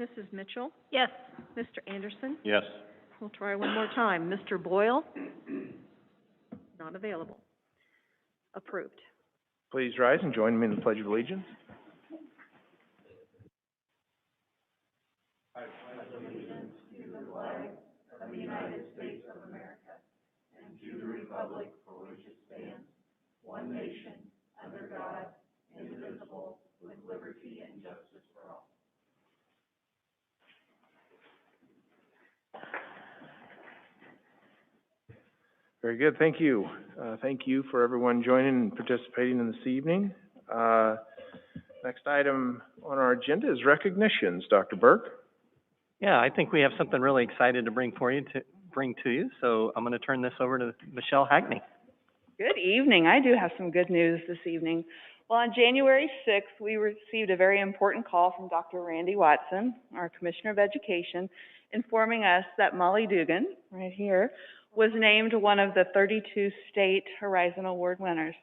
Mrs. Mitchell? Yes. Mr. Anderson? Yes. We'll try one more time. Mr. Boyle? Not available. Approved. Please rise and join me in the Pledge of Allegiance. Very good, thank you. Thank you for everyone joining and participating in this evening. Next item on our agenda is recognitions. Dr. Burke? Yeah, I think we have something really excited to bring to you. So I'm going to turn this over to Michelle Hackney. Good evening. I do have some good news this evening. Well, on January 6th, we received a very important call from Dr. Randy Watson, our Commissioner of Education, informing us that Molly Dugan, right here, was named one of the 32 state Horizon Award winners.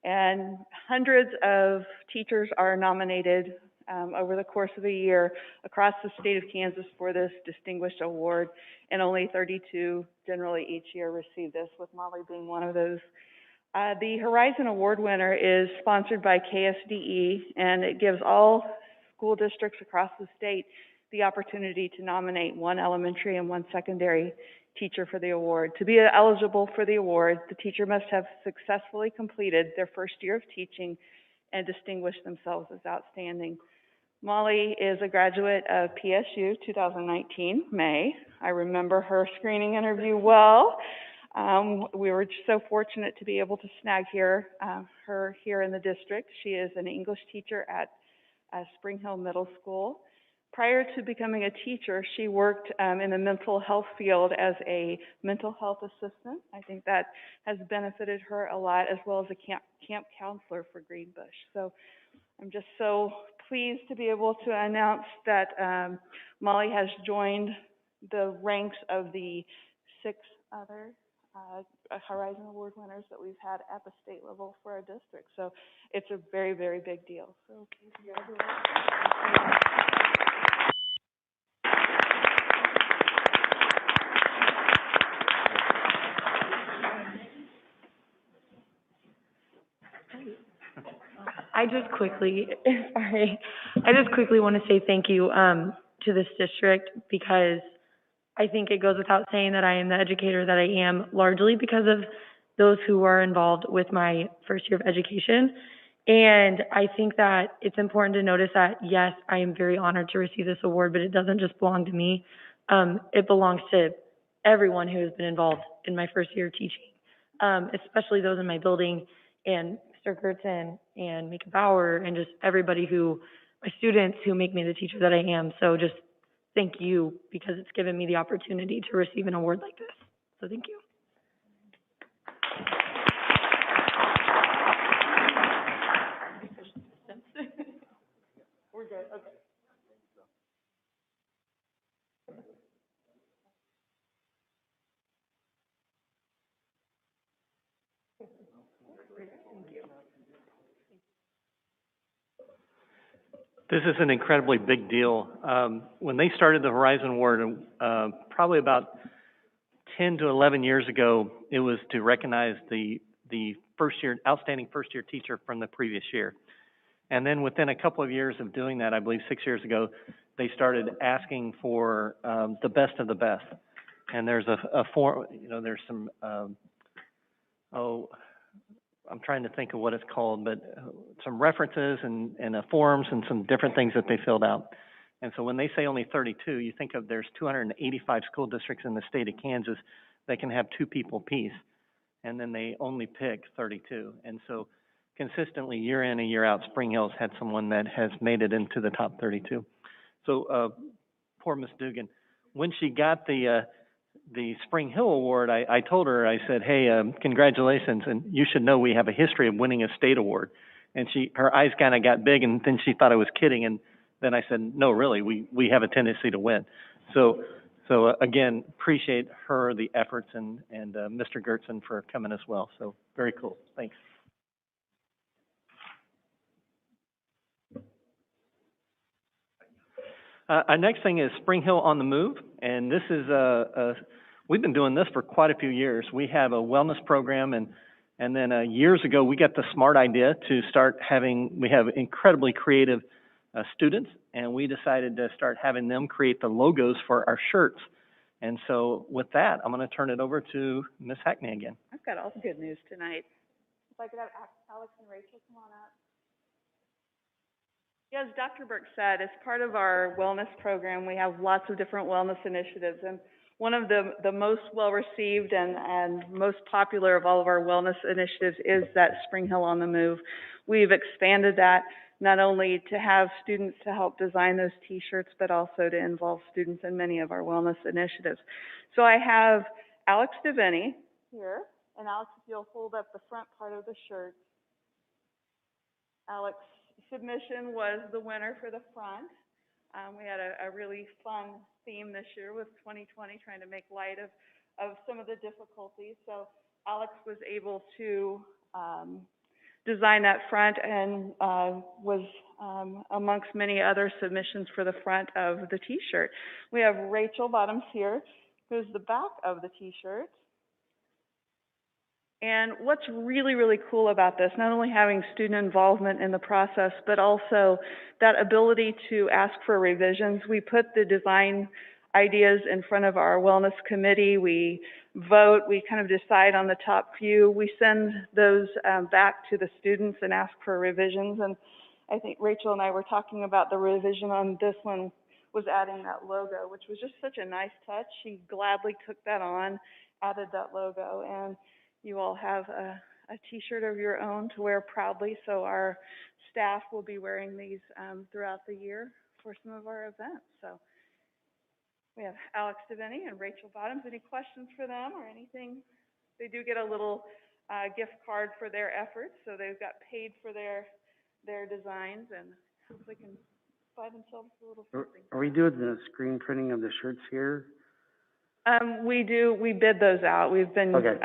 And hundreds of teachers are nominated over the course of a year across the state of Kansas for this distinguished award, and only 32 generally each year receive this, with Molly being one of those. The Horizon Award winner is sponsored by KSDE, and it gives all school districts across the state the opportunity to nominate one elementary and one secondary teacher for the award. To be eligible for the award, the teacher must have successfully completed their first year of teaching and distinguished themselves as outstanding. Molly is a graduate of PSU 2019, May. I remember her screening interview well. We were so fortunate to be able to snag her here in the district. She is an English teacher at Spring Hill Middle School. Prior to becoming a teacher, she worked in the mental health field as a mental health assistant. I think that has benefited her a lot, as well as a camp counselor for Greenbush. So I'm just so pleased to be able to announce that Molly has joined the ranks of the 6 other Horizon Award winners that we've had at the state level for our district. So it's a very, very big deal. So congratulations. I just quickly want to say thank you to this district, because I think it goes without saying that I am the educator that I am largely because of those who are involved with my first year of education. And I think that it's important to notice that, yes, I am very honored to receive this award, but it doesn't just belong to me. It belongs to everyone who has been involved in my first year of teaching, especially those in my building, and Mr. Gertzen and Mika Bauer, and just everybody my students who make me the teacher that I am. So just thank you, because it's given me the opportunity to receive an award like this. So thank you. We're good, okay. This is an incredibly big deal. When they started the Horizon Award, probably about 10 to 11 years ago, it was to recognize the outstanding first year teacher from the previous year. And then within a couple of years of doing that, I believe 6 years ago, they started asking for the best of the best. And there's a form, there's some, I'm trying to think of what it's called, but some references and forms and some different things that they filled out. And so when they say only 32, you think of there's 285 school districts in the state of Kansas that can have 2 people apiece, and then they only pick 32. And so consistently, year in and year out, Spring Hill's had someone that has made it into the top 32. So poor Miss Dugan, when she got the Spring Hill Award, I told her, I said, hey, congratulations, and you should know we have a history of winning a state award. And her eyes kind of got big, and then she thought I was kidding, and then I said, no, really, we have a tendency to win. So again, appreciate her, the efforts, and Mr. Gertzen for coming as well. So very cool. Thanks. Our next thing is Spring Hill on the Move, and this is we've been doing this for quite a few years. We have a wellness program, and then years ago we got the smart idea to start we have incredibly creative students, and we decided to start having them create the logos for our shirts. And so with that, I'm going to turn it over to Ms. Hackney again. I've got all the good news tonight. If I could have Alex and Rachel come on up. Yeah, as Dr. Burke said, as part of our wellness program, we have lots of different wellness initiatives. And one of the most well-received and most popular of all of our wellness initiatives is that Spring Hill on the Move. We've expanded that not only to have students to help design those T-shirts, but also to involve students in many of our wellness initiatives. So I have Alex DeVinny here. And Alex, if you'll hold up the front part of the shirt. Alex, submission was the winner for the front. We had a really fun theme this year with 2020, trying to make light of some of the difficulties. So Alex was able to design that front and was amongst many other submissions for the front of the T-shirt. We have Rachel Bottoms here, who's the back of the T-shirt. And what's really, really cool about this, not only having student involvement in the process, but also that ability to ask for revisions. We put the design ideas in front of our wellness committee. We vote, we kind of decide on the top few. We send those back to the students and ask for revisions. And I think Rachel and I were talking about the revision on this one was adding that logo, which was just such a nice touch. She gladly took that on, added that logo, and you all have a T-shirt of your own to wear proudly, so our staff will be wearing these throughout the year for some of our events. So we have Alex DeVinny and Rachel Bottoms. Any questions for them or anything? They do get a little gift card for their efforts, so they've got paid for their designs, and hopefully can buy themselves a little something. Are we doing the screen printing of the shirts here? We bid those out. We've been, Okay.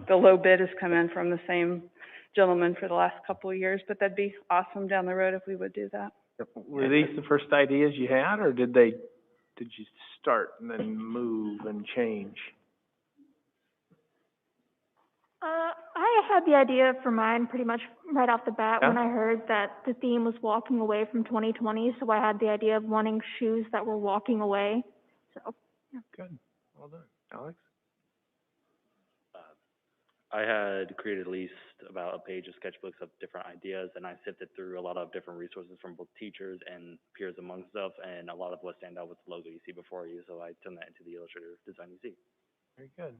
The low bid has come in from the same gentleman for the last couple of years, but that'd be awesome down the road if we would do that. Were these the first ideas you had, or did you start and then move and change? I had the idea for mine pretty much right off the bat when Yeah? I heard that the theme was walking away from 2020, so I had the idea of wanting shoes that were walking away, so. Good, well done. Alex? I had created at least about a page of sketchbooks of different ideas, and I sifted through a lot of different resources from both teachers and peers amongst us, and a lot of what stand out was the logo you see before you, so I turned that into the Illustrator design you see. Very good,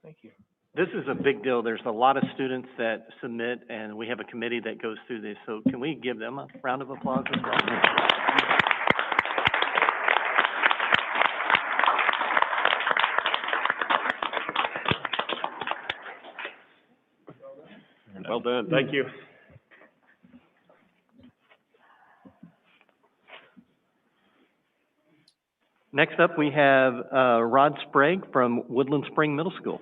thank you. This is a big deal. There's a lot of students that submit, and we have a committee that goes through this. So can we give them a round of applause as well? Well done, thank you. Next up, we have Rod Sprague from Woodland Spring Middle School.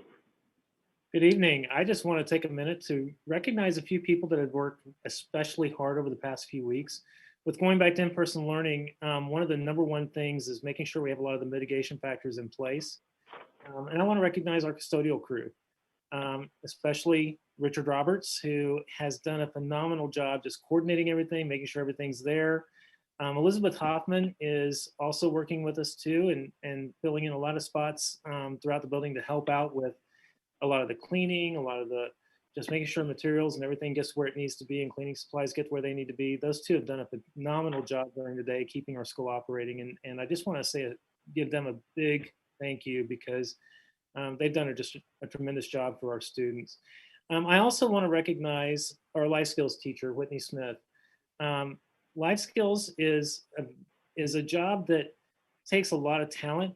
Good evening. I just want to take a minute to recognize a few people that have worked especially hard over the past few weeks. With going back to in-person learning, one of the number one things is making sure we have a lot of the mitigation factors in place. And I want to recognize our custodial crew, especially Richard Roberts, who has done a phenomenal job just coordinating everything, making sure everything's there. Elizabeth Hoffman is also working with us too and filling in a lot of spots throughout the building to help out with a lot of the cleaning, a lot of the just making sure materials and everything gets where it needs to be and cleaning supplies get where they need to be. Those two have done a phenomenal job during the day, keeping our school operating. And I just want to give them a big thank you because they've done just a tremendous job for our students. I also want to recognize our life skills teacher, Whitney Smith. Life skills is a job that takes a lot of talent.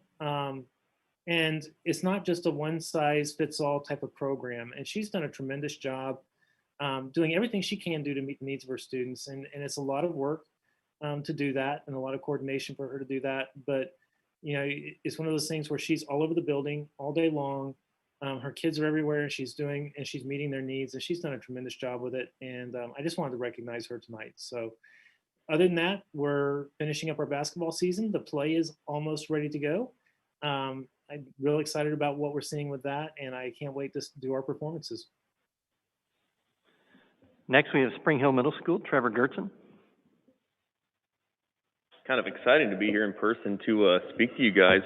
And it's not just a one-size-fits-all type of program. And she's done a tremendous job doing everything she can do to meet the needs of her students. And it's a lot of work to do that and a lot of coordination for her to do that. But, you know, it's one of those things where she's all over the building all day long. Her kids are everywhere and she's meeting their needs and she's done a tremendous job with it. And I just wanted to recognize her tonight. So Other than that, we're finishing up our basketball season. The play is almost ready to go. I'm really excited about what we're seeing with that, and I can't wait to do our performances. Next, we have Spring Hill Middle School, Trevor Gertzen. Kind of exciting to be here in person to speak to you guys.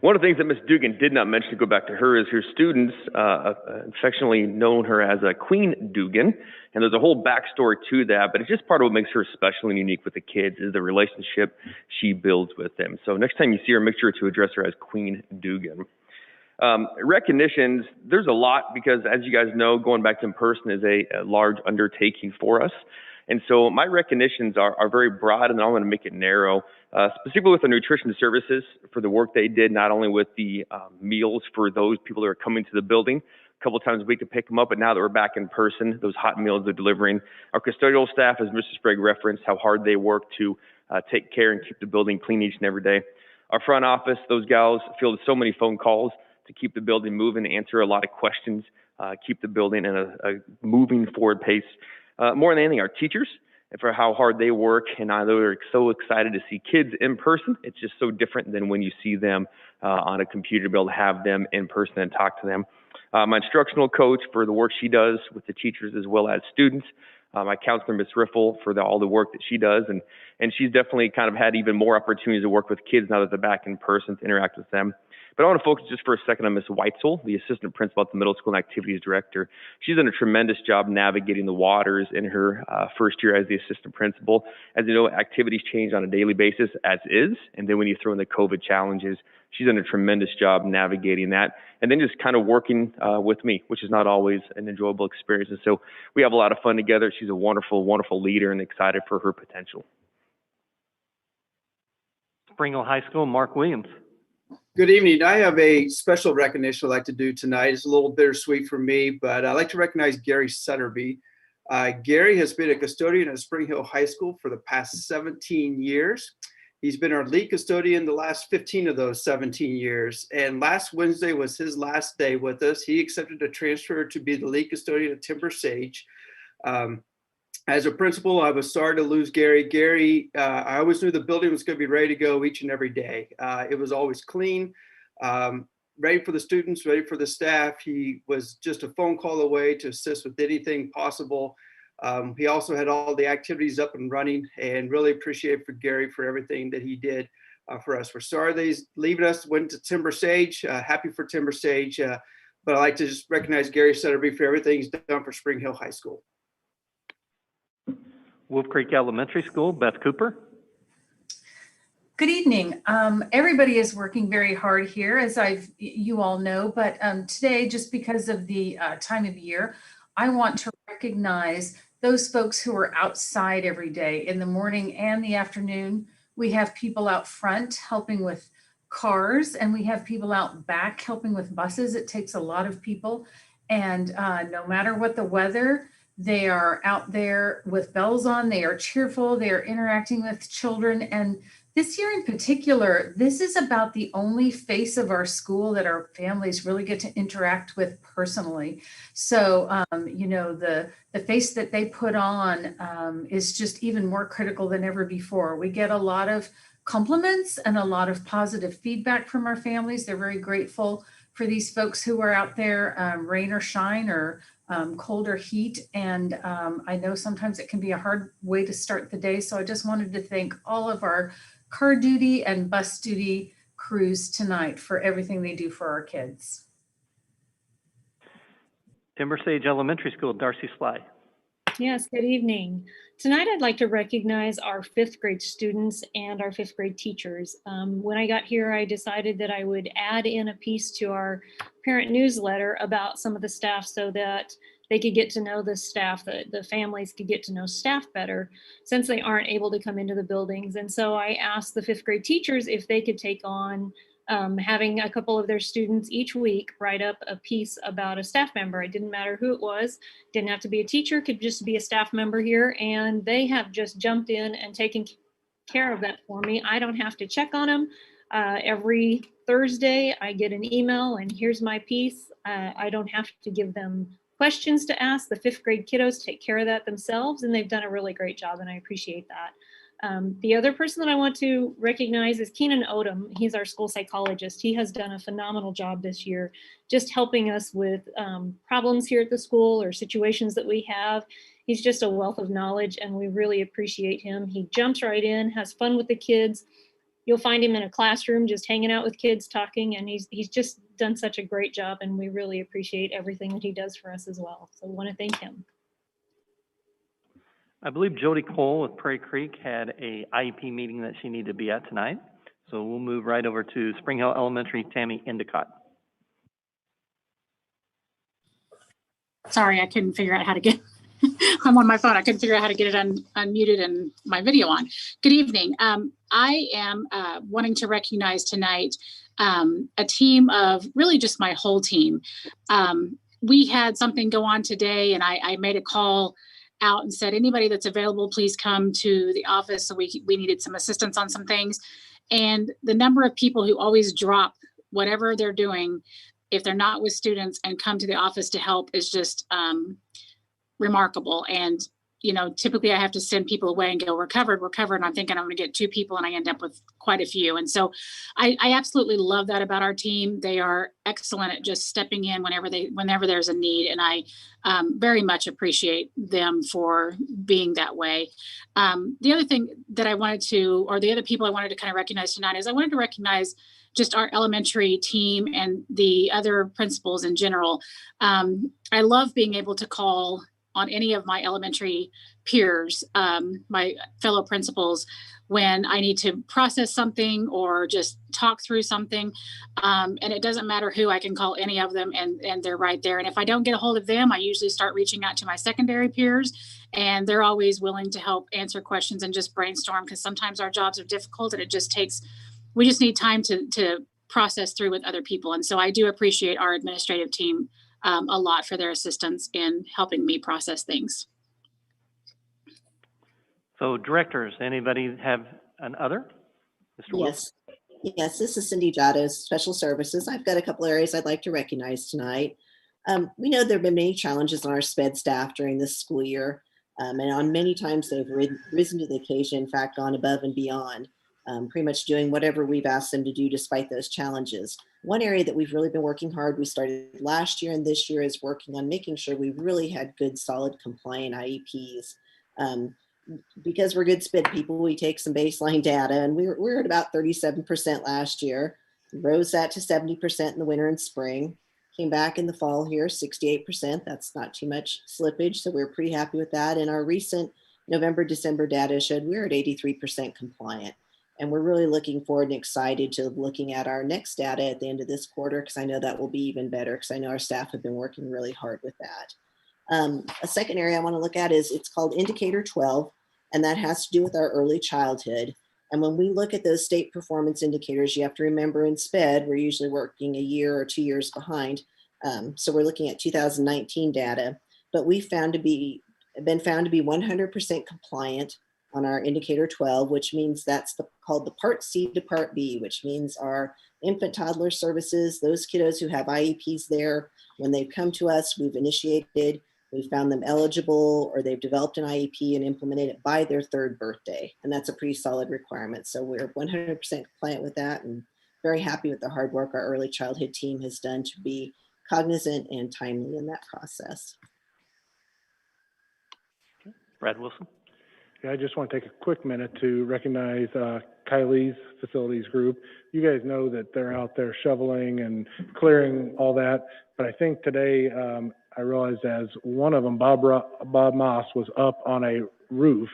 One of the things that Ms. Dugan did not mention, to go back to her, is her students affectionately known her as Queen Dugan, and there's a whole backstory to that, but it's just part of what makes her special and unique with the kids is the relationship she builds with them. So next time you see her, make sure to address her as Queen Dugan. Recognitions, there's a lot because, as you guys know, going back to in person is a large undertaking for us. And so my recognitions are very broad, and I'm going to make it narrow, specifically with the nutrition services for the work they did, not only with the meals for those people that are coming to the building a couple times a week to pick them up, but now that we're back in person, those hot meals they're delivering. Our custodial staff, as Mr. Sprague referenced, how hard they work to take care and keep the building clean each and every day. Our front office, those gals field so many phone calls to keep the building moving, answer a lot of questions, keep the building in a moving forward pace. More than anything, our teachers, and for how hard they work, and I know they're so excited to see kids in person. It's just so different than when you see them on a computer, to be able to have them in person and talk to them. My instructional coach for the work she does with the teachers as well as students. My counselor, Ms. Riffle, for all the work that she does, and she's definitely kind of had even more opportunities to work with kids now that they're back in person to interact with them. But I want to focus just for a second on Ms. Weitzel, the assistant principal at the middle school and activities director. She's done a tremendous job navigating the waters in her first year as the assistant principal. As you know, activities change on a daily basis, as is, and then when you throw in the COVID challenges, she's done a tremendous job navigating that, and then just kind of working with me, which is not always an enjoyable experience. And so we have a lot of fun together. She's a wonderful, wonderful leader and excited for her potential. Spring Hill High School, Mark Williams. Good evening. I have a special recognition I'd like to do tonight. It's a little bittersweet for me, but I'd like to recognize Gary Sutterby. Gary has been a custodian at Spring Hill High School for the past 17 years. He's been our lead custodian the last 15 of those 17 years. And last Wednesday was his last day with us. He accepted a transfer to be the lead custodian at Timber Sage. As a principal, I was sorry to lose Gary. Gary, I always knew the building was going to be ready to go each and every day. It was always clean, ready for the students, ready for the staff. He was just a phone call away to assist with anything possible. He also had all the activities up and running, and really appreciate for Gary for everything that he did for us. We're sorry that he's leaving us, went to Timber Sage, happy for Timber Sage, but I'd like to just recognize Gary Sutterby for everything he's done for Spring Hill High School. Wolf Creek Elementary School, Beth Cooper. Good evening. Everybody is working very hard here, as you all know, but today, just because of the time of year, I want to recognize those folks who are outside every day in the morning and the afternoon. We have people out front helping with cars, and we have people out back helping with buses. It takes a lot of people, and no matter what the weather, they are out there with bells on, they are cheerful, they are interacting with children. And this year in particular, this is about the only face of our school that our families really get to interact with personally. So, you know, the face that they put on is just even more critical than ever before. We get a lot of compliments and a lot of positive feedback from our families. They're very grateful for these folks who are out there, rain or shine, or cold or heat. And I know sometimes it can be a hard way to start the day. So I just wanted to thank all of our car duty and bus duty crews tonight for everything they do for our kids. Timber Sage Elementary School, Darcy Sly. Yes, good evening. Tonight I'd like to recognize our 5th grade students and our 5th grade teachers. When I got here, I decided that I would add in a piece to our parent newsletter about some of the staff so that they could get to know the staff, the families could get to know staff better since they aren't able to come into the buildings. And so I asked the 5th grade teachers if they could take on having a couple of their students each week write up a piece about a staff member. It didn't matter who it was, didn't have to be a teacher, could just be a staff member here. And they have just jumped in and taken care of that for me. I don't have to check on them. Every Thursday, I get an email and here's my piece. I don't have to give them questions to ask. The 5th grade kiddos take care of that themselves, and they've done a really great job, and I appreciate that. The other person that I want to recognize is Keenan Odom. He's our school psychologist. He has done a phenomenal job this year, just helping us with problems here at the school or situations that we have. He's just a wealth of knowledge, and we really appreciate him. He jumps right in, has fun with the kids. You'll find him in a classroom just hanging out with kids, talking, and he's just done such a great job, and we really appreciate everything that he does for us as well. So I want to thank him. I believe Jody Cole with Prairie Creek had a IEP meeting that she needed to be at tonight. So we'll move right over to Spring Hill Elementary, Tammy Endicott. Sorry, I couldn't figure out how to get, I'm on my phone. I couldn't figure out how to get it unmuted and my video on. Good evening. I am wanting to recognize tonight a team of really just my whole team. We had something go on today, and I made a call out and said, anybody that's available, please come to the office. So we needed some assistance on some things. And the number of people who always drop whatever they're doing, if they're not with students, and come to the office to help is just remarkable. And, you know, typically I have to send people away and go, we're covered. And I'm thinking I'm going to get 2 people, and I end up with quite a few. And so I absolutely love that about our team. They are excellent at just stepping in whenever there's a need. And I very much appreciate them for being that way. The other thing that I wanted to, or the other people I wanted to kind of recognize tonight, is I wanted to recognize just our elementary team and the other principals in general. I love being able to call on any of my elementary peers, my fellow principals, when I need to process something or just talk through something. And it doesn't matter who, I can call any of them, and they're right there. And if I don't get a hold of them, I usually start reaching out to my secondary peers, and they're always willing to help answer questions and just brainstorm, because sometimes our jobs are difficult, and we just need time to process through with other people. And so I do appreciate our administrative team a lot for their assistance in helping me process things. So directors, anybody have an other? Mr. Wilson? Yes, this is Cindy Jottos, Special Services. I've got a couple areas I'd like to recognize tonight. We know there have been many challenges on our SPED staff during this school year, and on many times they've risen to the occasion, in fact, gone above and beyond, pretty much doing whatever we've asked them to do despite those challenges. One area that we've really been working hard, we started last year and this year, is working on making sure we really had good, solid, compliant IEPs. Because we're good SPED people, we take some baseline data, and we're at about 37% last year. We rose that to 70% in the winter and spring. Came back in the fall here, 68%. That's not too much slippage, so we're pretty happy with that. And our recent November, December data showed we're at 83% compliant. And we're really looking forward and excited to looking at our next data at the end of this quarter, because I know that will be even better, because I know our staff have been working really hard with that. A second area I want to look at it's called Indicator 12, and that has to do with our early childhood. And when we look at those state performance indicators, you have to remember in SPED, we're usually working a year or 2 years behind. So we're looking at 2019 data, but we've been found to be 100% compliant on our Indicator 12, which means that's called the Part C to Part B, which means our infant toddler services, those kiddos who have IEPs there, when they've come to us, we've initiated, we've found them eligible, or they've developed an IEP and implemented it by their 3rd birthday. And that's a pretty solid requirement. So we're 100% compliant with that, and very happy with the hard work our early childhood team has done to be cognizant and timely in that process. Brad Wilson? Yeah, I just want to take a quick minute to recognize Kylie's facilities group. You guys know that they're out there shoveling and clearing all that, but I think today I realized as one of them, Bob Moss, was up on a roof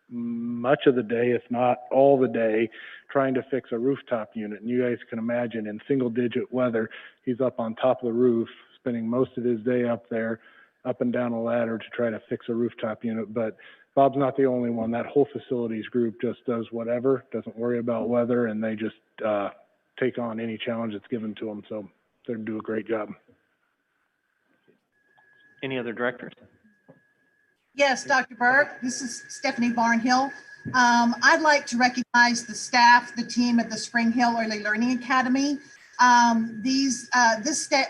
much of the day, if not all the day, trying to fix a rooftop unit. And you guys can imagine in single-digit weather, he's up on top of the roof, spending most of his day up there, up and down a ladder to try to fix a rooftop unit. But Bob's not the only one. That whole facilities group just does whatever, doesn't worry about weather, and they just take on any challenge that's given to them. So they do a great job. Any other directors? Yes, Dr. Burke, this is Stephanie Barnhill. I'd like to recognize the staff, the team at the Spring Hill Early Learning Academy. These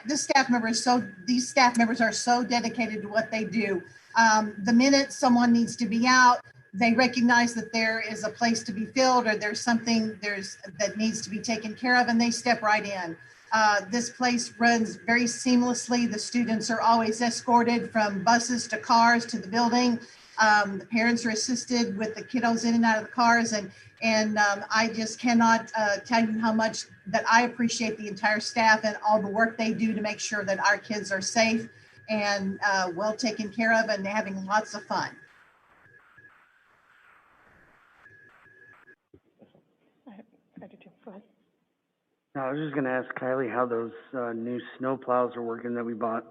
staff members are so dedicated to what they do. The minute someone needs to be out, they recognize that there is a place to be filled or there's something that needs to be taken care of, and they step right in. This place runs very seamlessly. The students are always escorted from buses to cars to the building. The parents are assisted with the kiddos in and out of the cars, and I just cannot tell you how much that I appreciate the entire staff and all the work they do to make sure that our kids are safe and well taken care of and having lots of fun. I do too. Go ahead. No, I was just gonna ask Kylie how those, new snow plows are working that we bought.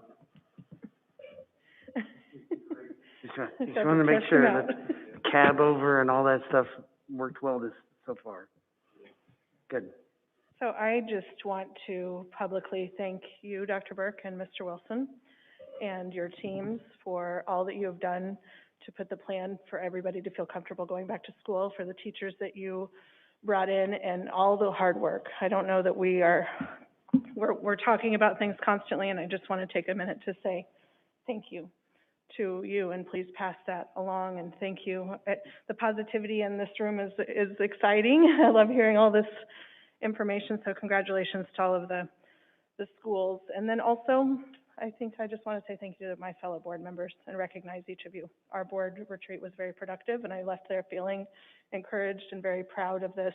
Just wanted to make sure that the cab over and all that stuff worked well so far. Good. So I just want to publicly thank you, Dr. Burke and Mr. Wilson, and your teams for all that you have done to put the plan for everybody to feel comfortable going back to school, for the teachers that you brought in, and all the hard work. I don't know that we're talking about things constantly, and I just want to take a minute to say thank you to you, and please pass that along, and thank you. The positivity in this room is exciting. I love hearing all this information, so congratulations to all of the schools. And then also, I think I just want to say thank you to my fellow board members and recognize each of you. Our board retreat was very productive, and I left there feeling encouraged and very proud of this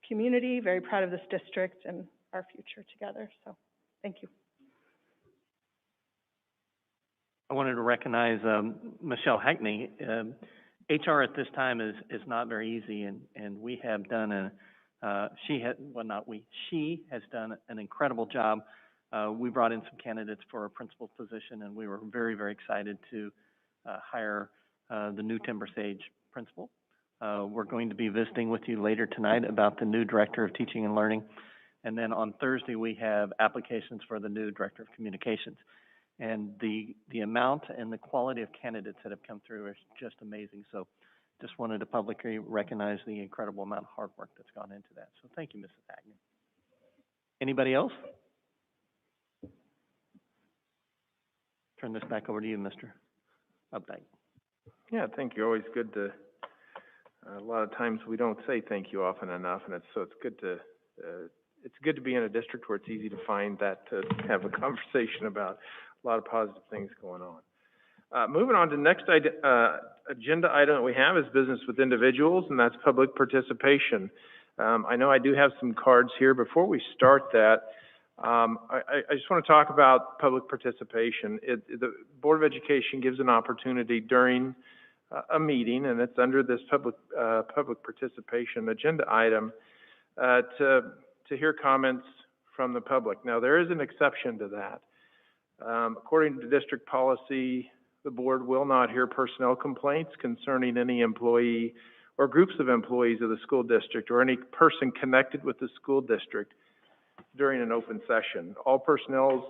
community, very proud of this district and our future together. So thank you. I wanted to recognize Michelle Hackney. HR at this time is not very easy, and we have done she has done an incredible job. We brought in some candidates for a principal position, and we were very, very excited to hire the new Timber Sage principal. We're going to be visiting with you later tonight about the new director of teaching and learning. And then on Thursday, we have applications for the new director of communications. And the amount and the quality of candidates that have come through is just amazing. So just wanted to publicly recognize the incredible amount of hard work that's gone into that. So thank you, Mrs. Hackney. Anybody else? Turn this back over to you, Mr. Updike. Yeah, thank you. Always good to, a lot of times we don't say thank you often enough, and it's good to be in a district where it's easy to find that, to have a conversation about a lot of positive things going on. Moving on to the next agenda item that we have is business with individuals, and that's public participation. I know I do have some cards here. Before we start that, I just want to talk about public participation. The Board of Education gives an opportunity during a meeting, and it's under this public participation agenda item, to hear comments from the public. Now, there is an exception to that. According to district policy, the board will not hear personnel complaints concerning any employee or groups of employees of the school district or any person connected with the school district during an open session. All personnel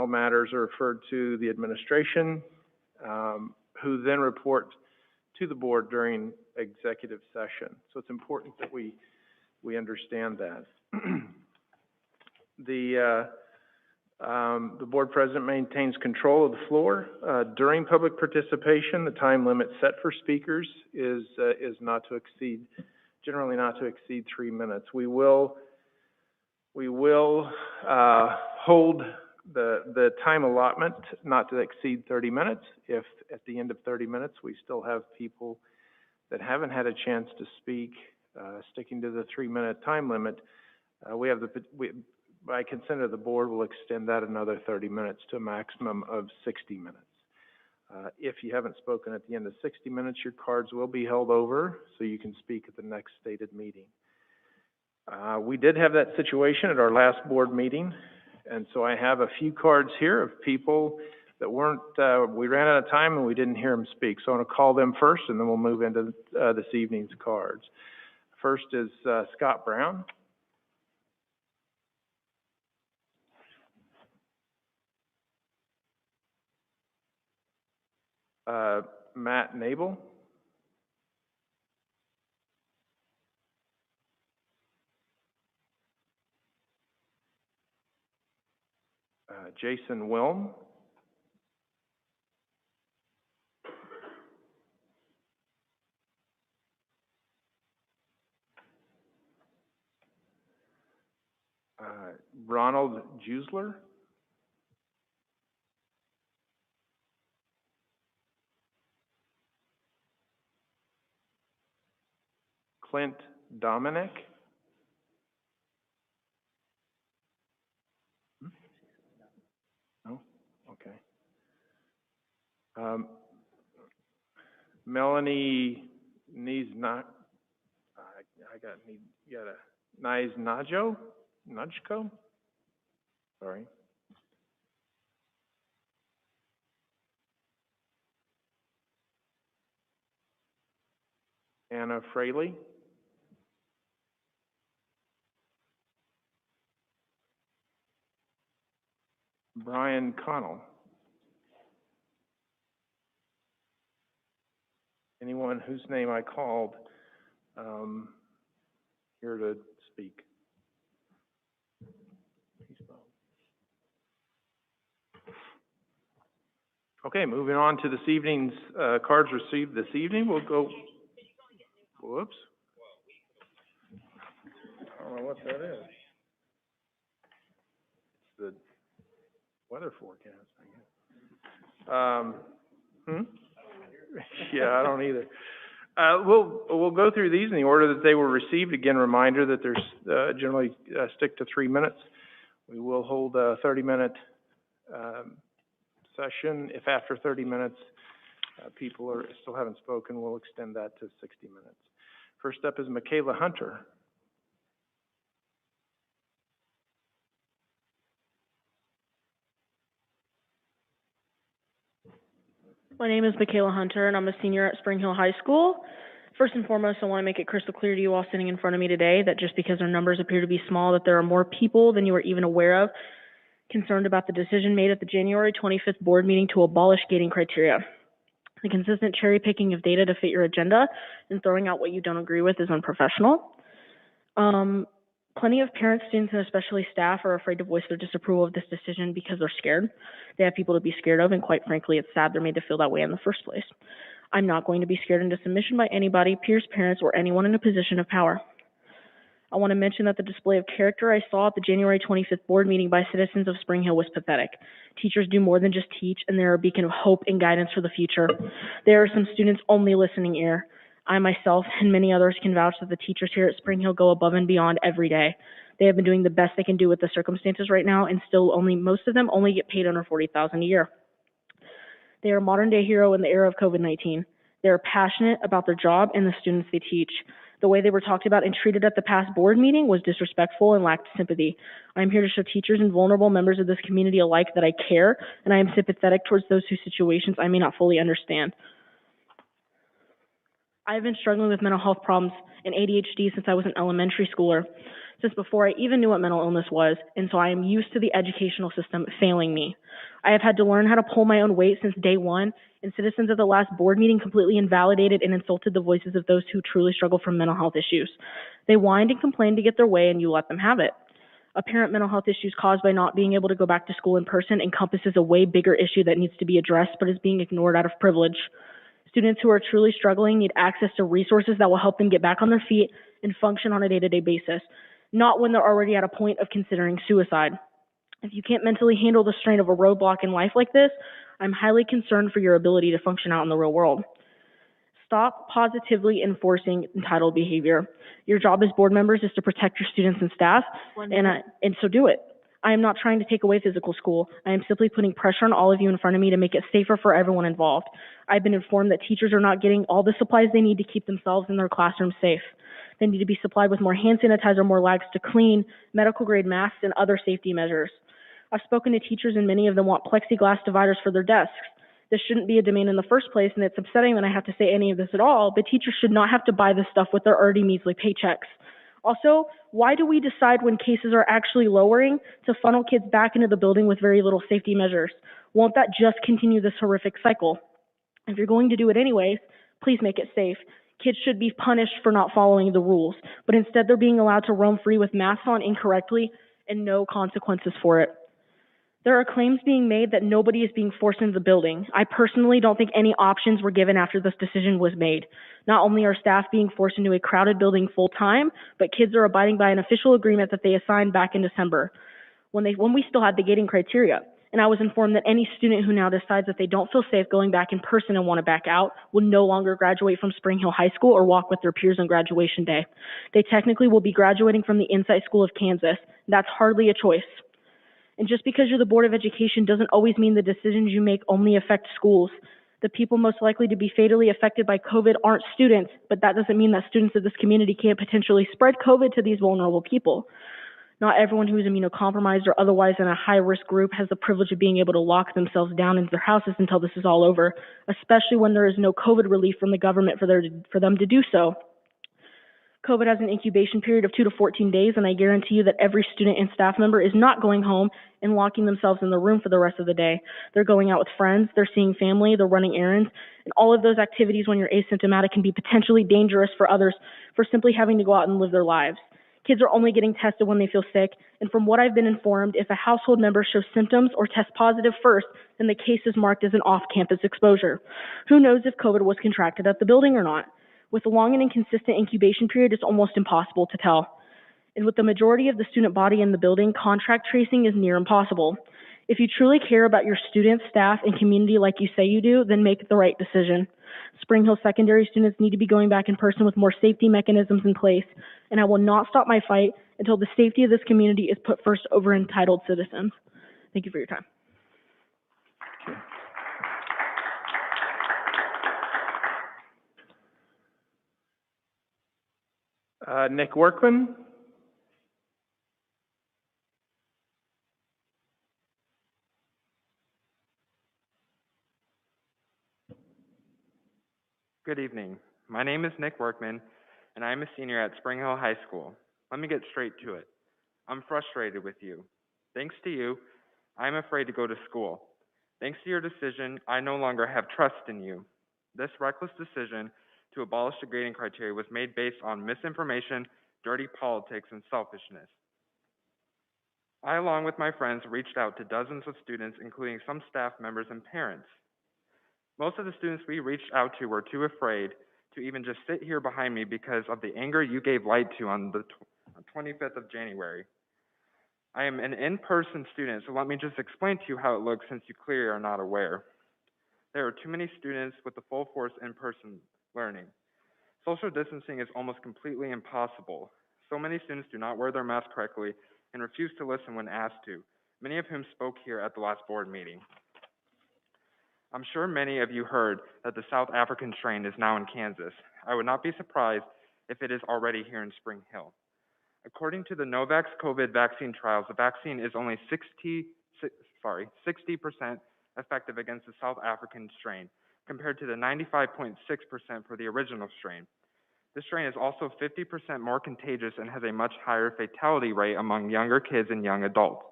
matters are referred to the administration, who then report to the board during executive session. So it's important that we understand that. The board president maintains control of the floor during public participation. The time limit set for speakers is generally not to exceed 3 minutes. We will hold the time allotment not to exceed 30 minutes. If at the end of 30 minutes we still have people that haven't had a chance to speak, sticking to the 3-minute time limit, by consent of the board, we'll extend that another 30 minutes to a maximum of 60 minutes. If you haven't spoken at the end of 60 minutes, your cards will be held over so you can speak at the next stated meeting. We did have that situation at our last board meeting, and so I have a few cards here of people that we ran out of time and we didn't hear them speak. So I want to call them first, and then we'll move into this evening's cards. First is Scott Brown. Matt Nabel. Jason Wilm. Ronald Jusler. Clint Dominic. No? Okay. Melanie Nijko? Nujko? Sorry. Anna Fraley. Brian Connell. Anyone whose name I called here to speak. Okay, moving on to this evening's cards received this evening. We'll go. Whoops. I don't know what that is. It's the weather forecast, I guess. Yeah, I don't either. We'll go through these in the order that they were received. Again, reminder that there's generally stick to 3 minutes. We will hold a 30-minute session. If after 30 minutes people still haven't spoken, we'll extend that to 60 minutes. First up is Michaela Hunter. My name is Michaela Hunter, and I'm a senior at Spring Hill High School. First and foremost, I want to make it crystal clear to you all sitting in front of me today that just because our numbers appear to be small, that there are more people than you are even aware of concerned about the decision made at the January 25th board meeting to abolish gating criteria. The consistent cherry picking of data to fit your agenda and throwing out what you don't agree with is unprofessional. Plenty of parents, students, and especially staff are afraid to voice their disapproval of this decision because they're scared. They have people to be scared of, and quite frankly, it's sad they're made to feel that way in the first place. I'm not going to be scared into submission by anybody, peers, parents, or anyone in a position of power. I want to mention that the display of character I saw at the January 25th board meeting by citizens of Spring Hill was pathetic. Teachers do more than just teach, and they're a beacon of hope and guidance for the future. There are some students' only listening ear. I myself and many others can vouch that the teachers here at Spring Hill go above and beyond every day. They have been doing the best they can do with the circumstances right now, and still most of them only get paid under $40,000 a year. They are a modern-day hero in the era of COVID-19. They are passionate about their job and the students they teach. The way they were talked about and treated at the past board meeting was disrespectful and lacked sympathy. I am here to show teachers and vulnerable members of this community alike that I care, and I am sympathetic towards those whose situations I may not fully understand. I have been struggling with mental health problems and ADHD since I was an elementary schooler, since before I even knew what mental illness was, and so I am used to the educational system failing me. I have had to learn how to pull my own weight since day one, and citizens at the last board meeting completely invalidated and insulted the voices of those who truly struggle from mental health issues. They whined and complained to get their way, and you let them have it. Apparent mental health issues caused by not being able to go back to school in person encompasses a way bigger issue that needs to be addressed but is being ignored out of privilege. Students who are truly struggling need access to resources that will help them get back on their feet and function on a day-to-day basis, not when they're already at a point of considering suicide. If you can't mentally handle the strain of a roadblock in life like this, I'm highly concerned for your ability to function out in the real world. Stop positively enforcing entitled behavior. Your job as board members is to protect your students and staff, and so do it. I am not trying to take away physical school. I am simply putting pressure on all of you in front of me to make it safer for everyone involved. I've been informed that teachers are not getting all the supplies they need to keep themselves and their classrooms safe. They need to be supplied with more hand sanitizer, more rags to clean, medical grade masks, and other safety measures. I've spoken to teachers and many of them want plexiglass dividers for their desks. This shouldn't be a demand in the first place, and it's upsetting that I have to say any of this at all, but teachers should not have to buy this stuff with their already measly paychecks. Also, why do we decide when cases are actually lowering to funnel kids back into the building with very little safety measures? Won't that just continue this horrific cycle? If you're going to do it anyways, please make it safe. Kids should be punished for not following the rules, but instead they're being allowed to roam free with masks on incorrectly and no consequences for it. There are claims being made that nobody is being forced into the building. I personally don't think any options were given after this decision was made. Not only are staff being forced into a crowded building full time, but kids are abiding by an official agreement that they assigned back in December when we still had the gating criteria. And I was informed that any student who now decides that they don't feel safe going back in person and want to back out will no longer graduate from Spring Hill High School or walk with their peers on graduation day. They technically will be graduating from the Insight School of Kansas. That's hardly a choice. And just because you're the Board of Education doesn't always mean the decisions you make only affect schools. The people most likely to be fatally affected by COVID aren't students, but that doesn't mean that students of this community can't potentially spread COVID to these vulnerable people. Not everyone who is immunocompromised or otherwise in a high-risk group has the privilege of being able to lock themselves down into their houses until this is all over, especially when there is no COVID relief from the government for them to do so. COVID has an incubation period of 2 to 14 days, and I guarantee you that every student and staff member is not going home and locking themselves in the room for the rest of the day. They're going out with friends, they're seeing family, they're running errands, and all of those activities when you're asymptomatic can be potentially dangerous for others for simply having to go out and live their lives. Kids are only getting tested when they feel sick, and from what I've been informed, if a household member shows symptoms or tests positive first, then the case is marked as an off-campus exposure. Who knows if COVID was contracted at the building or not? With a long and inconsistent incubation period, it's almost impossible to tell. And with the majority of the student body in the building, contract tracing is near impossible. If you truly care about your students, staff, and community like you say you do, then make the right decision. Spring Hill secondary students need to be going back in person with more safety mechanisms in place, and I will not stop my fight until the safety of this community is put first over entitled citizens. Thank you for your time. Nick Workman? Good evening. My name is Nick Workman, and I am a senior at Spring Hill High School. Let me get straight to it. I'm frustrated with you. Thanks to you, I'm afraid to go to school. Thanks to your decision, I no longer have trust in you. This reckless decision to abolish the grading criteria was made based on misinformation, dirty politics, and selfishness. I, along with my friends, reached out to dozens of students, including some staff members and parents. Most of the students we reached out to were too afraid to even just sit here behind me because of the anger you gave light to on the 25th of January. I am an in-person student, so let me just explain to you how it looks since you clearly are not aware. There are too many students with the full force in-person learning. Social distancing is almost completely impossible. So many students do not wear their mask correctly and refuse to listen when asked to, many of whom spoke here at the last board meeting. I'm sure many of you heard that the South African strain is now in Kansas. I would not be surprised if it is already here in Spring Hill. According to the Novavax COVID vaccine trials, the vaccine is only 60% effective against the South African strain, compared to the 95.6% for the original strain. This strain is also 50% more contagious and has a much higher fatality rate among younger kids and young adults.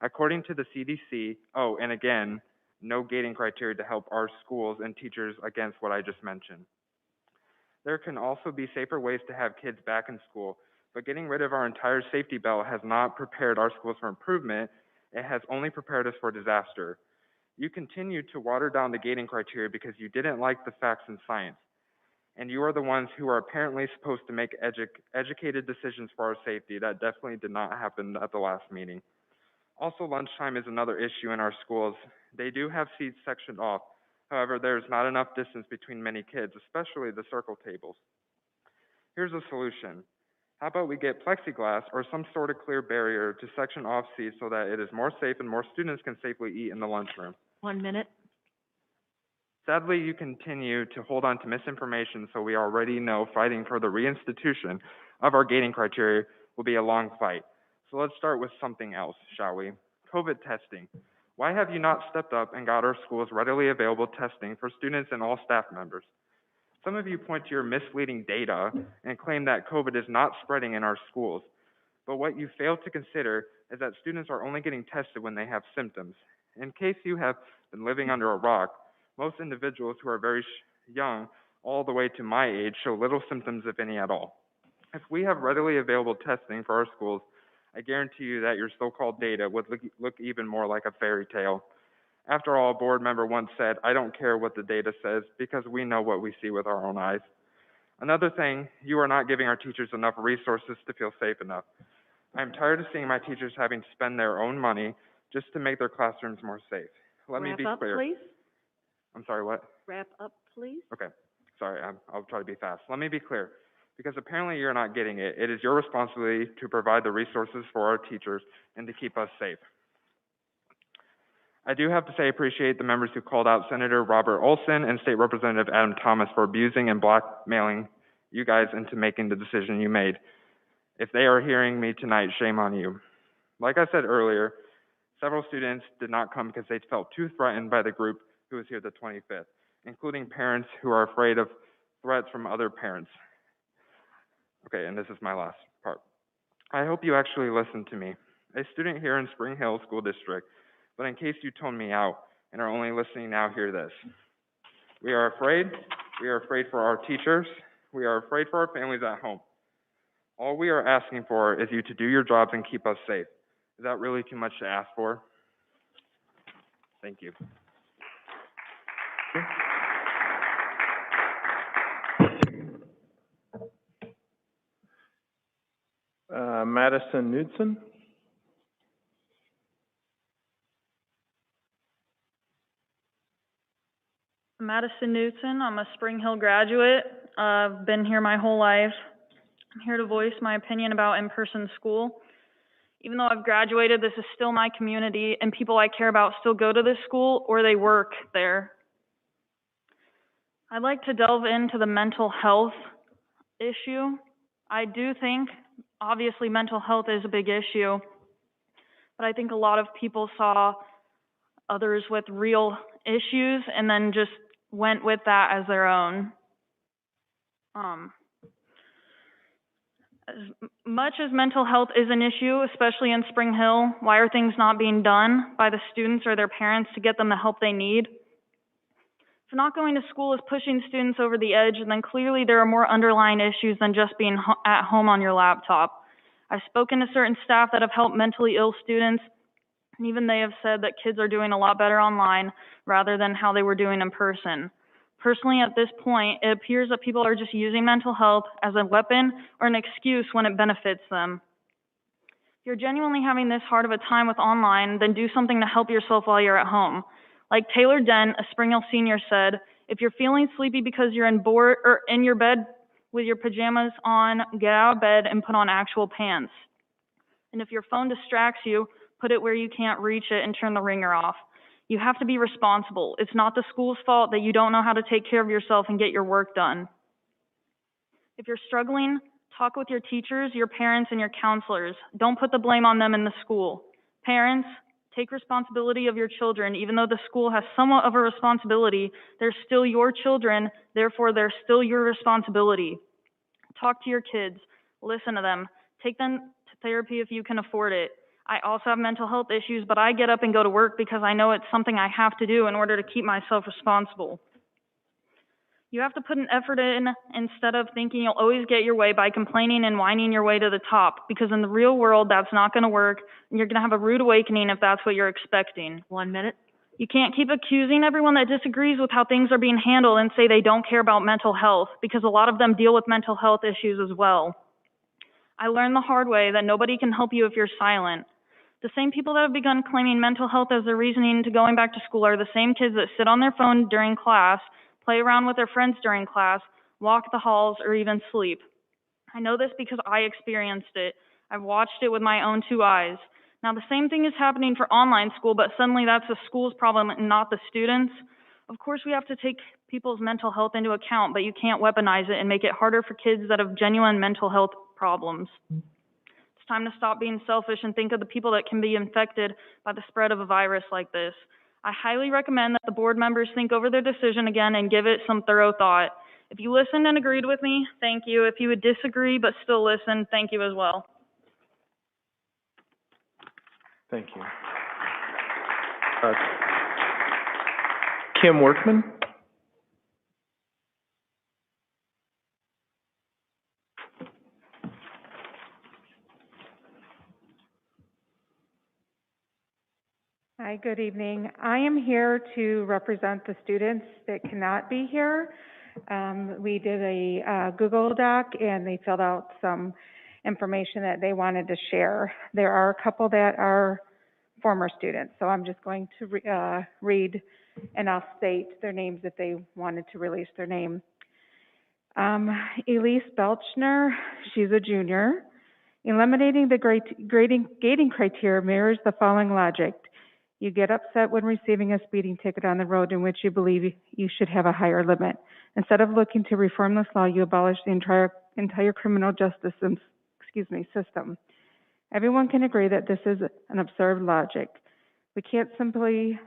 According to the CDC, and again, no gating criteria to help our schools and teachers against what I just mentioned. There can also be safer ways to have kids back in school, but getting rid of our entire safety belt has not prepared our schools for improvement. It has only prepared us for disaster. You continue to water down the gating criteria because you didn't like the facts and science, and you are the ones who are apparently supposed to make educated decisions for our safety. That definitely did not happen at the last meeting. Also, lunchtime is another issue in our schools. They do have seats sectioned off. However, there is not enough distance between many kids, especially the circle tables. Here's a solution. How about we get plexiglass or some sort of clear barrier to section off seats so that it is more safe and more students can safely eat in the lunchroom? 1 minute. Sadly, you continue to hold on to misinformation, so we already know fighting for the reinstitution of our gating criteria will be a long fight. So let's start with something else, shall we? COVID testing. Why have you not stepped up and got our schools readily available testing for students and all staff members? Some of you point to your misleading data and claim that COVID is not spreading in our schools. But what you fail to consider is that students are only getting tested when they have symptoms. In case you have been living under a rock, most individuals who are very young, all the way to my age, show little symptoms, if any at all. If we have readily available testing for our schools, I guarantee you that your so-called data would look even more like a fairy tale. After all, a board member once said, "I don't care what the data says because we know what we see with our own eyes." Another thing, you are not giving our teachers enough resources to feel safe enough. I'm tired of seeing my teachers having to spend their own money just to make their classrooms more safe. Let me be clear. Wrap up, please. I'm sorry, what? Wrap up, please. Okay, sorry, I'll try to be fast. Let me be clear, because apparently you're not getting it. It is your responsibility to provide the resources for our teachers and to keep us safe. I do have to say I appreciate the members who called out Senator Robert Olson and State Representative Adam Thomas for abusing and blackmailing you guys into making the decision you made. If they are hearing me tonight, shame on you. Like I said earlier, several students did not come because they felt too threatened by the group who was here the 25th, including parents who are afraid of threats from other parents. Okay, and this is my last part. I hope you actually listen to me, a student here in Spring Hill School District, but in case you tone me out and are only listening now, hear this. We are afraid. We are afraid for our teachers. We are afraid for our families at home. All we are asking for is you to do your jobs and keep us safe. Is that really too much to ask for? Thank you. Madison Knudsen? Madison Newton. I'm a Spring Hill graduate. I've been here my whole life. I'm here to voice my opinion about in-person school. Even though I've graduated, this is still my community, and people I care about still go to this school or they work there. I'd like to delve into the mental health issue. I do think, obviously, mental health is a big issue, but I think a lot of people saw others with real issues and then just went with that as their own. As much as mental health is an issue, especially in Spring Hill, why are things not being done by the students or their parents to get them the help they need? If not going to school is pushing students over the edge, then clearly there are more underlying issues than just being at home on your laptop. I've spoken to certain staff that have helped mentally ill students, and even they have said that kids are doing a lot better online rather than how they were doing in person. Personally, at this point, it appears that people are just using mental health as a weapon or an excuse when it benefits them. If you're genuinely having this hard of a time with online, then do something to help yourself while you're at home. Like Taylor Dent, a Spring Hill senior, said, if you're feeling sleepy because you're in your bed with your pajamas on, get out of bed and put on actual pants. And if your phone distracts you, put it where you can't reach it and turn the ringer off. You have to be responsible. It's not the school's fault that you don't know how to take care of yourself and get your work done. If you're struggling, talk with your teachers, your parents, and your counselors. Don't put the blame on them in the school. Parents, take responsibility of your children. Even though the school has somewhat of a responsibility, they're still your children, therefore they're still your responsibility. Talk to your kids, listen to them, take them to therapy if you can afford it. I also have mental health issues, but I get up and go to work because I know it's something I have to do in order to keep myself responsible. You have to put an effort in instead of thinking you'll always get your way by complaining and whining your way to the top, because in the real world, that's not going to work, and you're going to have a rude awakening if that's what you're expecting. 1 minute. You can't keep accusing everyone that disagrees with how things are being handled and say they don't care about mental health, because a lot of them deal with mental health issues as well. I learned the hard way that nobody can help you if you're silent. The same people that have begun claiming mental health as their reasoning to going back to school are the same kids that sit on their phone during class, play around with their friends during class, walk the halls, or even sleep. I know this because I experienced it. I've watched it with my own 2 eyes. Now, the same thing is happening for online school, but suddenly that's the school's problem and not the students. Of course, we have to take people's mental health into account, but you can't weaponize it and make it harder for kids that have genuine mental health problems. It's time to stop being selfish and think of the people that can be infected by the spread of a virus like this. I highly recommend that the board members think over their decision again and give it some thorough thought. If you listened and agreed with me, thank you. If you would disagree but still listen, thank you as well. Thank you. Kim Workman? Hi, good evening. I am here to represent the students that cannot be here. We did a Google Doc and they filled out some information that they wanted to share. There are a couple that are former students, so I'm just going to read and I'll state their names if they wanted to release their name. Elise Belchner, she's a junior. Eliminating the gating criteria mirrors the following logic. You get upset when receiving a speeding ticket on the road in which you believe you should have a higher limit. Instead of looking to reform this law, you abolish the entire criminal justice system. Everyone can agree that this is an absurd logic. We can't simply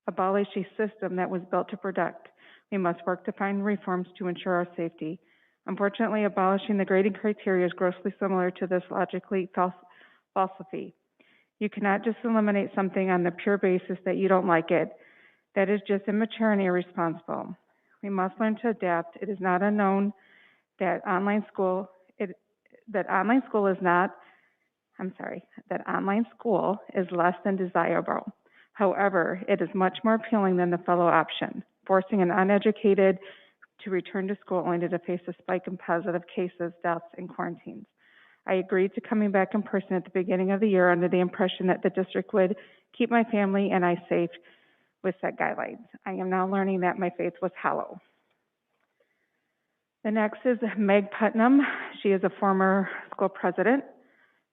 abolish a system that was built to protect. We must work to find reforms to ensure our safety. Unfortunately, abolishing the grading criteria is grossly similar to this logically philosophy. You cannot just eliminate something on the pure basis that you don't like it. That is just immature and irresponsible. We must learn to adapt. It is not unknown that online school is less than desirable. However, it is much more appealing than the fellow option, forcing an uneducated to return to school only to face a spike in positive cases, deaths, and quarantines. I agreed to coming back in person at the beginning of the year under the impression that the district would keep my family and I safe with set guidelines. I am now learning that my faith was hollow. The next is Meg Putnam. She is a former school president.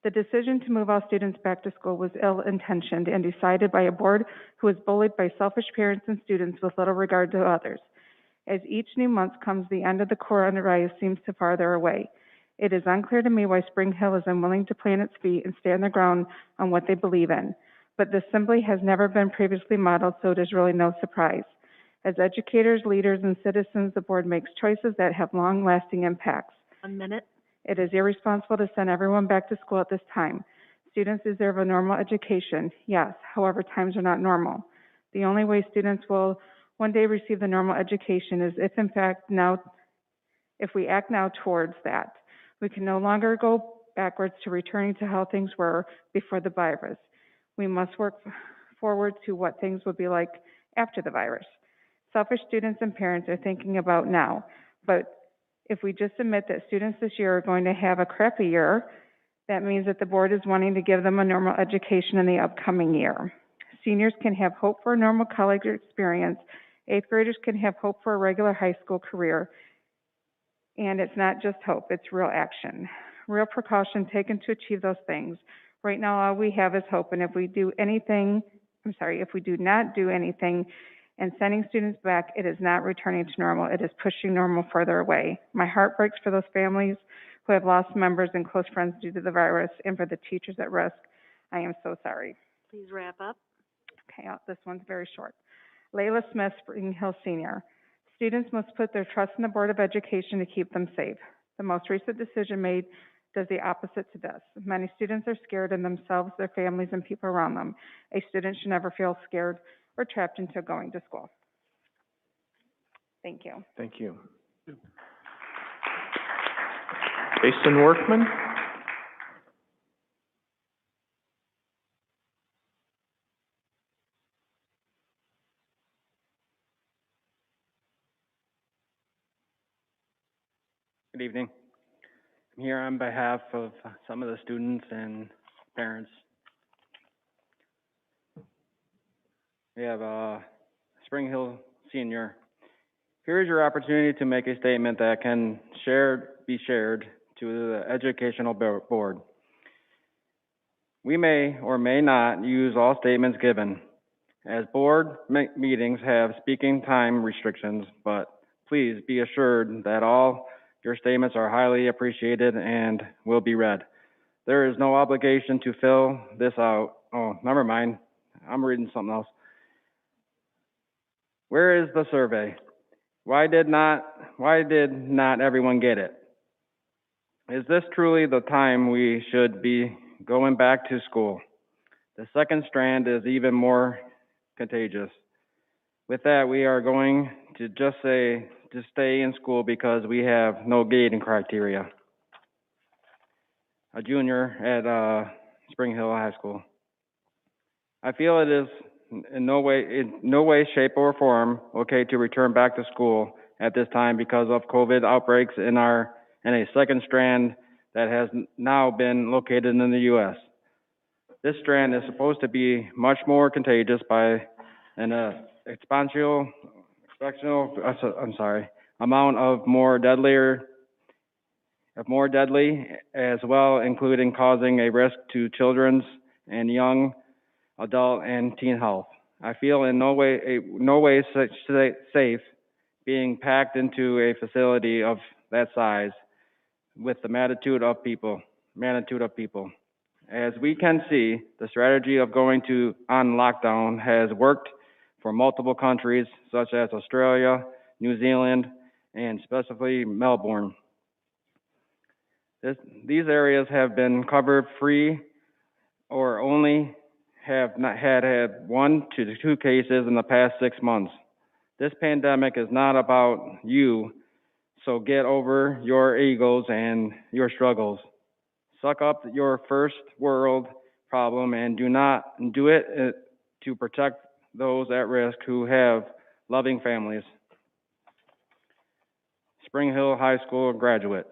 The decision to move all students back to school was ill-intentioned and decided by a board who was bullied by selfish parents and students with little regard to others. As each new month comes, the end of the core on the rise seems to farther away. It is unclear to me why Spring Hill is unwilling to plant its feet and stand their ground on what they believe in. But this simply has never been previously modeled, so it is really no surprise. As educators, leaders, and citizens, the board makes choices that have long-lasting impacts. 1 minute. It is irresponsible to send everyone back to school at this time. Students deserve a normal education, yes. However, times are not normal. The only way students will one day receive the normal education is if we act now towards that. We can no longer go backwards to returning to how things were before the virus. We must work forward to what things would be like after the virus. Selfish students and parents are thinking about now, but if we just admit that students this year are going to have a crappy year, that means that the board is wanting to give them a normal education in the upcoming year. Seniors can have hope for a normal college experience. 8th graders can have hope for a regular high school career. And it's not just hope, it's real action. Real precaution taken to achieve those things. Right now, all we have is hope, and if we do not do anything and sending students back, it is not returning to normal, it is pushing normal further away. My heart breaks for those families who have lost members and close friends due to the virus, and for the teachers at risk. I am so sorry. Please wrap up. Okay, this one's very short. Layla Smith, Spring Hill Senior. Students must put their trust in the Board of Education to keep them safe. The most recent decision made does the opposite to this. Many students are scared in themselves, their families, and people around them. A student should never feel scared or trapped into going to school. Thank you. Thank you. Jason Workman? Good evening. I'm here on behalf of some of the students and parents. We have Spring Hill Senior. Here is your opportunity to make a statement that can be shared to the Educational Board. We may or may not use all statements given, as board meetings have speaking time restrictions, but please be assured that all your statements are highly appreciated and will be read. There is no obligation to fill this out. Oh, never mind. I'm reading something else. Where is the survey? Why did not everyone get it? Is this truly the time we should be going back to school? The second strand is even more contagious. With that, we are going to just say to stay in school because we have no gating criteria. A junior at Spring Hill High School. I feel it is in no way, shape, or form okay to return back to school at this time because of COVID outbreaks in a second strand that has now been located in the U.S. This strand is supposed to be much more contagious by an amount of more deadly as well, including causing a risk to children's and young adult and teen health. I feel in no way safe being packed into a facility of that size with the magnitude of people. As we can see, the strategy of going on lockdown has worked for multiple countries such as Australia, New Zealand, and specifically Melbourne. These areas have been covered free or only have not had 1 to 2 cases in the past 6 months. This pandemic is not about you, so get over your egos and your struggles. Suck up your first world problem and do it to protect those at risk who have loving families. Spring Hill High School graduate.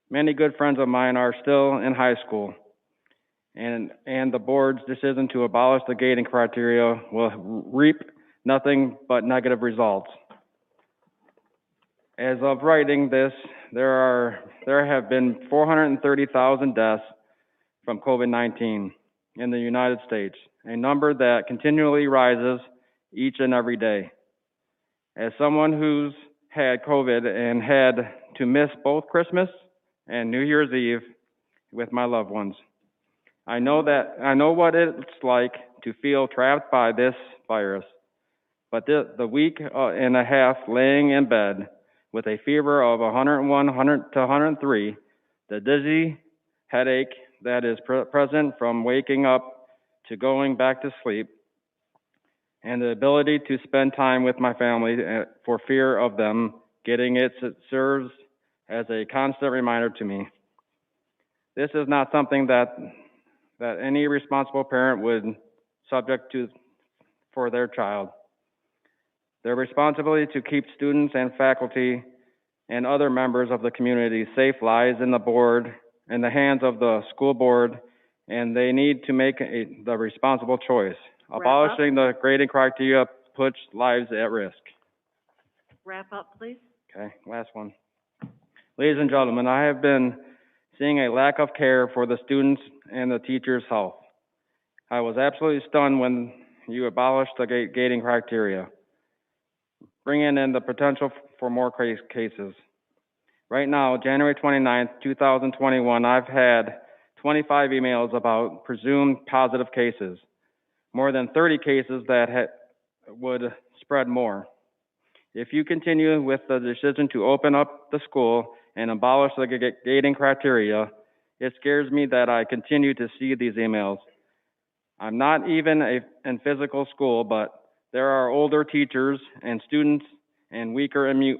Many good friends of mine are still in high school, and the board's decision to abolish the gating criteria will reap nothing but negative results. As of writing this, there have been 430,000 deaths from COVID-19 in the United States, a number that continually rises each and every day. As someone who's had COVID and had to miss both Christmas and New Year's Eve with my loved ones, I know what it's like to feel trapped by this virus. But the week and a half laying in bed with a fever of 101 to 103, the dizzy headache that is present from waking up to going back to sleep, and the ability to spend time with my family for fear of them getting it serves as a constant reminder to me. This is not something that any responsible parent would subject to for their child. Their responsibility to keep students and faculty and other members of the community safe lies in the hands of the school board, and they need to make the responsible choice. Abolishing the grading criteria puts lives at risk. Wrap up, please. Okay, last one. Ladies and gentlemen, I have been seeing a lack of care for the students and the teachers' health. I was absolutely stunned when you abolished the gating criteria, bringing in the potential for more cases. Right now, January 29th, 2021, I've had 25 emails about presumed positive cases, more than 30 cases that would spread more. If you continue with the decision to open up the school and abolish the gating criteria, it scares me that I continue to see these emails. I'm not even in physical school, but there are older teachers and students and weaker immune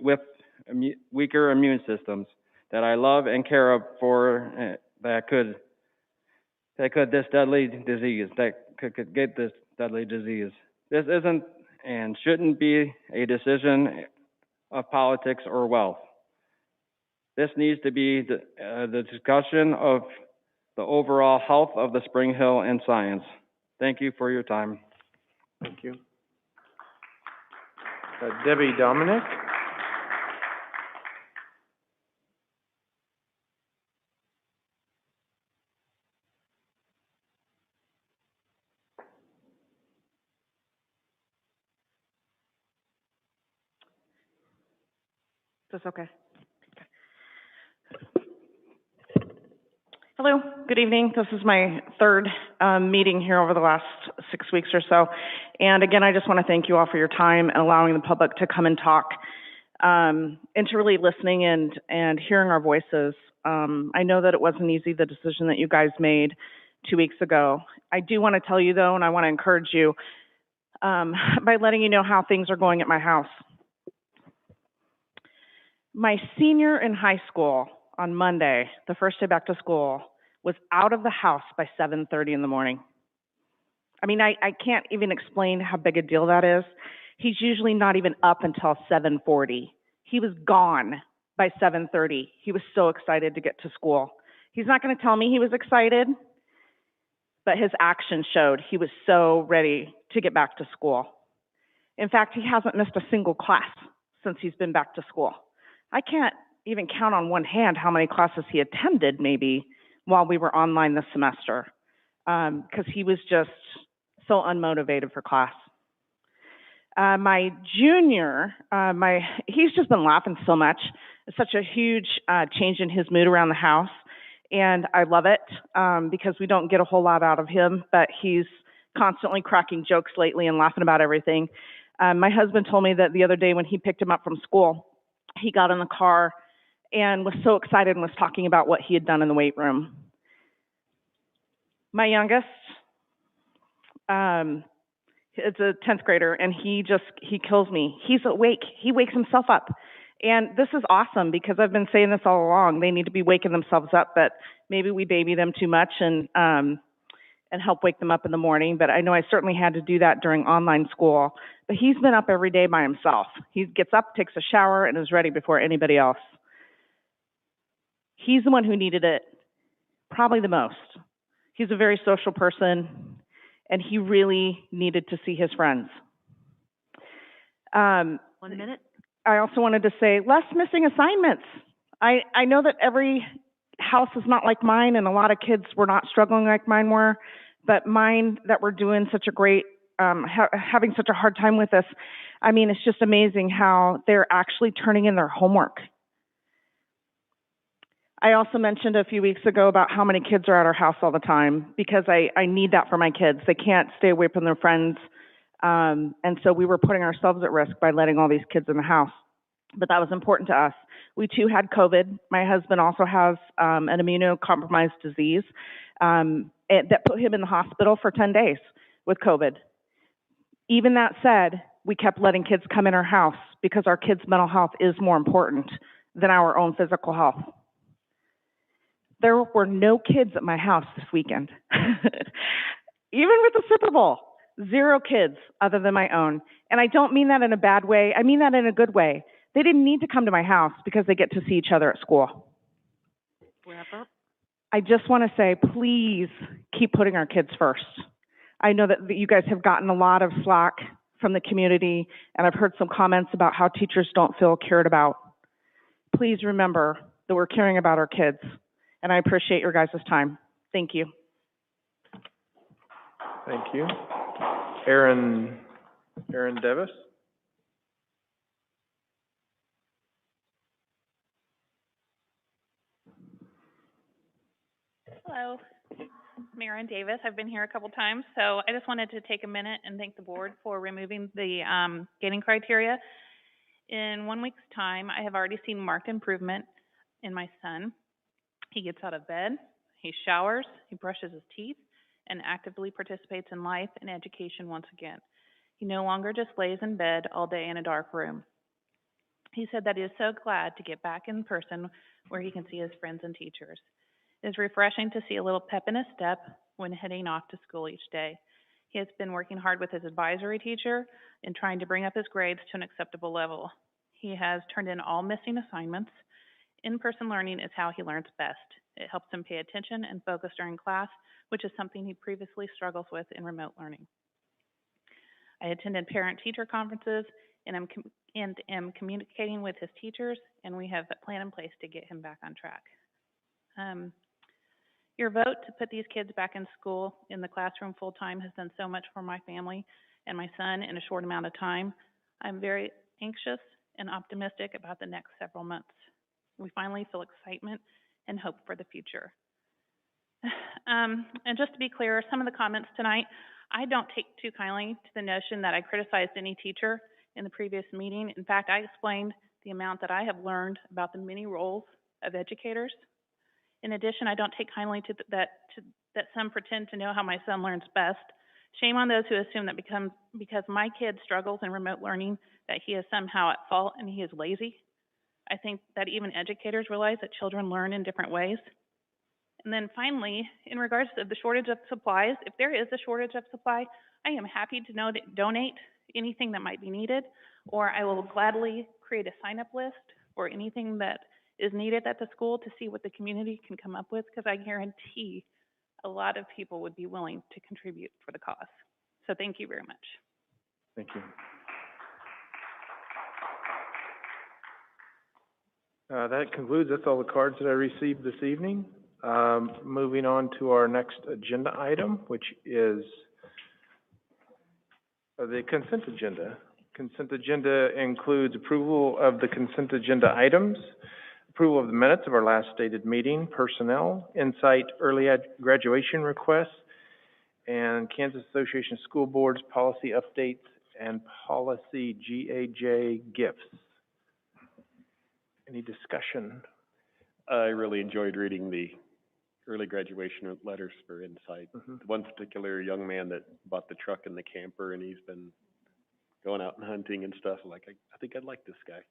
systems that I love and care for that could get this deadly disease. This isn't and shouldn't be a decision of politics or wealth. This needs to be the discussion of the overall health of the Spring Hill and science. Thank you for your time. Thank you. Debbie Dominic. Is this okay? Hello, good evening. This is my third meeting here over the last 6 weeks or so. And again, I just want to thank you all for your time and allowing the public to come and talk and to really listening and hearing our voices. I know that it wasn't easy, the decision that you guys made 2 weeks ago. I do want to tell you though, and I want to encourage you by letting you know how things are going at my house. My senior in high school on Monday, the first day back to school, was out of the house by 7:30 in the morning. I mean, I can't even explain how big a deal that is. He's usually not even up until 7:40. He was gone by 7:30. He was so excited to get to school. He's not going to tell me he was excited, but his actions showed he was so ready to get back to school. In fact, he hasn't missed a single class since he's been back to school. I can't even count on one hand how many classes he attended maybe while we were online this semester, because he was just so unmotivated for class. My junior, he's just been laughing so much. It's such a huge change in his mood around the house, and I love it because we don't get a whole lot out of him, but he's constantly cracking jokes lately and laughing about everything. My husband told me that the other day when he picked him up from school, he got in the car and was so excited and was talking about what he had done in the weight room. My youngest, it's a 10th grader, and he kills me. He's awake. He wakes himself up. And this is awesome because I've been saying this all along. They need to be waking themselves up, but maybe we baby them too much and help wake them up in the morning. But I know I certainly had to do that during online school. But he's been up every day by himself. He gets up, takes a shower, and is ready before anybody else. He's the one who needed it probably the most. He's a very social person, and he really needed to see his friends. 1 minute. I also wanted to say less missing assignments. I know that every house is not like mine, and a lot of kids were not struggling like mine were, but mine that were doing such a great, having such a hard time with this, I mean, it's just amazing how they're actually turning in their homework. I also mentioned a few weeks ago about how many kids are at our house all the time because I need that for my kids. They can't stay away from their friends. And so we were putting ourselves at risk by letting all these kids in the house. But that was important to us. We too had COVID. My husband also has an immunocompromised disease that put him in the hospital for 10 days with COVID. Even that said, we kept letting kids come in our house because our kids' mental health is more important than our own physical health. There were no kids at my house this weekend. Even with the Super Bowl, 0 kids other than my own. And I don't mean that in a bad way. I mean that in a good way. They didn't need to come to my house because they get to see each other at school. Wrap up. I just want to say, please keep putting our kids first. I know that you guys have gotten a lot of slack from the community, and I've heard some comments about how teachers don't feel cared about. Please remember that we're caring about our kids, and I appreciate your guys' time. Thank you. Thank you. Aaron Davis? Hello, I'm Erin Davis. I've been here a couple times, so I just wanted to take a minute and thank the board for removing the grading criteria. In 1 week's time, I have already seen marked improvement in my son. He gets out of bed, he showers, he brushes his teeth, and actively participates in life and education once again. He no longer just lays in bed all day in a dark room. He said that he is so glad to get back in person where he can see his friends and teachers. It is refreshing to see a little pep in his step when heading off to school each day. He has been working hard with his advisory teacher in trying to bring up his grades to an acceptable level. He has turned in all missing assignments. In-person learning is how he learns best. It helps him pay attention and focus during class, which is something he previously struggles with in remote learning. I attended parent-teacher conferences and am communicating with his teachers, and we have a plan in place to get him back on track. Your vote to put these kids back in school in the classroom full-time has done so much for my family and my son in a short amount of time. I'm very anxious and optimistic about the next several months. We finally feel excitement and hope for the future. And just to be clear, some of the comments tonight, I don't take too kindly to the notion that I criticized any teacher in the previous meeting. In fact, I explained the amount that I have learned about the many roles of educators. In addition, I don't take kindly to that some pretend to know how my son learns best. Shame on those who assume that because my kid struggles in remote learning that he is somehow at fault and he is lazy. I think that even educators realize that children learn in different ways. And then finally, in regards to the shortage of supplies, if there is a shortage of supply, I am happy to donate anything that might be needed, or I will gladly create a sign-up list for anything that is needed at the school to see what the community can come up with, because I guarantee a lot of people would be willing to contribute for the cause. So thank you very much. Thank you. That concludes, that's all the cards that I received this evening. Moving on to our next agenda item, which is the consent agenda. Consent agenda includes approval of the consent agenda items, approval of the minutes of our last stated meeting, personnel, Insight early graduation requests, and Kansas Association of School Boards policy updates and policy GAJ gifts. Any discussion? I really enjoyed reading the early graduation letters for Insight. One particular young man that bought the truck and the camper, and he's been going out and hunting and stuff. Like, I think I'd like this guy.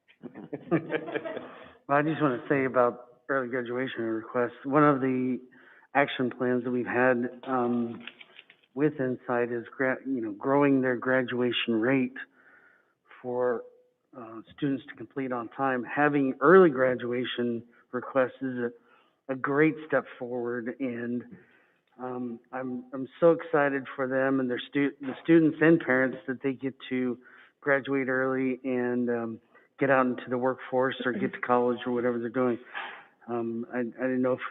Well, I just want to say about early graduation requests, one of the action plans that we've had with Insight is growing their graduation rate for students to complete on time. Having early graduation requests is a great step forward, and I'm so excited for them and the students and parents that they get to graduate early and get out into the workforce or get to college or whatever they're doing. I didn't know if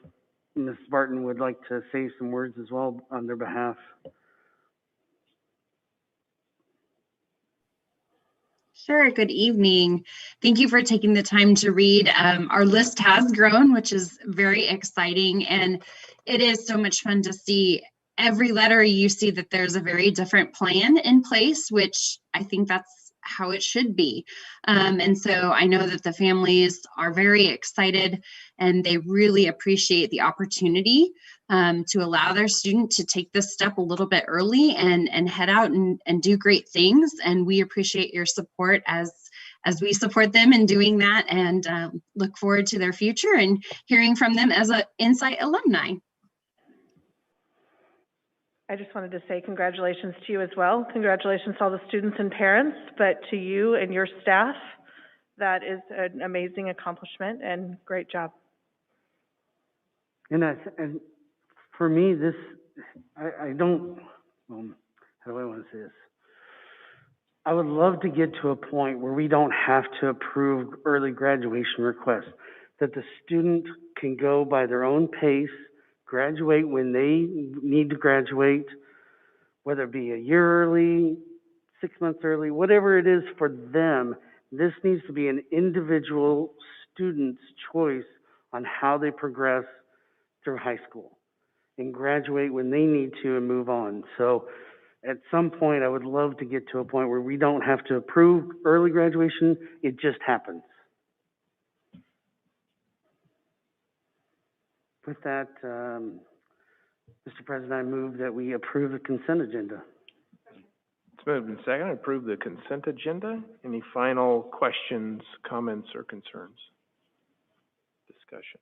Ms. Barton would like to say some words as well on their behalf. Sure. Good evening. Thank you for taking the time to read. Our list has grown, which is very exciting, and it is so much fun to see every letter. You see that there's a very different plan in place, which I think that's how it should be. And so I know that the families are very excited, and they really appreciate the opportunity to allow their student to take this step a little bit early and head out and do great things. And we appreciate your support as we support them in doing that, and look forward to their future and hearing from them as a Insight alumni. I just wanted to say congratulations to you as well. Congratulations to all the students and parents, but to you and your staff, that is an amazing accomplishment and great job. And for me, this, I don't, how do I want to say this? I would love to get to a point where we don't have to approve early graduation requests, that the student can go by their own pace, graduate when they need to graduate, whether it be a year early, 6 months early, whatever it is for them. This needs to be an individual student's choice on how they progress through high school and graduate when they need to and move on. So at some point, I would love to get to a point where we don't have to approve early graduation, it just happens. With that, Mr. President, I move that we approve the consent agenda. It's moved and seconded. Approve the consent agenda. Any final questions, comments, or concerns? Discussion.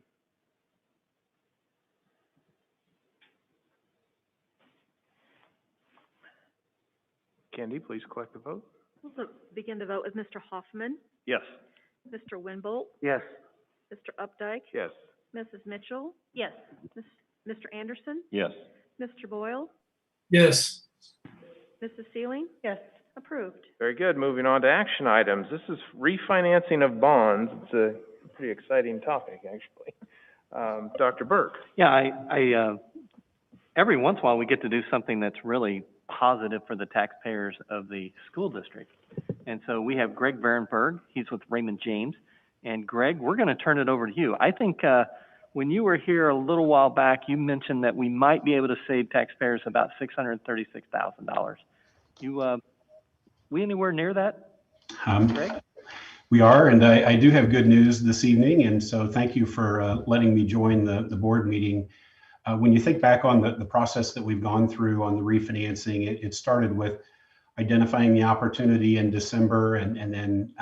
Candy, please collect the vote. We'll begin the vote with Mr. Hoffman, Yes. Mr. Winbolt, Yes. Mr. Updike, Yes. Mrs. Mitchell. Yes. Mr. Anderson, Yes. Mr. Boyle, Yes. Mrs. Sealing. Yes. Approved. Very good. Moving on to action items. This is refinancing of bonds. It's a pretty exciting topic, actually. Dr. Burke. Yeah, I every once in a while we get to do something that's really positive for the taxpayers of the school district. And so we have Greg Varenberg. He's with Raymond James. And Greg, we're going to turn it over to you. I think when you were here a little while back, you mentioned that we might be able to save taxpayers about $636,000. We anywhere near that, Greg? We are, and I do have good news this evening, and so thank you for letting me join the board meeting. When you think back on the process that we've gone through on the refinancing, it started with identifying the opportunity in December and then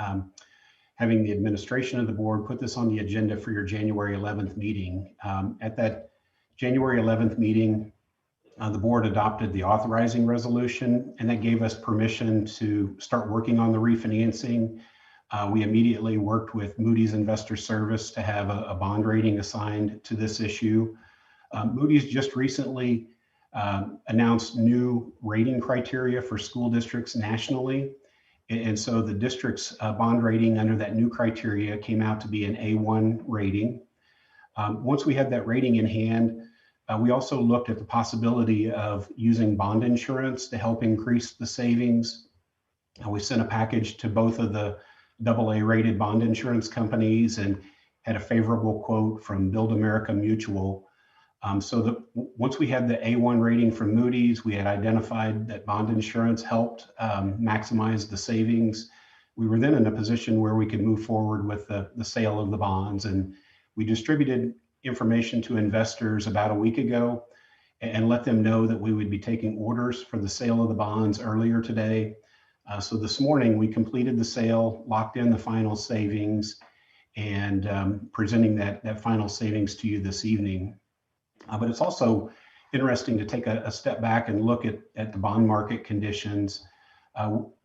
having the administration of the board put this on the agenda for your January 11th meeting. At that January 11th meeting, the board adopted the authorizing resolution, and that gave us permission to start working on the refinancing. We immediately worked with Moody's Investor Service to have a bond rating assigned to this issue. Moody's just recently announced new rating criteria for school districts nationally. And so the district's bond rating under that new criteria came out to be an A1 rating. Once we had that rating in hand, we also looked at the possibility of using bond insurance to help increase the savings. We sent a package to both of the AA rated bond insurance companies and had a favorable quote from Build America Mutual. Once we had the A1 rating from Moody's, we had identified that bond insurance helped maximize the savings. We were then in a position where we could move forward with the sale of the bonds, and we distributed information to investors about a week ago and let them know that we would be taking orders for the sale of the bonds earlier today. So this morning we completed the sale, locked in the final savings, and presenting that final savings to you this evening. But it's also interesting to take a step back and look at the bond market conditions.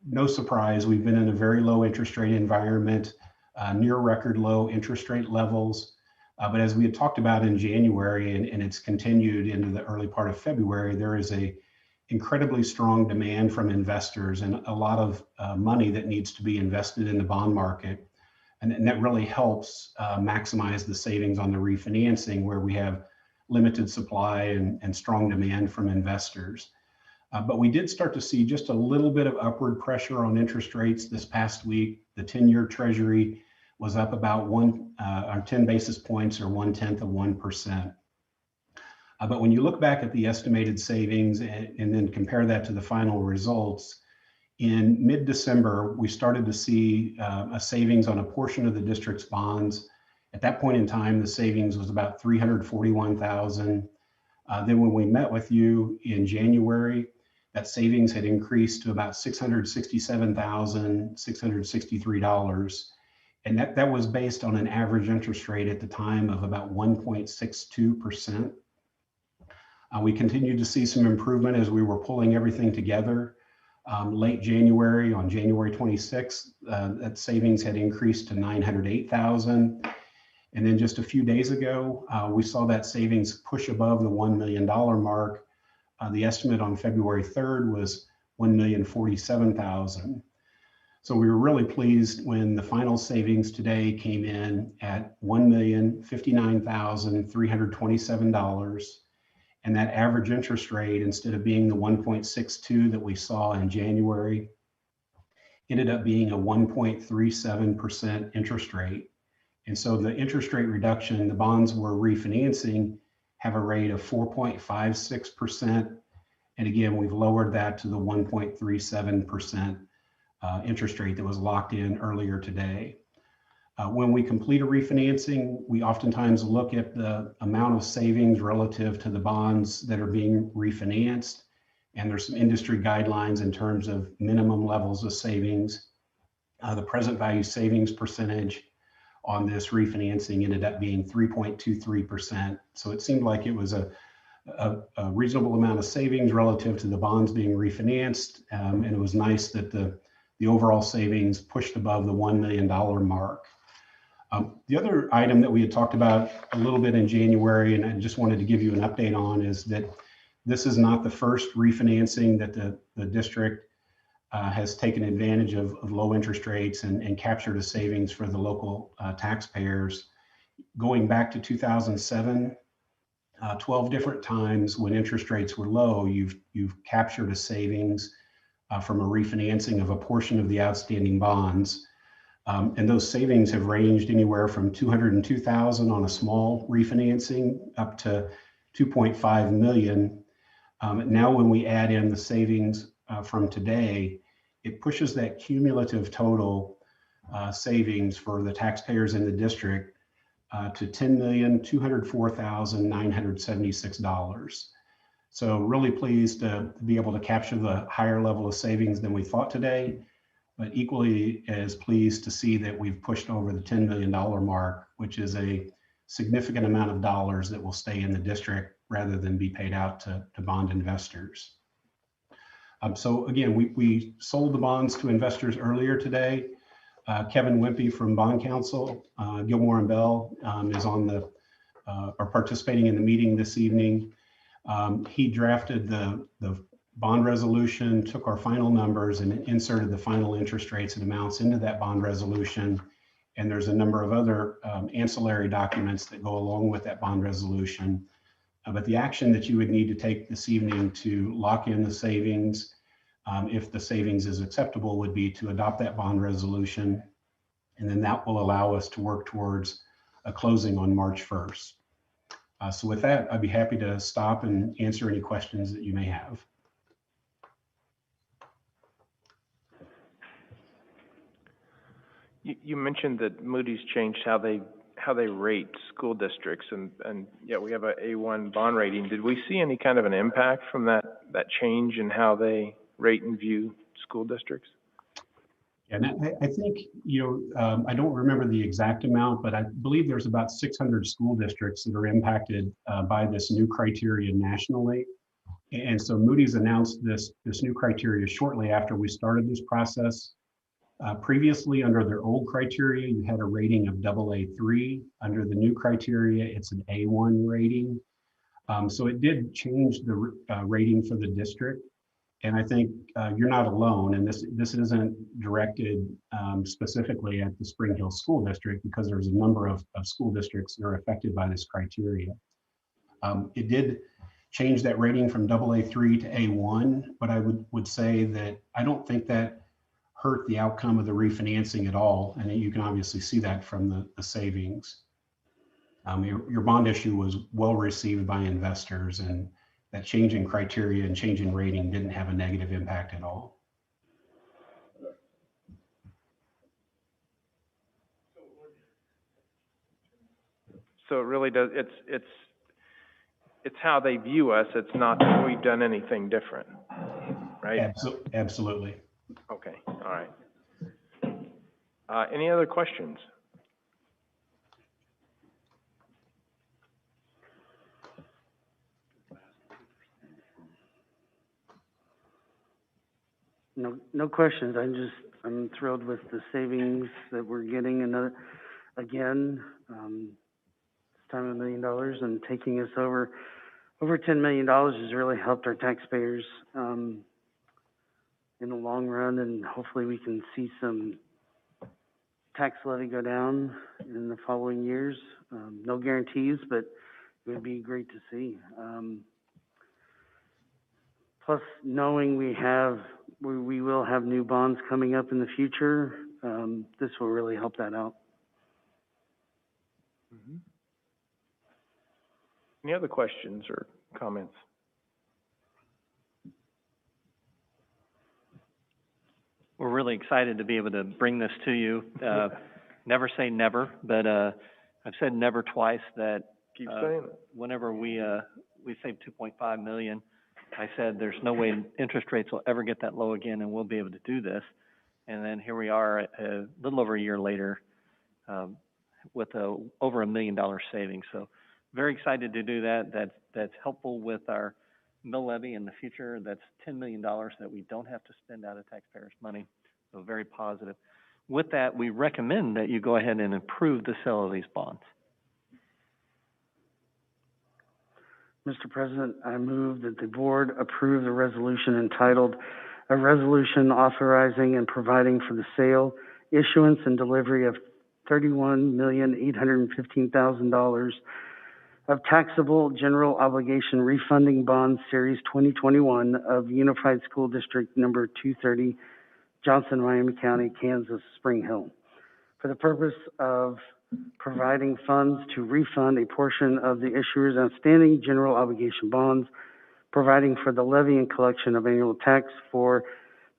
No surprise, we've been in a very low interest rate environment, near record low interest rate levels. But as we had talked about in January, and it's continued into the early part of February, there is a incredibly strong demand from investors and a lot of money that needs to be invested in the bond market. And that really helps maximize the savings on the refinancing, where we have limited supply and strong demand from investors. But we did start to see just a little bit of upward pressure on interest rates this past week. The 10-year Treasury was up about 10 basis points, or 0.1%. But when you look back at the estimated savings and then compare that to the final results, in mid-December, we started to see a savings on a portion of the district's bonds. At that point in time, the savings was about $341,000. Then when we met with you in January, that savings had increased to about $667,663. And that was based on an average interest rate at the time of about 1.62%. We continued to see some improvement as we were pulling everything together. Late January, on January 26th, that savings had increased to $908,000. And then just a few days ago, we saw that savings push above the $1 million mark. The estimate on February 3rd was $1,047,000. So we were really pleased when the final savings today came in at $1,059,327. And that average interest rate, instead of being the 1.62 that we saw in January, ended up being a 1.37% interest rate. And so the interest rate reduction, the bonds we're refinancing have a rate of 4.56%. And again, we've lowered that to the 1.37% interest rate that was locked in earlier today. When we complete a refinancing, we oftentimes look at the amount of savings relative to the bonds that are being refinanced. And there's some industry guidelines in terms of minimum levels of savings. The present value savings percentage on this refinancing ended up being 3.23%. So it seemed like it was a reasonable amount of savings relative to the bonds being refinanced. And it was nice that the overall savings pushed above the $1 million mark. The other item that we had talked about a little bit in January, and I just wanted to give you an update on, is that this is not the first refinancing that the district has taken advantage of low interest rates and captured a savings for the local taxpayers. Going back to 2007, 12 different times when interest rates were low, you've captured a savings from a refinancing of a portion of the outstanding bonds. And those savings have ranged anywhere from $202,000 on a small refinancing up to $2.5 million. Now, when we add in the savings from today, it pushes that cumulative total savings for the taxpayers in the district to $10,204,976. So really pleased to be able to capture the higher level of savings than we thought today, but equally as pleased to see that we've pushed over the $10 million mark, which is a significant amount of dollars that will stay in the district rather than be paid out to bond investors. So again, we sold the bonds to investors earlier today. Kevin Wimpy from Bond Counsel, Gilmore and Bell is on the, are participating in the meeting this evening. He drafted the bond resolution, took our final numbers and inserted the final interest rates and amounts into that bond resolution. And there's a number of other ancillary documents that go along with that bond resolution. But the action that you would need to take this evening to lock in the savings, if the savings is acceptable, would be to adopt that bond resolution. And then that will allow us to work towards a closing on March 1st. So with that, I'd be happy to stop and answer any questions that you may have. You mentioned that Moody's changed how they rate school districts, and yeah, we have a A1 bond rating. Did we see any kind of an impact from that change in how they rate and view school districts? And I think, I don't remember the exact amount, but I believe there's about 600 school districts that are impacted by this new criteria nationally. And so Moody's announced this new criteria shortly after we started this process. Previously, under their old criteria, you had a rating of AA3. Under the new criteria, it's an A1 rating. So it did change the rating for the district. And I think you're not alone, and this isn't directed specifically at the Spring Hill School District, because there's a number of school districts that are affected by this criteria. It did change that rating from AA3 to A1, but I would say that I don't think that hurt the outcome of the refinancing at all, and you can obviously see that from the savings. Your bond issue was well received by investors, and that change in criteria and change in rating didn't have a negative impact at all. So it really does, it's how they view us. It's not that we've done anything different, right? Absolutely. Okay, all right. Any other questions? No questions. I'm thrilled with the savings that we're getting. And again, this time $1 million and taking us over $10 million has really helped our taxpayers in the long run, and hopefully we can see some tax levy go down in the following years. No guarantees, but it would be great to see. Plus, knowing we will have new bonds coming up in the future, this will really help that out. Mm-hmm. Any other questions or comments? We're really excited to be able to bring this to you. Never say never, but I've said never twice. That keep saying it. Whenever we saved $2.5 million, I said there's no way interest rates will ever get that low again, and we'll be able to do this. And then here we are, a little over a year later, with over $1 million savings. So very excited to do that. That's helpful with our mill levy in the future. That's $10 million that we don't have to spend out of taxpayers' money. So very positive. With that, we recommend that you go ahead and approve the sale of these bonds. Mr. President, I move that the board approve the resolution entitled, "A Resolution Authorizing and Providing for the Sale, Issuance, and Delivery of $31,815,000 of taxable general obligation refunding bonds, Series 2021 of Unified School District Number 230, Johnson, Miami County, Kansas, Spring Hill, for the purpose of providing funds to refund a portion of the issuer's outstanding general obligation bonds, providing for the levy and collection of annual tax for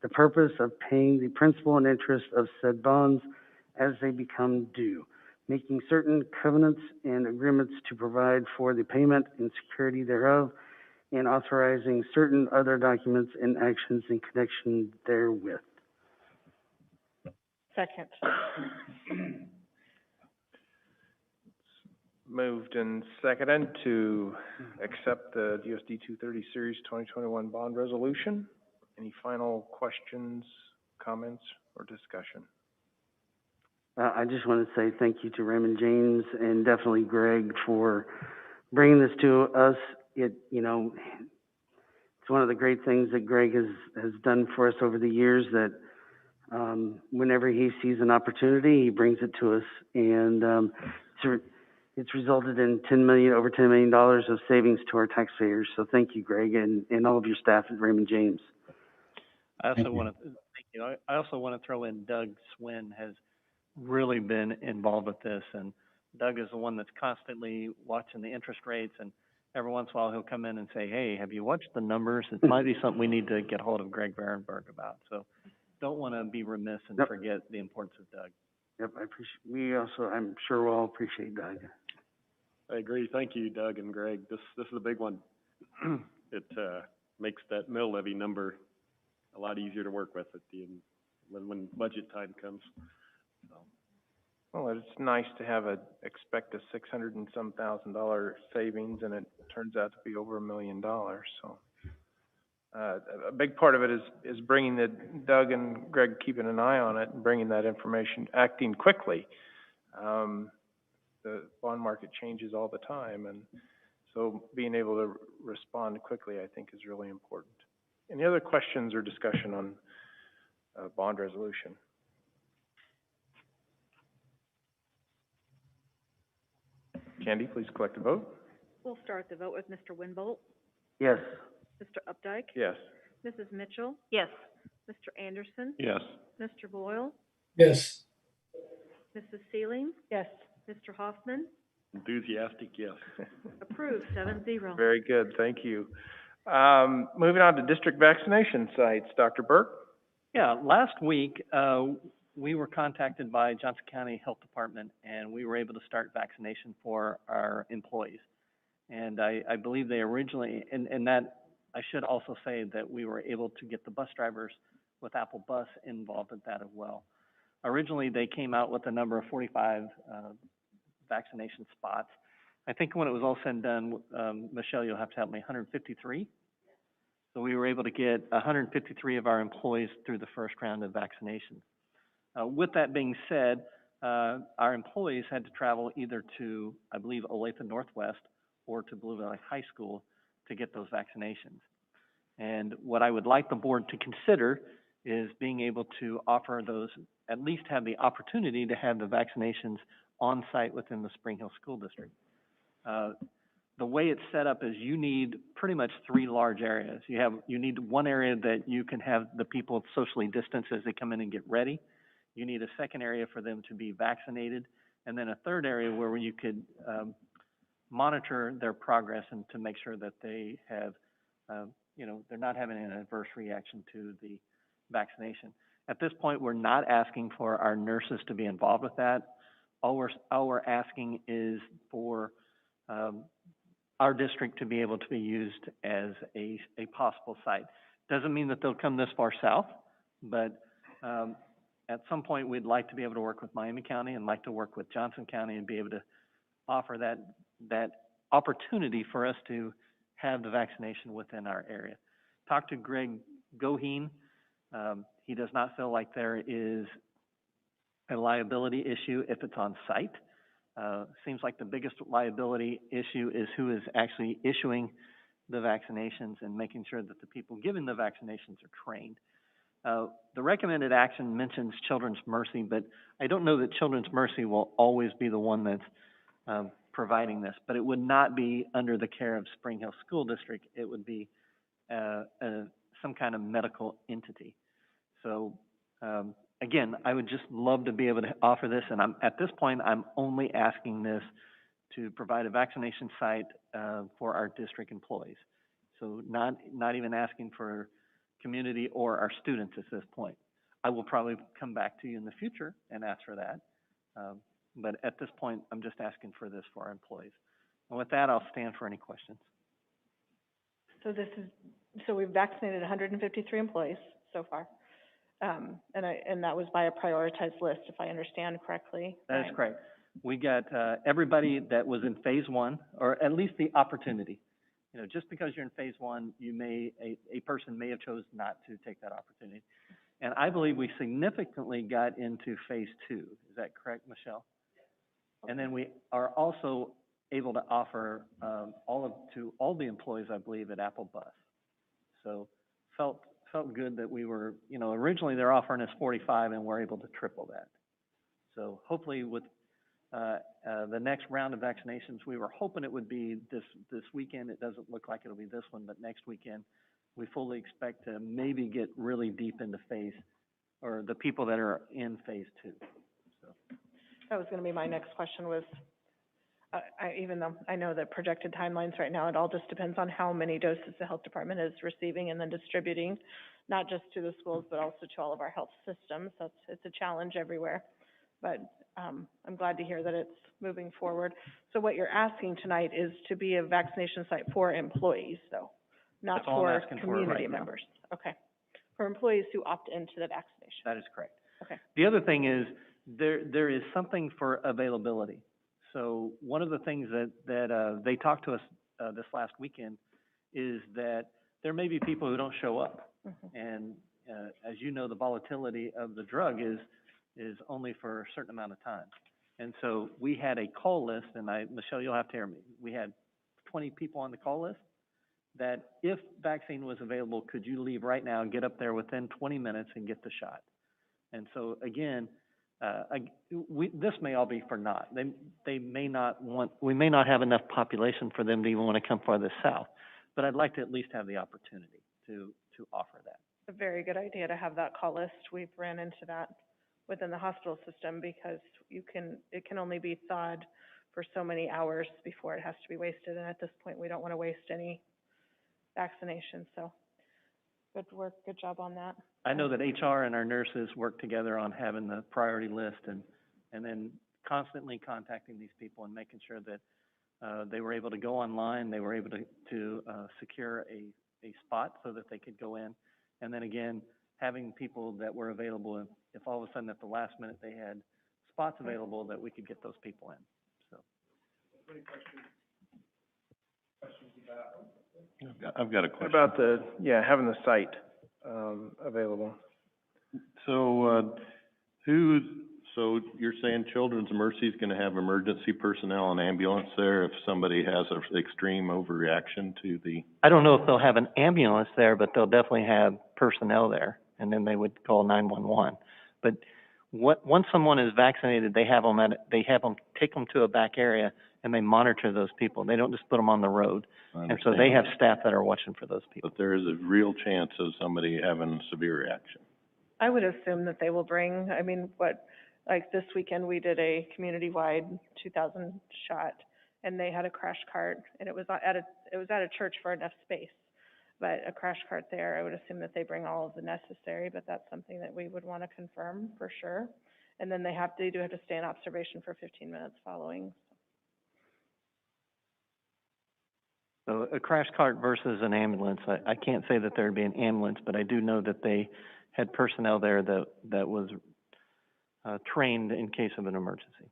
the purpose of paying the principal and interest of said bonds as they become due, making certain covenants and agreements to provide for the payment and security thereof, and authorizing certain other documents and actions in connection therewith." Second. Moved and seconded to accept the USD230 Series 2021 bond resolution. Any final questions, comments, or discussion? I just want to say thank you to Raymond James and definitely Greg for bringing this to us. It's one of the great things that Greg has done for us over the years, that whenever he sees an opportunity, he brings it to us. And it's resulted in over $10 million of savings to our taxpayers. So thank you, Greg, and all of your staff at Raymond James. I also want to, thank you. I also want to throw in Doug Swin has really been involved with this, and Doug is the one that's constantly watching the interest rates, and every once in a while he'll come in and say, hey, have you watched the numbers? It might be something we need to get hold of Greg Varenberg about. So don't want to be remiss and forget the importance of Doug. Yep, I'm sure we'll all appreciate Doug. I agree. Thank you, Doug and Greg. This is a big one. It makes that mill levy number a lot easier to work with at the end when budget time comes. So. Well, it's nice to expect a $600 and some thousand savings, and it turns out to be over $1 million. So a big part of it is bringing Doug and Greg keeping an eye on it and bringing that information, acting quickly. The bond market changes all the time, and so being able to respond quickly, I think, is really important. Any other questions or discussion on bond resolution? Candy, please collect a vote. We'll start the vote with Mr. Winbolt, Yes. Mr. Updike, Yes. Mrs. Mitchell, Yes. Mr. Anderson, Yes. Mr. Boyle, Yes. Mrs. Sealing, Yes. Mr. Hoffman, Enthusiastic, yes. approved 7-0. Very good, thank you. Moving on to district vaccination sites, Dr. Burke? Yeah, last week, we were contacted by Johnson County Health Department, and we were able to start vaccination for our employees. And I believe they originally, and that, I should also say that we were able to get the bus drivers with Apple Bus involved in that as well. Originally, they came out with a number of 45 vaccination spots. I think when it was all said and done, Michelle, you'll have to help me, 153? So we were able to get 153 of our employees through the first round of vaccinations. With that being said, our employees had to travel either to, I believe, Olathe Northwest or to Blue Valley High School to get those vaccinations. And what I would like the board to consider is being able to offer those, at least have the opportunity to have the vaccinations on site within the Spring Hill School District. The way it's set up is you need pretty much 3 large areas. You need one area that you can have the people socially distanced as they come in and get ready. You need a second area for them to be vaccinated, and then a third area where you could monitor their progress and to make sure that they have, they're not having an adverse reaction to the vaccination. At this point, we're not asking for our nurses to be involved with that. All we're asking is for our district to be able to be used as a possible site. Doesn't mean that they'll come this far south, but at some point we'd like to be able to work with Miami County and like to work with Johnson County and be able to offer that opportunity for us to have the vaccination within our area. Talk to Greg Goheen. He does not feel like there is a liability issue if it's on site. Seems like the biggest liability issue is who is actually issuing the vaccinations and making sure that the people giving the vaccinations are trained. The recommended action mentions Children's Mercy, but I don't know that Children's Mercy will always be the one that's providing this, but it would not be under the care of Spring Hill School District. It would be some kind of medical entity. So again, I would just love to be able to offer this, and at this point, I'm only asking this to provide a vaccination site for our district employees. So not even asking for community or our students at this point. I will probably come back to you in the future and ask for that. But at this point, I'm just asking for this for our employees. And with that, I'll stand for any questions. So we've vaccinated 153 employees so far. And that was by a prioritized list, if I understand correctly. That is correct. We got, everybody that was in phase one, or at least the opportunity. You know, just because you're in phase one, a person may have chosen not to take that opportunity. And I believe we significantly got into phase two. Is that correct, Michelle? And then we are also able to offer, to all the employees, I believe, at Apple Bus. So felt good that we were, you know, originally they're offering us 45 and we're able to triple that. So hopefully with the next round of vaccinations, we were hoping it would be this weekend. It doesn't look like it'll be this one, but next weekend, we fully expect to maybe get really deep into phase, or the people that are in phase two. So That was gonna be my next question was, even though I know that projected timelines right now, it all just depends on how many doses the health department is receiving and then distributing, not just to the schools, but also to all of our health systems. It's a challenge everywhere. But I'm glad to hear that it's moving forward. So what you're asking tonight is to be a vaccination site for employees, though, not That's all I'm for asking for community right now. members. Okay. For employees who opt into the vaccination. that is correct. Okay. The other thing is there is something for availability. So one of the things that they talked to us this last weekend is that there may be people who don't show up. And as you know, the volatility of the drug is only for a certain amount of time. And so we had a call list, and Michelle, you'll have to hear me. We had 20 people on the call list that if vaccine was available, could you leave right now and get up there within 20 minutes and get the shot? And so again, this may all be for naught. They may not want, we may not have enough population for them to even want to come farther south, but I'd like to at least have the opportunity to offer that. A very good idea to have that call list. We've ran into that within the hospital system because it can only be thawed for so many hours before it has to be wasted. And at this point, we don't want to waste any vaccination. So good work, good job on that. I know that HR and our nurses work together on having the priority list and then constantly contacting these people and making sure that they were able to go online, they were able to secure a spot so that they could go in. And then again, having people that were available, if all of a sudden at the last minute they had spots available, that we could get those people in, so. I've got a question. About having the site, available. So, so you're saying Children's Mercy is gonna have emergency personnel and ambulance there if somebody has an extreme overreaction to the? I don't know if they'll have an ambulance there, but they'll definitely have personnel there, and then they would call 911. But once someone is vaccinated, they have them take them to a back area, and they monitor those people. They don't just put them on the road. And so they have staff that are watching for those people. But there is a real chance of somebody having a severe reaction. I would assume that they will bring, like this weekend, we did a community-wide 2,000 shot, and they had a crash cart, and it was at a church for enough space. But a crash cart there, I would assume that they bring all of the necessary, but that's something that we would want to confirm for sure. And then they do have to stay in observation for 15 minutes following. So a crash cart versus an ambulance, I can't say that there'd be an ambulance, but I do know that they had personnel there that was trained in case of an emergency.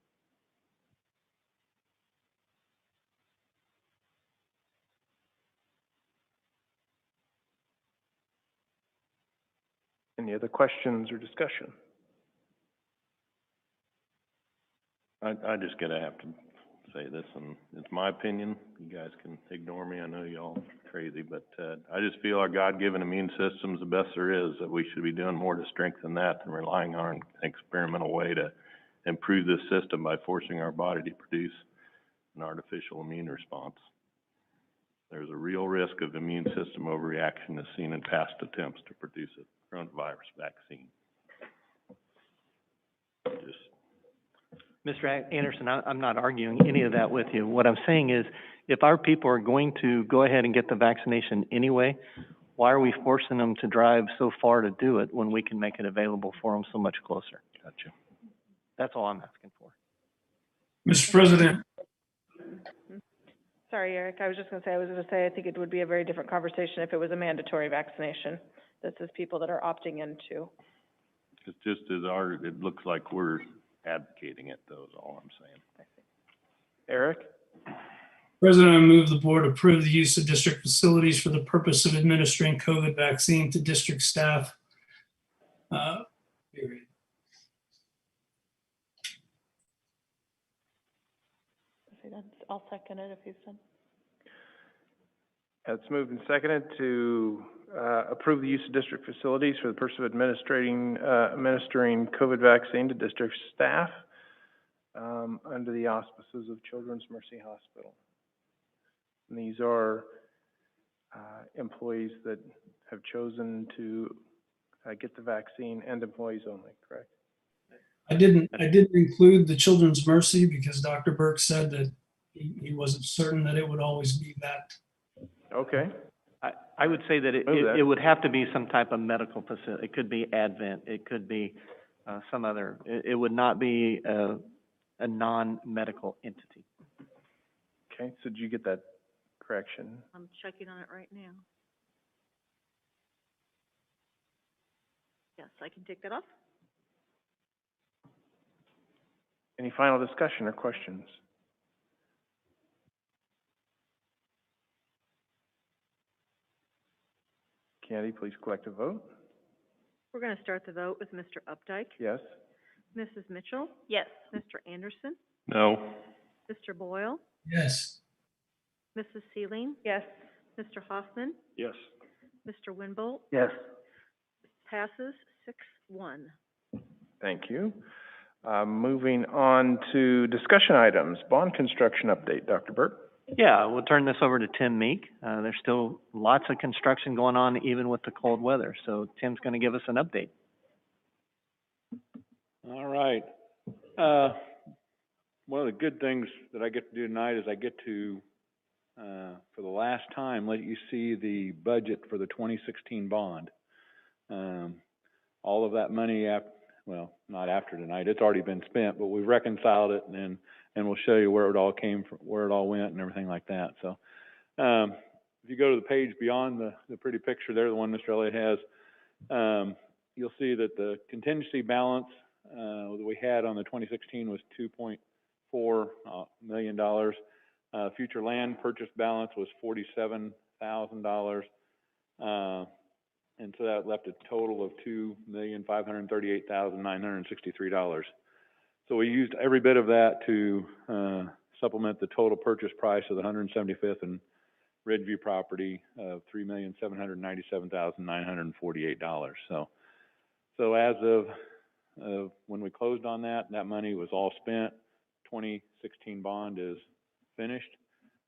Any other questions or discussion? I just gotta have to say this, and it's my opinion. You guys can ignore me. I know y'all crazy, but I just feel our God-given immune system's the best there is, that we should be doing more to strengthen that than relying on an experimental way to improve this system by forcing our body to produce an artificial immune response. There's a real risk of immune system overreaction as seen in past attempts to produce a coronavirus vaccine. Mr. Anderson, I'm not arguing any of that with you. What I'm saying is, if our people are going to go ahead and get the vaccination anyway, why are we forcing them to drive so far to do it when we can make it available for them so much closer? Gotcha. That's all I'm asking for. Mr. President. Sorry, Eric, I was going to say I think it would be a very different conversation if it was a mandatory vaccination. This is people that are opting into. It's just it looks like we're advocating it, though, is all I'm saying. Eric? President, I move the board approve the use of district facilities for the purpose of administering COVID vaccine to district staff. Period. I'll second it if he's done. It's moved and seconded to approve the use of district facilities for the purpose of administering COVID vaccine to district staff under the auspices of Children's Mercy Hospital. And these are employees that have chosen to get the vaccine, and employees only, correct? I didn't include the Children's Mercy because Dr. Burke said that he wasn't certain that it would always be that. Okay. I would say that it would have to be some type of medical facility. It could be Advent, it could be some other, it would not be a non-medical entity. Okay, so did you get that correction? I'm checking on it right now. Yes, I can take that off. Any final discussion or questions? Candy, please collect a vote. We're going to start the vote with Mr. Updike. Yes. Mrs. Mitchell? Yes. Mr. Anderson? No. Mr. Boyle? Yes. Mrs. Sealing? Yes. Mr. Hoffman? Yes. Mr. Winbolt? Yes. Passes 6-1. Thank you. Moving on to discussion items. Bond construction update, Dr. Burke. Yeah, we'll turn this over to Tim Meek. There's still lots of construction going on even with the cold weather, so Tim's going to give us an update. All right. One of the good things that I get to do tonight is I get to, for the last time, let you see the budget for the 2016 bond. All of that money, well, not after tonight, it's already been spent, but we've reconciled it, and we'll show you where it all came from, where it all went and everything like that. So if you go to the page beyond the pretty picture there, the one Mr. Elliott has, you'll see that the contingency balance that we had on the 2016 was $2.4 million. Future land purchase balance was $47,000. And so that left a total of $2,538,963. So we used every bit of that to supplement the total purchase price of the 175th and Ridgeview property of $3,797,948. So as of when we closed on that, that money was all spent. 2016 bond is finished.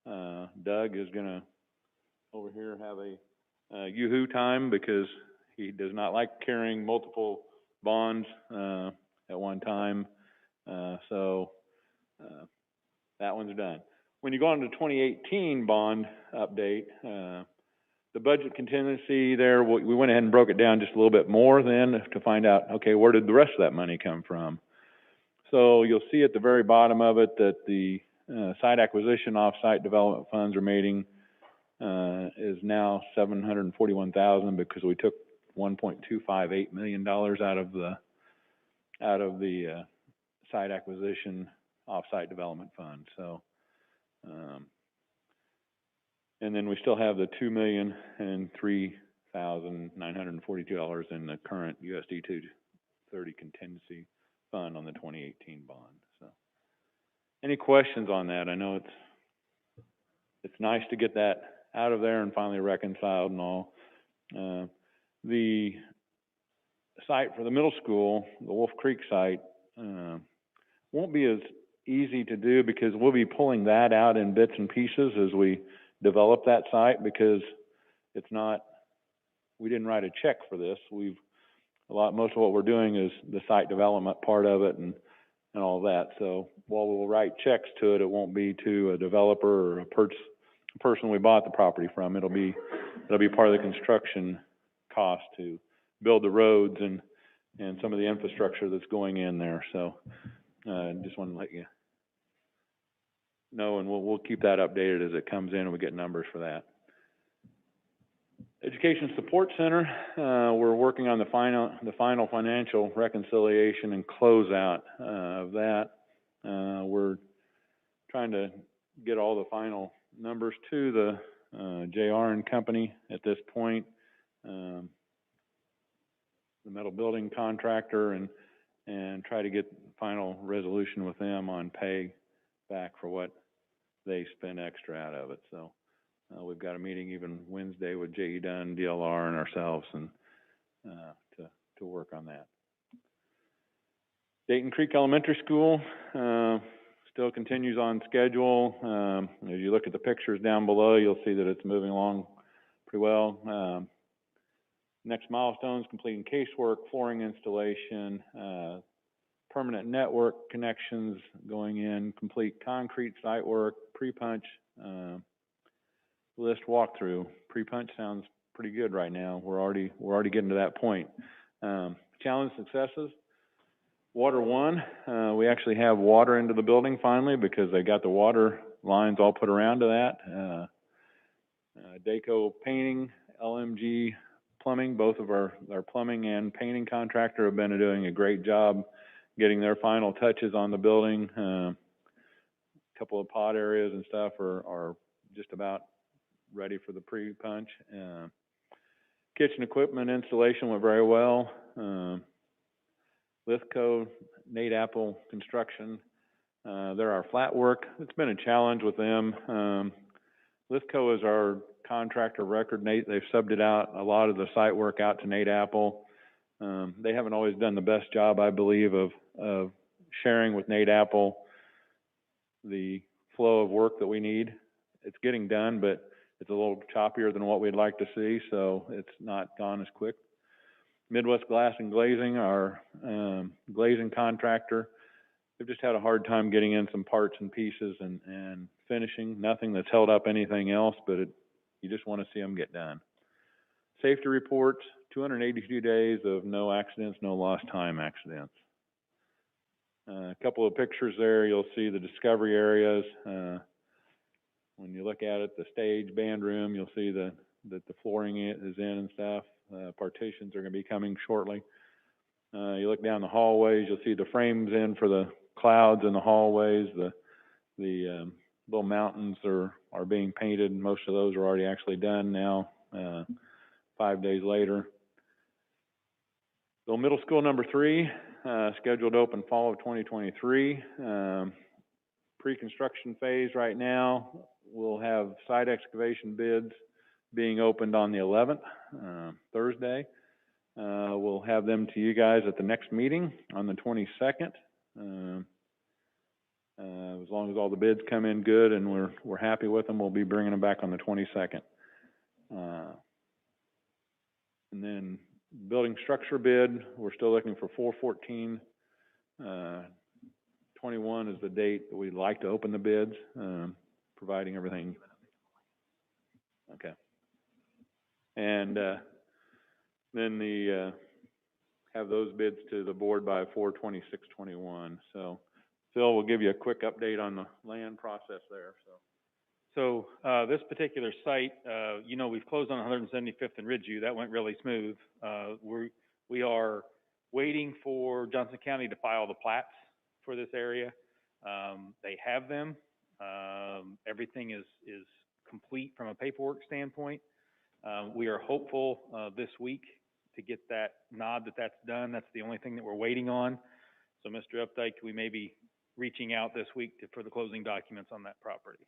Doug is gonna over here have a yoo-hoo time because he does not like carrying multiple bonds at one time. So that one's done. When you go on to 2018 bond update, the budget contingency there, we went ahead and broke it down just a little bit more then to find out, okay, where did the rest of that money come from? So you'll see at the very bottom of it that the site acquisition off-site development funds remaining is now $741,000 because we took $1.258 million out of the site acquisition off-site development fund. So, and then we still have the $2,003,942 in the current USD230 contingency fund on the 2018 bond. So, any questions on that? I know it's nice to get that out of there and finally reconciled and all. The site for the middle school, the Wolf Creek site, won't be as easy to do because we'll be pulling that out in bits and pieces as we develop that site because it's not, we didn't write a check for this. Most of what we're doing is the site development part of it and all that. So while we'll write checks to it, it won't be to a developer or a person we bought the property from. It'll be part of the construction cost to build the roads and some of the infrastructure that's going in there. So just want to let you know, and we'll keep that updated as it comes in and we get numbers for that. Education Support Center, we're working on the final financial reconciliation and closeout, of that. We're trying to get all the final numbers to the, JR and Company at this point. The metal building contractor and try to get final resolution with them on pay back for what they spend extra out of it. So, we've got a meeting even Wednesday with J.E. Dunn, DLR, and ourselves, and to work on that. Dayton Creek Elementary School still continues on schedule. As you look at the pictures down below, you'll see that it's moving along pretty well. Next milestones: completing casework, flooring installation, permanent network connections going in, complete concrete site work, pre-punch. List walkthrough. Pre-punch sounds pretty good right now. We're already getting to that point. Challenge successes. Water 1, we actually have water into the building finally because they got the water lines all put around to that. Daco Painting, LMG Plumbing, both of our plumbing and painting contractor have been doing a great job getting their final touches on the building. A couple of pod areas and stuff are just about ready for the pre-punch. Kitchen equipment installation went very well. Lithco, Nate Apple Construction, they're our flat work. It's been a challenge with them. Lithco is our contractor record. They've subbed it out, a lot of the site work out to Nate Apple. They haven't always done the best job, I believe, of sharing with Nate Apple the flow of work that we need. It's getting done, but it's a little choppier than what we'd like to see, so it's not gone as quick. Midwest Glass and Glazing, our glazing contractor, they've just had a hard time getting in some parts and pieces and finishing. Nothing that's held up anything else, but you just want to see them get done. Safety reports, 282 days of no accidents, no lost time accidents. A couple of pictures there, you'll see the discovery areas. When you look at it, the stage, band room, you'll see that the flooring is in and stuff. Partitions are going to be coming shortly. You look down the hallways, you'll see the frames in for the clouds in the hallways. The little mountains are being painted. Most of those are already actually done now, 5 days later. So middle school number 3, scheduled to open fall of 2023. Pre-construction phase right now. We'll have site excavation bids being opened on the 11th, Thursday. We'll have them to you guys at the next meeting on the 22nd. As long as all the bids come in good and we're happy with them, we'll be bringing them back on the 22nd. And then building structure bid, we're still looking for 4/14. 21 is the date that we'd like to open the bids, providing everything. Okay. And then have those bids to the board by 4/26/21. So Phil will give you a quick update on the land process there. So this particular site, we've closed on 175th and Ridgeview. That went really smooth. We are waiting for Johnson County to file the plats for this area. They have them. Everything is complete from a paperwork standpoint. We are hopeful this week to get that nod that that's done. That's the only thing that we're waiting on. So Mr. Updike, we may be reaching out this week for the closing documents on that property.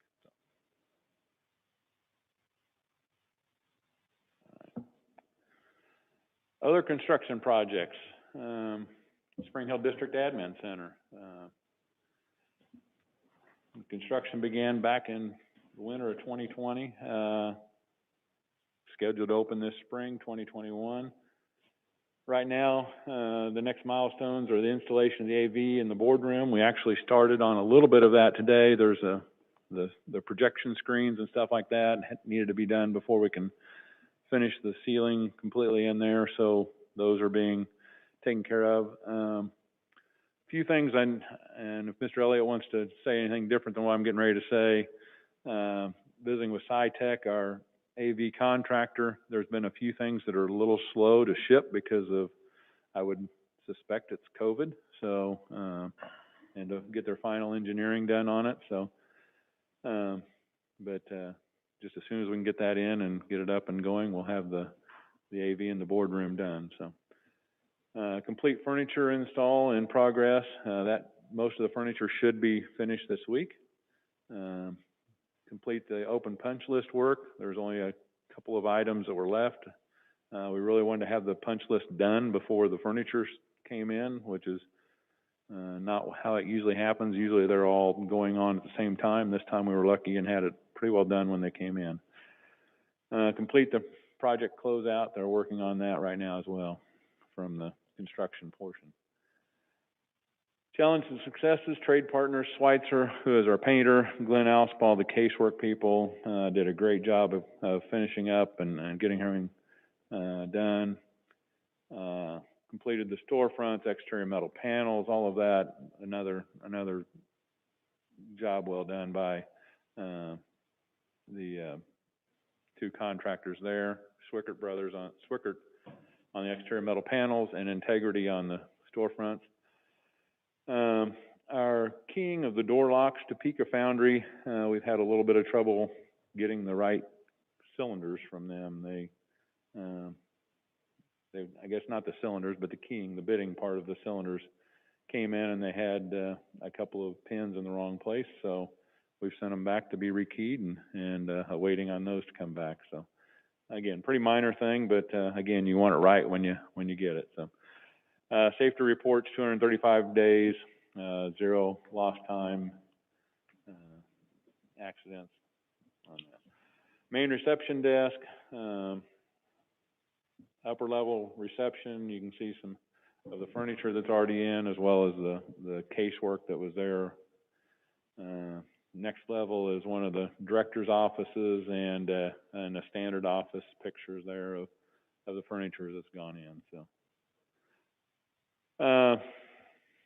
Other construction projects, Spring Hill District Admin Center. Construction began back in the winter of 2020, scheduled to open this spring, 2021. Right now, the next milestones are the installation of the AV in the boardroom. We actually started on a little bit of that today. There's the projection screens and stuff like that needed to be done before we can finish the ceiling completely in there, so those are being taken care of. A few things, and if Mr. Elliott wants to say anything different than what I'm getting ready to say, visiting with SciTech, our AV contractor. There's been a few things that are a little slow to ship because of, I would suspect it's COVID, so, and to get their final engineering done on it, so, just as soon as we can get that in and get it up and going, we'll have the AV in the boardroom done, so. Complete furniture install in progress. Most of the furniture should be finished this week. Complete the open punch list work. There's only a couple of items that were left. We really wanted to have the punch list done before the furniture came in, which is not how it usually happens. Usually they're all going on at the same time. This time we were lucky and had it pretty well done when they came in. Complete the project closeout. They're working on that right now as well from the construction portion. Challenges and successes, trade partners, Schweitzer, who is our painter, Glenn Alspall, the casework people, did a great job of finishing up and getting everything done. Completed the storefronts, exterior metal panels, all of that. Another job well done by the two contractors there, Swickert Brothers on the exterior metal panels and Integrity on the storefronts. Our keying of the door locks to Pika Foundry, we've had a little bit of trouble getting the right cylinders from them. They I guess not the cylinders, but the keying, the bitting part of the cylinders came in and they had a couple of pins in the wrong place. So we've sent them back to be rekeyed and waiting on those to come back. So again, pretty minor thing, but again, you want it right when you get it. So safety reports, 235 days, 0 lost time, accidents on that. Main reception desk, upper level reception, you can see some of the furniture that's already in, as well as the casework that was there. Next level is one of the director's offices and a standard office pictures there of the furniture that's gone in. So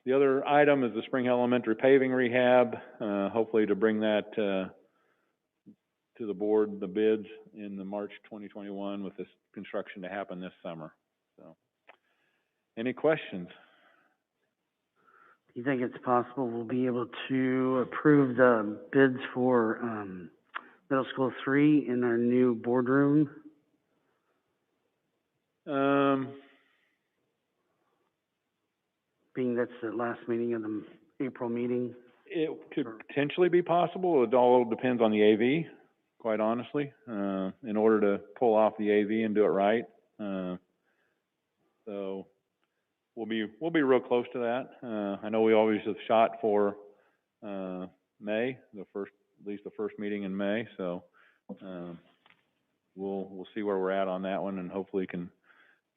the other item is the Spring Hill Elementary paving rehab. Hopefully to bring that to the board, the bids in the March 2021 with this construction to happen this summer. So, any questions? Do you think it's possible we'll be able to approve the bids for middle school 3 in our new boardroom? Being that's the last meeting of the April meeting? It could potentially be possible. It all depends on the AV, quite honestly, in order to pull off the AV and do it right. So we'll be real close to that. I know we always have shot for May, at least the first meeting in May. So we'll see where we're at on that one, and hopefully can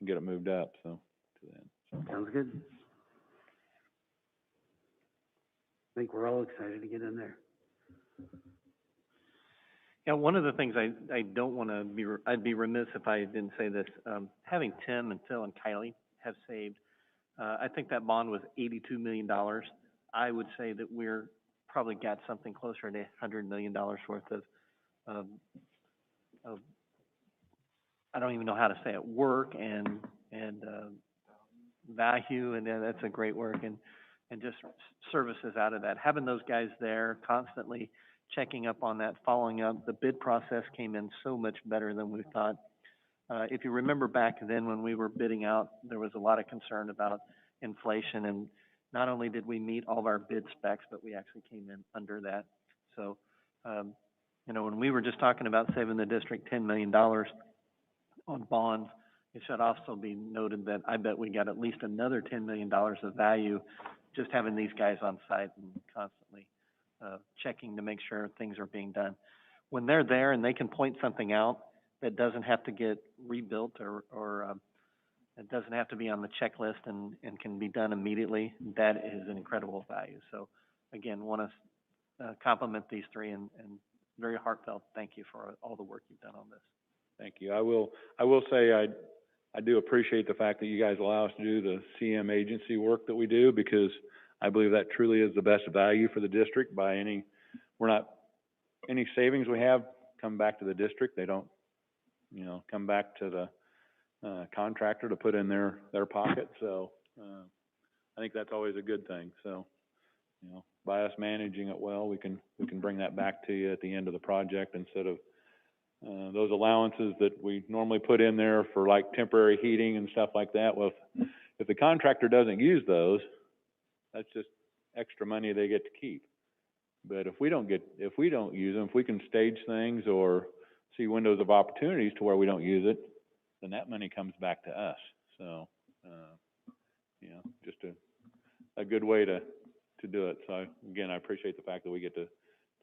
get it moved up. So to that. Sounds good. I think we're all excited to get in there. Yeah, one of the things I don't want to I'd be remiss if I didn't say this. Having Tim and Phil and Kylie have saved, I think that bond was $82 million. I would say that we're probably got something closer to $100 million worth of I don't even know how to say it, work and value, and that's a great work, and just services out of that. Having those guys there constantly checking up on that, following up, the bid process came in so much better than we thought. If you remember back then when we were bidding out, there was a lot of concern about inflation, and not only did we meet all of our bid specs, but we actually came in under that. So, when we were just talking about saving the district $10 million on bonds, it should also be noted that I bet we got at least another $10 million of value just having these guys on site and constantly checking to make sure things are being done. When they're there and they can point something out that doesn't have to get rebuilt or it doesn't have to be on the checklist and can be done immediately, that is an incredible value. So again, want to compliment these three and very heartfelt thank you for all the work you've done on this. Thank you. I will say I do appreciate the fact that you guys allow us to do the CM agency work that we do, because I believe that truly is the best value for the district by any savings we have come back to the district. They don't you know, come back to the, contractor to put in their pocket, so, I think that's always a good thing, so, you know, by us managing it well, we can bring that back to you at the end of the project instead of, those allowances that we normally put in there for like temporary heating and stuff like that. Well, if the contractor doesn't use those, that's just extra money they get to keep. But if we don't use them, if we can stage things or see windows of opportunities to where we don't use it, then that money comes back to us. So, you know, just a good way to do it. So again, I appreciate the fact that we get to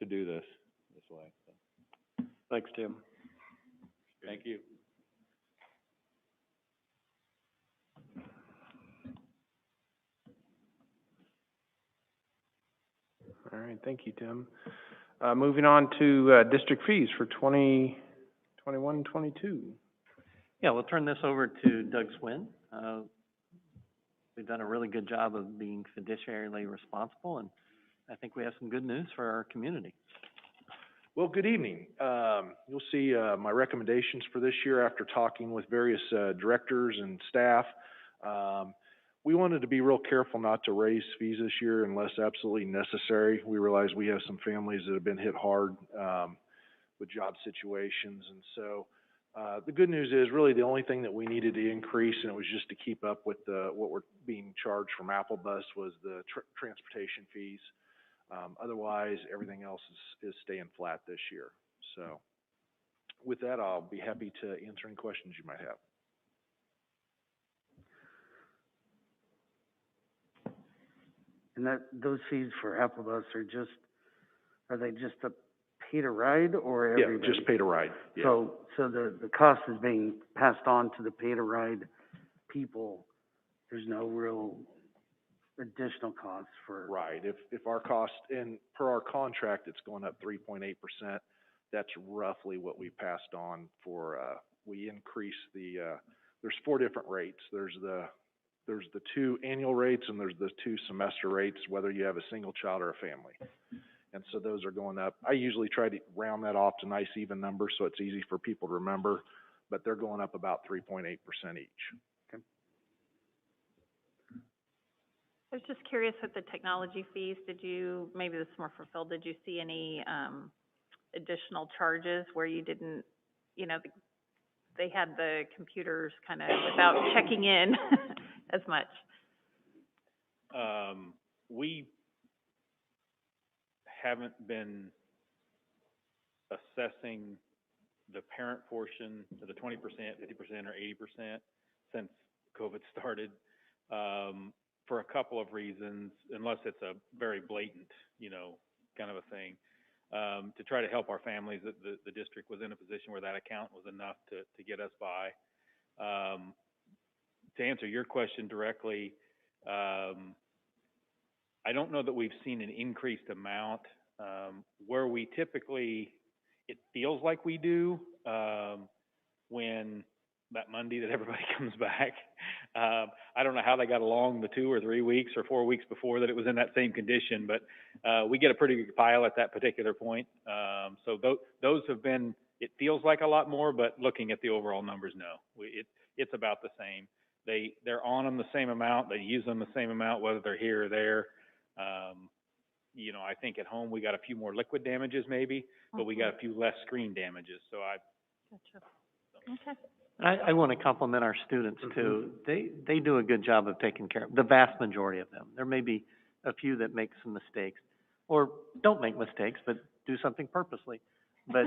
do this way. So. Thanks, Tim. Thank you. All right, thank you, Tim. Moving on to, district fees for 2021-22. Yeah, we'll turn this over to Doug Swin. We've done a really good job of being fiduciarily responsible, and I think we have some good news for our community. Well, good evening. You'll see my recommendations for this year after talking with various directors and staff. We wanted to be real careful not to raise fees this year unless absolutely necessary. We realize we have some families that have been hit hard with job situations, and so the good news is really the only thing that we needed to increase, and it was just to keep up with what we're being charged from Apple Bus, was the transportation fees. Otherwise, everything else is staying flat this year. So with that, I'll be happy to answer any questions you might have. And those fees for Apple Bus are they just a pay to ride or everybody? Yeah, just pay to ride. Yeah. So the cost is being passed on to the pay to ride people. There's no real additional costs for. Right. If our cost, and per our contract, it's going up 3.8%. That's roughly what we passed on for, we increase there's 4 different rates. There's the 2 annual rates and there's the 2 semester rates, whether you have a single child or a family. And so those are going up. I usually try to round that off to nice even numbers so it's easy for people to remember, but they're going up about 3.8% each. Okay. I was just curious with the technology fees, maybe this is more for Phil, did you see any additional charges where you didn't, you know, they had the computers kind of without checking in as much? We haven't been assessing the parent portion to the 20%, 50%, or 80% since COVID started, for a couple of reasons, unless it's a very blatant, you know, kind of a thing. To try to help our families, the district was in a position where that account was enough to get us by. To answer your question directly, I don't know that we've seen an increased amount. Where we typically, it feels like we do, when that Monday that everybody comes back. I don't know how they got along the 2 or 3 weeks or 4 weeks before that it was in that same condition, but we get a pretty good pile at that particular point. So those have been, it feels like a lot more, but looking at the overall numbers, no. It's about the same. They're on them the same amount, they use them the same amount, whether they're here or there. You know, I think at home we got a few more liquid damages maybe, but we got a few less screen damages, so Gotcha. Okay. I want to compliment our students too. They do a good job of taking care of the vast majority of them. There may be a few that make some mistakes or don't make mistakes, but do something purposely. But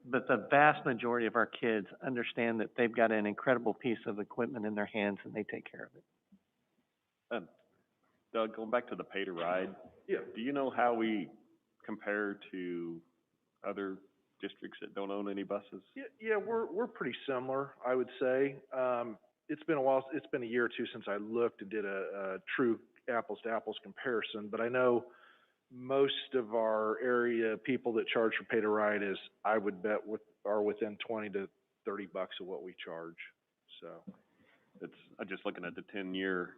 the vast majority of our kids understand that they've got an incredible piece of equipment in their hands and they take care of it. Doug, going back to the pay to ride. Yeah. Do you know how we compare to other districts that don't own any buses? Yeah, we're pretty similar, I would say. It's been a while, it's been a year or two since I looked and did a true apples to apples comparison, but I know most of our area people that charge for pay to ride I would bet are within 20 to 30 bucks of what we charge. So I'm just looking at the 10-year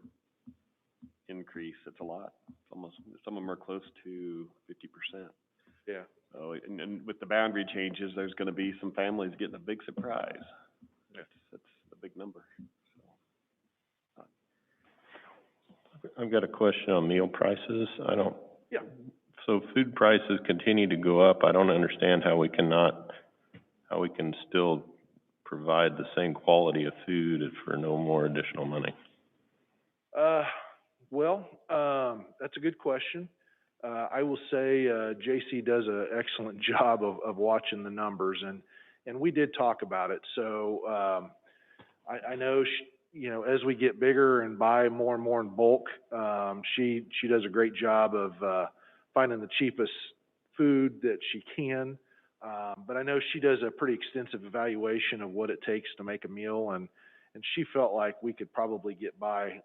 increase. It's a lot. It's almost, some of them are close to 50%. Yeah. So, and with the boundary changes, there's going to be some families getting a big surprise. big number. I've got a question on meal prices. Yeah. So food prices continue to go up. I don't understand how we can still provide the same quality of food for no more additional money. That's a good question. I will say, JC does an excellent job of watching the numbers, and we did talk about it. So, I know as we get bigger and buy more and more in bulk, she does a great job of, finding the cheapest food that she can. But I know she does a pretty extensive evaluation of what it takes to make a meal, and she felt like we could probably get by,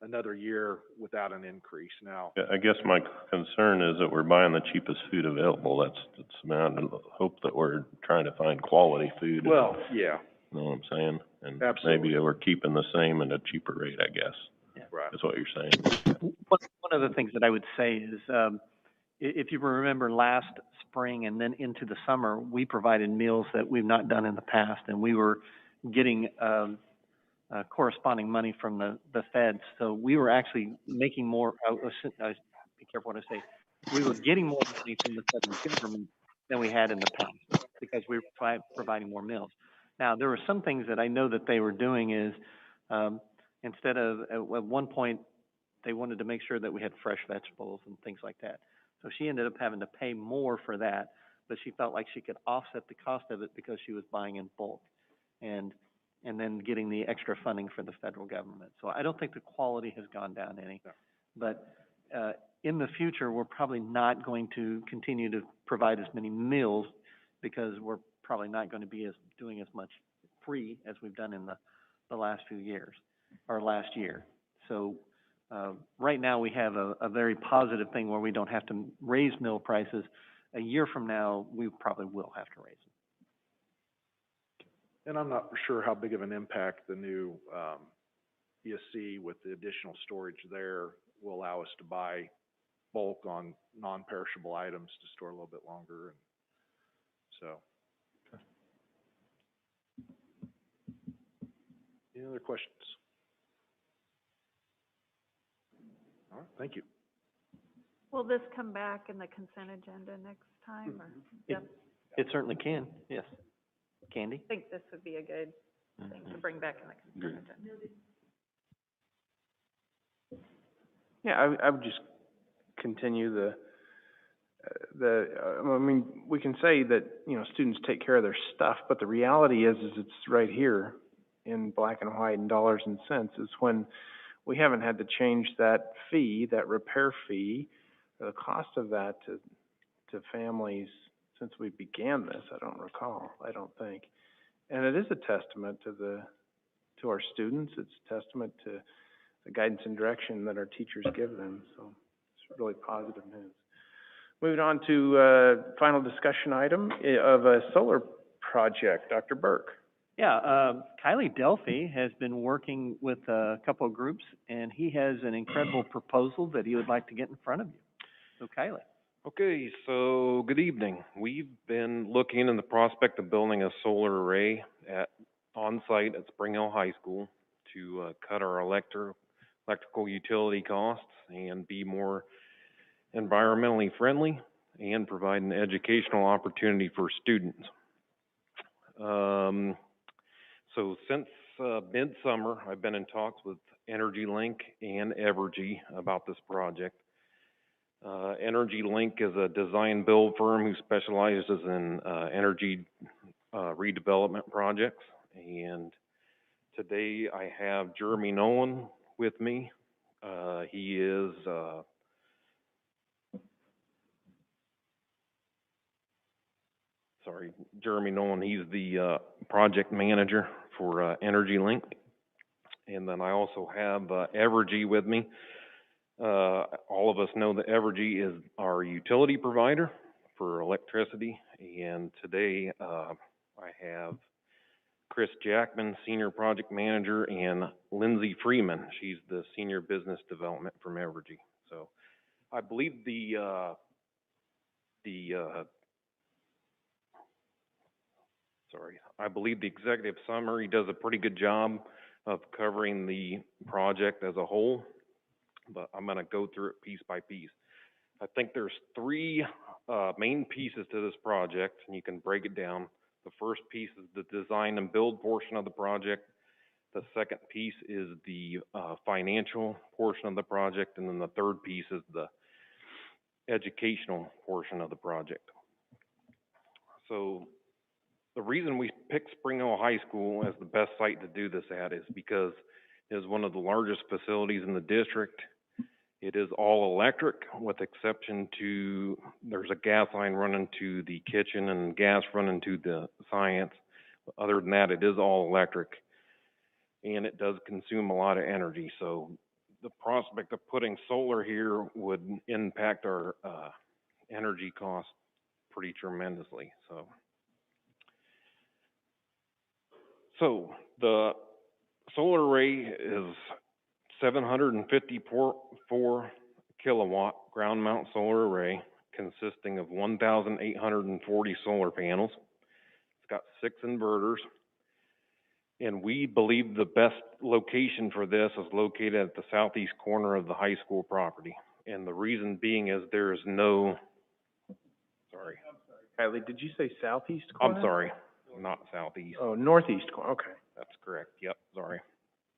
another year without an increase. Now, I guess my concern is that we're buying the cheapest food available. That's I hope that we're trying to find quality food. well, yeah, You know what I'm saying? And Absolutely. maybe we're keeping the same at a cheaper rate, I guess. Yeah. right. That's what you're saying. One of the things that I would say is, if you remember last spring and then into the summer, we provided meals that we've not done in the past, and we were getting, corresponding money from the feds. So we were actually making more, be careful what I say, we were getting more money from the federal government than we had in the past because we were providing more meals. Now, there were some things that I know that they were doing is, instead of, at one point, they wanted to make sure that we had fresh vegetables and things like that. So she ended up having to pay more for that, but she felt like she could offset the cost of it because she was buying in bulk and then getting the extra funding for the federal government. So I don't think the quality has gone down any. No. But in the future, we're probably not going to continue to provide as many meals because we're probably not going to be doing as much free as we've done in the last few years, or last year. So right now, we have a very positive thing where we don't have to raise meal prices. A year from now, we probably will have to raise them. And I'm not sure how big of an impact the new, ESC with the additional storage there will allow us to buy bulk on non-perishable items to store a little bit longer, and so. Any other questions? All right, thank you. Will this come back in the consent agenda next time, or? Yep. It certainly can, yes. Candy? I think this would be a good thing to bring back in the consent agenda. Yeah, I would just continue I mean, we can say that, students take care of their stuff, but the reality is it's right here in black and white and dollars and cents is when we haven't had to change that fee, that repair fee, or the cost of that to families since we began this. I don't recall, I don't think. And it is a testament to our students. It's a testament to the guidance and direction that our teachers give them. So it's really positive news. Moving on to final discussion item of a solar project. Dr. Burke. Yeah, Kylie Delphi has been working with a couple of groups, and he has an incredible proposal that he would like to get in front of you. So Kylie. Okay, so good evening. We've been looking into the prospect of building a solar array on-site at Spring Hill High School to cut our electrical utility costs and be more environmentally friendly and provide an educational opportunity for students. So since midsummer, I've been in talks with EnergyLink and Evergy about this project. EnergyLink is a design build firm who specializes in energy redevelopment projects. And today I have Jeremy Nolan with me. He is Jeremy Nolan. He's the project manager for EnergyLink. And then I also have Evergy with me. All of us know that Evergy is our utility provider for electricity, and today I have Chris Jackman, Senior Project Manager, and Lindsay Freeman. She's the Senior Business Development from Evergy. So I believe I believe the executive summary does a pretty good job of covering the project as a whole, but I'm gonna go through it piece by piece. I think there's three main pieces to this project, and you can break it down. The first piece is the design and build portion of the project. The second piece is the financial portion of the project, and then the third piece is the educational portion of the project. So the reason we picked Spring Hill High School as the best site to do this at is because it is one of the largest facilities in the district. It is all electric, with exception to, there's a gas line running to the kitchen and gas running to the science. Other than that, it is all electric, and it does consume a lot of energy. So the prospect of putting solar here would impact our energy costs pretty tremendously. So the solar array is 754 kilowatt ground mount solar array consisting of 1,840 solar panels. It's got 6 inverters, and we believe the best location for this is located at the southeast corner of the high school property. And the reason being is there is no, sorry. Kylie, did you say southeast corner? I'm sorry, not southeast. Oh, northeast corner, okay. That's correct, yep, sorry.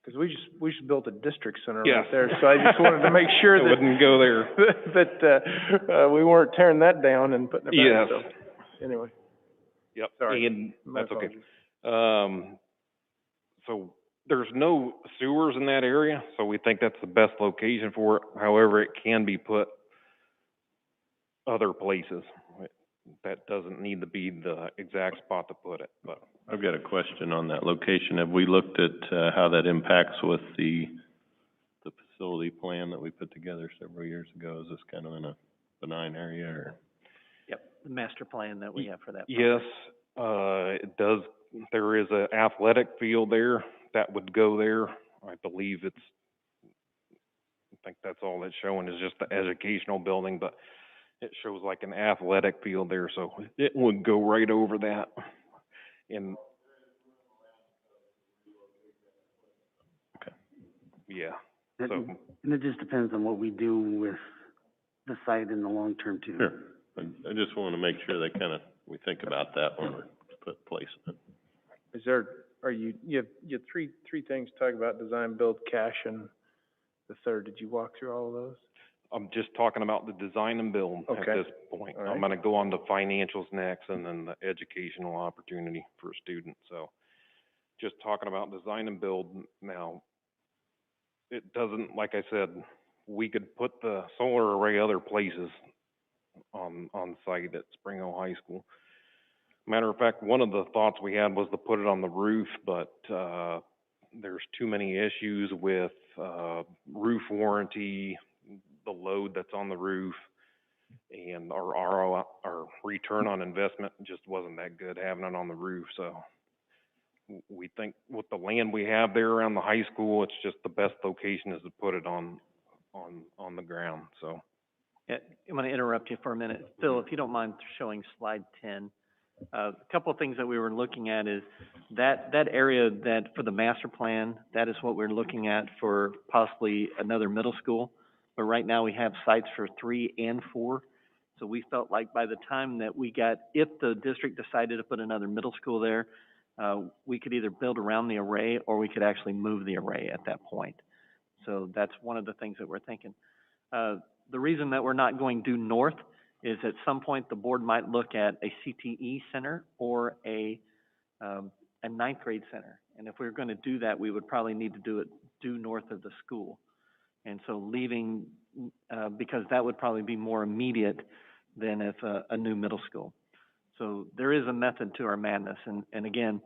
Because we just built a district center Yes. right there, so I just wanted to make sure that. Wouldn't go there. That, we weren't tearing that down and putting it back. Yes. So, anyway. Yep, Sorry. and My that's okay. apologies. So there's no sewers in that area, so we think that's the best location for it. However, it can be put other places. That doesn't need to be the exact spot to put it, but. I've got a question on that location. Have we looked at, how that impacts with the facility plan that we put together several years ago? Is this kind of in a benign area, or? Yep, the master plan that we have for that. Yes, it does. There is an athletic field there that would go there. I believe I think that's all it's showing is just the educational building, but it shows like an athletic field there, so it would go right over that. And yeah, so And it just depends on what we do with the site in the long term too. Sure. I just want to make sure that we think about that when we're placing it. Is there, you have three things to talk about: design, build, cash, and the third. Did you walk through all of those? I'm just talking about the design and build at this point. All right. I'm gonna go on to financials next, and then the educational opportunity for students. So just talking about design and build now, it doesn't, like I said, we could put the solar array other places on site at Spring Hill High School. Matter of fact, one of the thoughts we had was to put it on the roof, but there's too many issues with roof warranty, the load that's on the roof, and our return on investment just wasn't that good having it on the roof. So we think with the land we have there around the high school, it's just the best location is to put it on the ground. So Yeah, I'm going to interrupt you for a minute. Phil, if you don't mind showing slide 10. A couple of things that we were looking at is that area that for the master plan, that is what we're looking at for possibly another middle school. But right now we have sites for 3 and 4. So we felt like by the time that if the district decided to put another middle school there, we could either build around the array or we could actually move the array at that point. So that's one of the things that we're thinking. The reason that we're not going due north is at some point the board might look at a CTE center or a 9th grade center. And if we were going to do that, we would probably need to do it due north of the school. And so leaving, because that would probably be more immediate than if a new middle school. So there is a method to our madness. And again,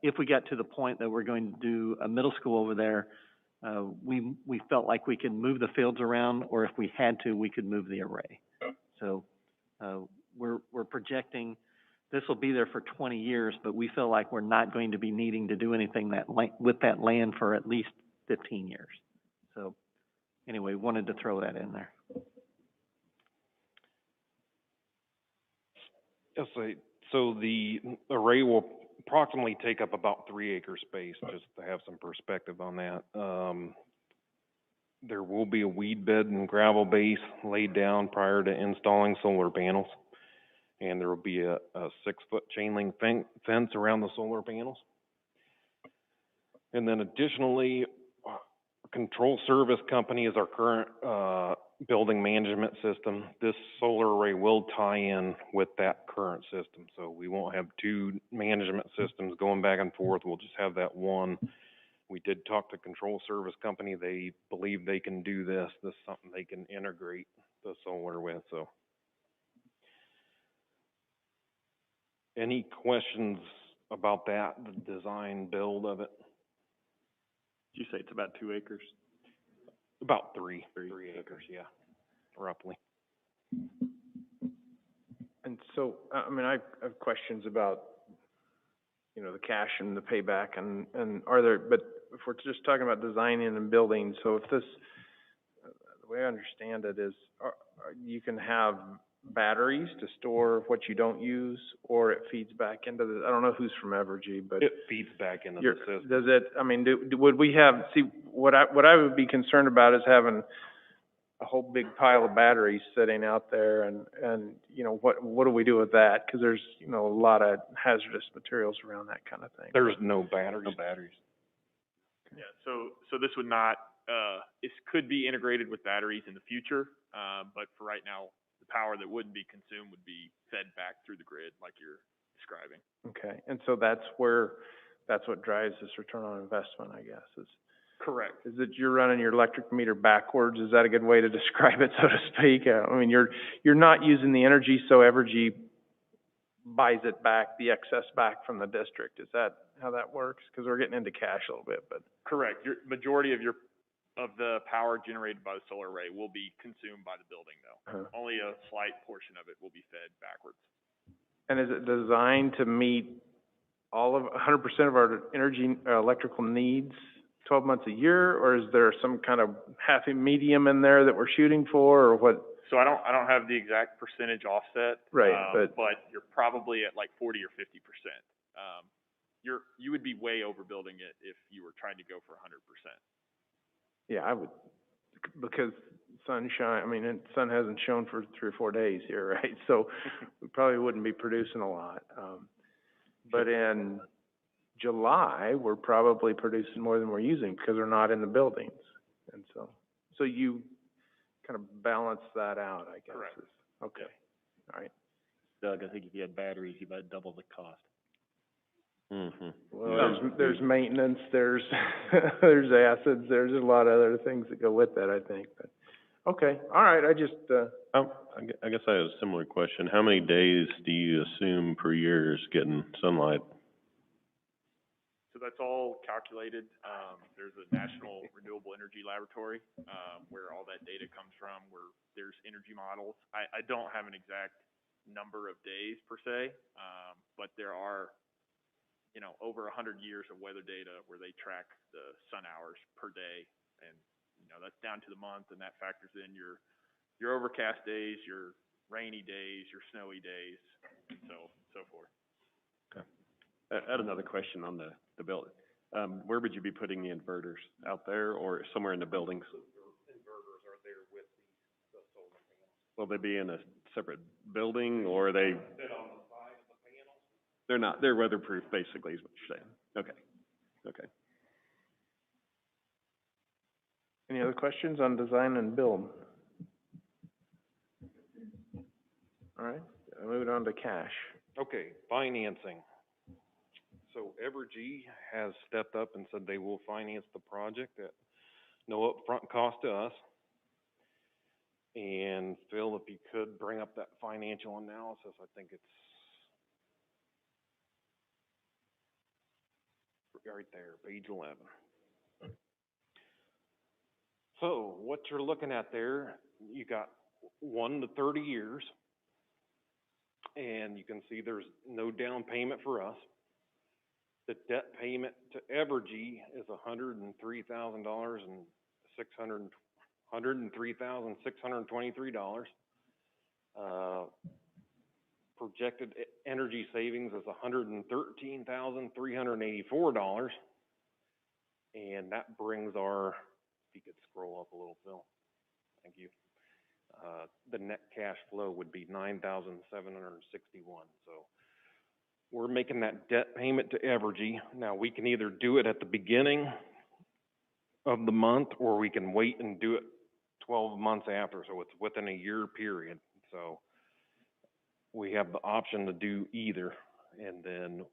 if we got to the point that we're going to do a middle school over there, we felt like we could move the fields around, or if we had to, we could move the array. So we're projecting this will be there for 20 years, but we feel like we're not going to be needing to do anything with that land for at least 15 years. So anyway, wanted to throw that in there. Yes, So the array will approximately take up about 3 acre space, just to have some perspective on that. There will be a weed bed and gravel base laid down prior to installing solar panels. And there will be a 6-foot chain link fence around the solar panels. And then additionally, Control Service Company is our current building management system. This solar array will tie in with that current system. So we won't have 2 management systems going back and forth. We'll just have that one. We did talk to Control Service Company. They believe they can do this. This is something they can integrate the solar with. So, any questions about that, the design build of it? Did you say it's about 2 acres? About three acres, yeah, roughly. And so, I mean, I have questions about, you know, the cash and the payback and are there, but if we're just talking about designing and building, so if this, the way I understand it is, you can have batteries to store what you don't use, or it feeds back into the, I don't know who's from Evergy, but. It feeds back into the system. Does it, I mean, would we have, see, what I would be concerned about is having a whole big pile of batteries sitting out there and, you know, what do we do with that? Cause there's, you know, a lot of hazardous materials around that kind of thing. There's no batteries. No batteries. Yeah, so this would not, this could be integrated with batteries in the future, but for right now, the power that wouldn't be consumed would be fed back through the grid like you're describing. Okay, and so that's what drives this return on investment, I guess, is. Correct. Is that you're running your electric meter backwards? Is that a good way to describe it, so to speak? I mean, you're not using the energy, so Evergy buys it back, the excess back from the district. Is that how that works? Because we're getting into cash a little bit, but. Correct. Your majority of the power generated by the solar array will be consumed by the building, though. Only a slight portion of it will be fed backwards. And is it designed to meet 100% of our energy, electrical needs 12 months a year, or is there some kind of happy medium in there that we're shooting for, or what? So I don't have the exact percentage offset. Right, but you're probably at like 40 or 50%. You would be way overbuilding it if you were trying to go for 100%. Yeah, I would, because sunshine, I mean, sun hasn't shone for 3 or 4 days here, right? So we probably wouldn't be producing a lot. But in July, we're probably producing more than we're using because we're not in the buildings. And so you kind of balance that out, I guess. Correct. Okay, all right. Doug, I think if you had batteries, you might double the cost. Mm-hmm. Well, there's maintenance, there's there's acids, there's a lot of other things that go with that, I think. But okay, all right. I just I guess I have a similar question. How many days do you assume per year is getting sunlight? So that's all calculated. There's a National Renewable Energy Laboratory, where all that data comes from, where there's energy models. I don't have an exact number of days per se, but there are, you know, over 100 years of weather data where they track the sun hours per day, and, you know, that's down to the month, and that factors in your overcast days, your rainy days, your snowy days, and so forth. Okay. I had another question on the building. Where would you be putting the inverters? Out there or somewhere in the buildings? Inverters are there with the solar panels. Will they be in a separate building, or are they? Sit on the side of the panels. They're not. They're weatherproof, basically, is what you're saying. Okay. any other questions on design and build? All right, moving on to cash. Okay, financing. So Evergy has stepped up and said they will finance the project at no upfront cost to us. And Phil, if you could bring up that financial analysis, I think it's right there, page 11. So what you're looking at there, you got 1 to 30 years. And you can see there's no down payment for us. The debt payment to Evergy is $103,623. projected energy savings is $113,384. And that brings our, if you could scroll up a little, Phil, thank you. The net cash flow would be $9,761. So we're making that debt payment to Evergy. Now we can either do it at the beginning of the month, or we can wait and do it 12 months after. So it's within a year period. So we have the option to do either. And then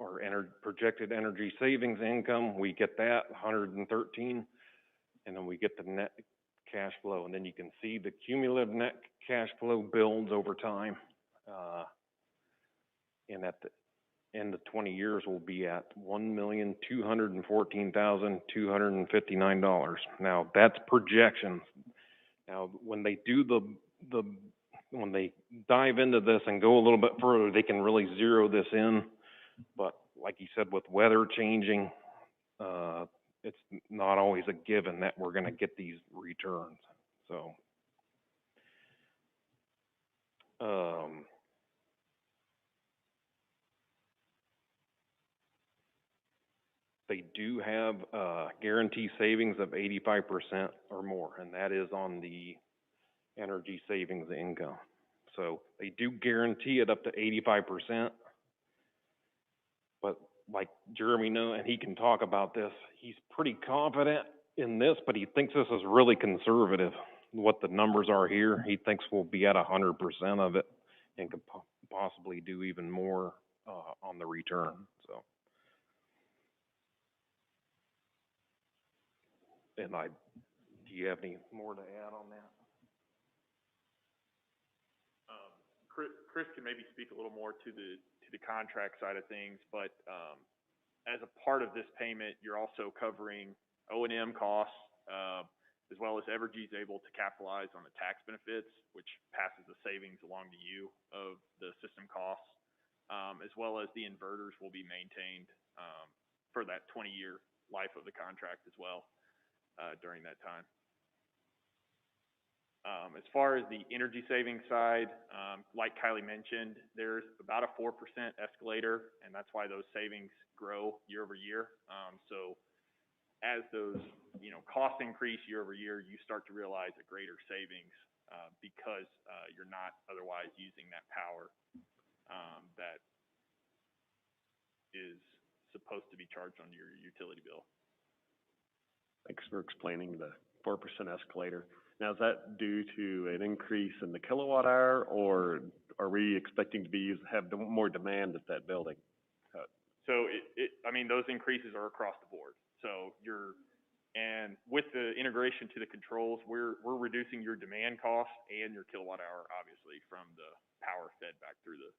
our projected energy savings income, we get that 113, and then we get the net cash flow, and then you can see the cumulative net cash flow builds over time. And at the end of 20 years, we'll be at $1,214,259. Now that's projections. Now when they do when they dive into this and go a little bit further, they can really zero this in. But like you said, with weather changing, it's not always a given that we're going to get these returns. So, they do have guarantee savings of 85% or more, and that is on the energy savings income. So they do guarantee it up to 85%. But like Jeremy knows, and he can talk about this, he's pretty confident in this, but he thinks this is really conservative. What the numbers are here, he thinks we'll be at 100% of it, and could possibly do even more on the return. So, and do you have any more to add on that? Chris can maybe speak a little more to the contract side of things, but as a part of this payment, you're also covering O&M costs, as well as Evergy's able to capitalize on the tax benefits, which passes the savings along to you of the system costs, as well as the inverters will be maintained for that 20-year life of the contract as well during that time. As far as the energy savings side, like Kylie mentioned, there's about a 4% escalator, and that's why those savings grow year over year. So as those, costs increase year over year, you start to realize a greater savings because you're not otherwise using that power that is supposed to be charged on your utility bill. Thanks for explaining the 4% escalator. Now, is that due to an increase in the kilowatt hour, or are we expecting to have more demand at that building? So those increases are across the board. So and with the integration to the controls, we're reducing your demand costs and your kilowatt hour, obviously, from the power fed back through the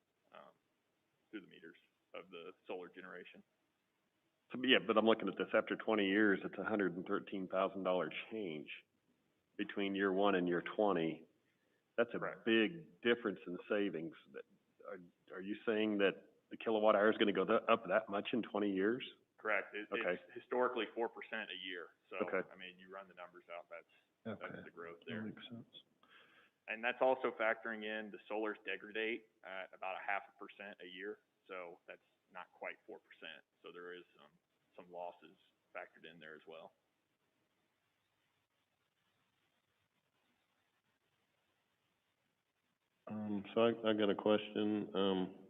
meters of the solar generation. So, yeah, but I'm looking at this, after 20 years, it's $113,000 change between year 1 and year 20. That's a big difference in savings. Are you saying that the kilowatt hour is going to go up that much in 20 years? Correct. It's historically 4% a year. So, you run the numbers out, that's the growth there. That makes sense. And that's also factoring in the solar's degradate at about 0.5% a year. So that's not quite 4%. So there is some losses factored in there as well. So I got a question.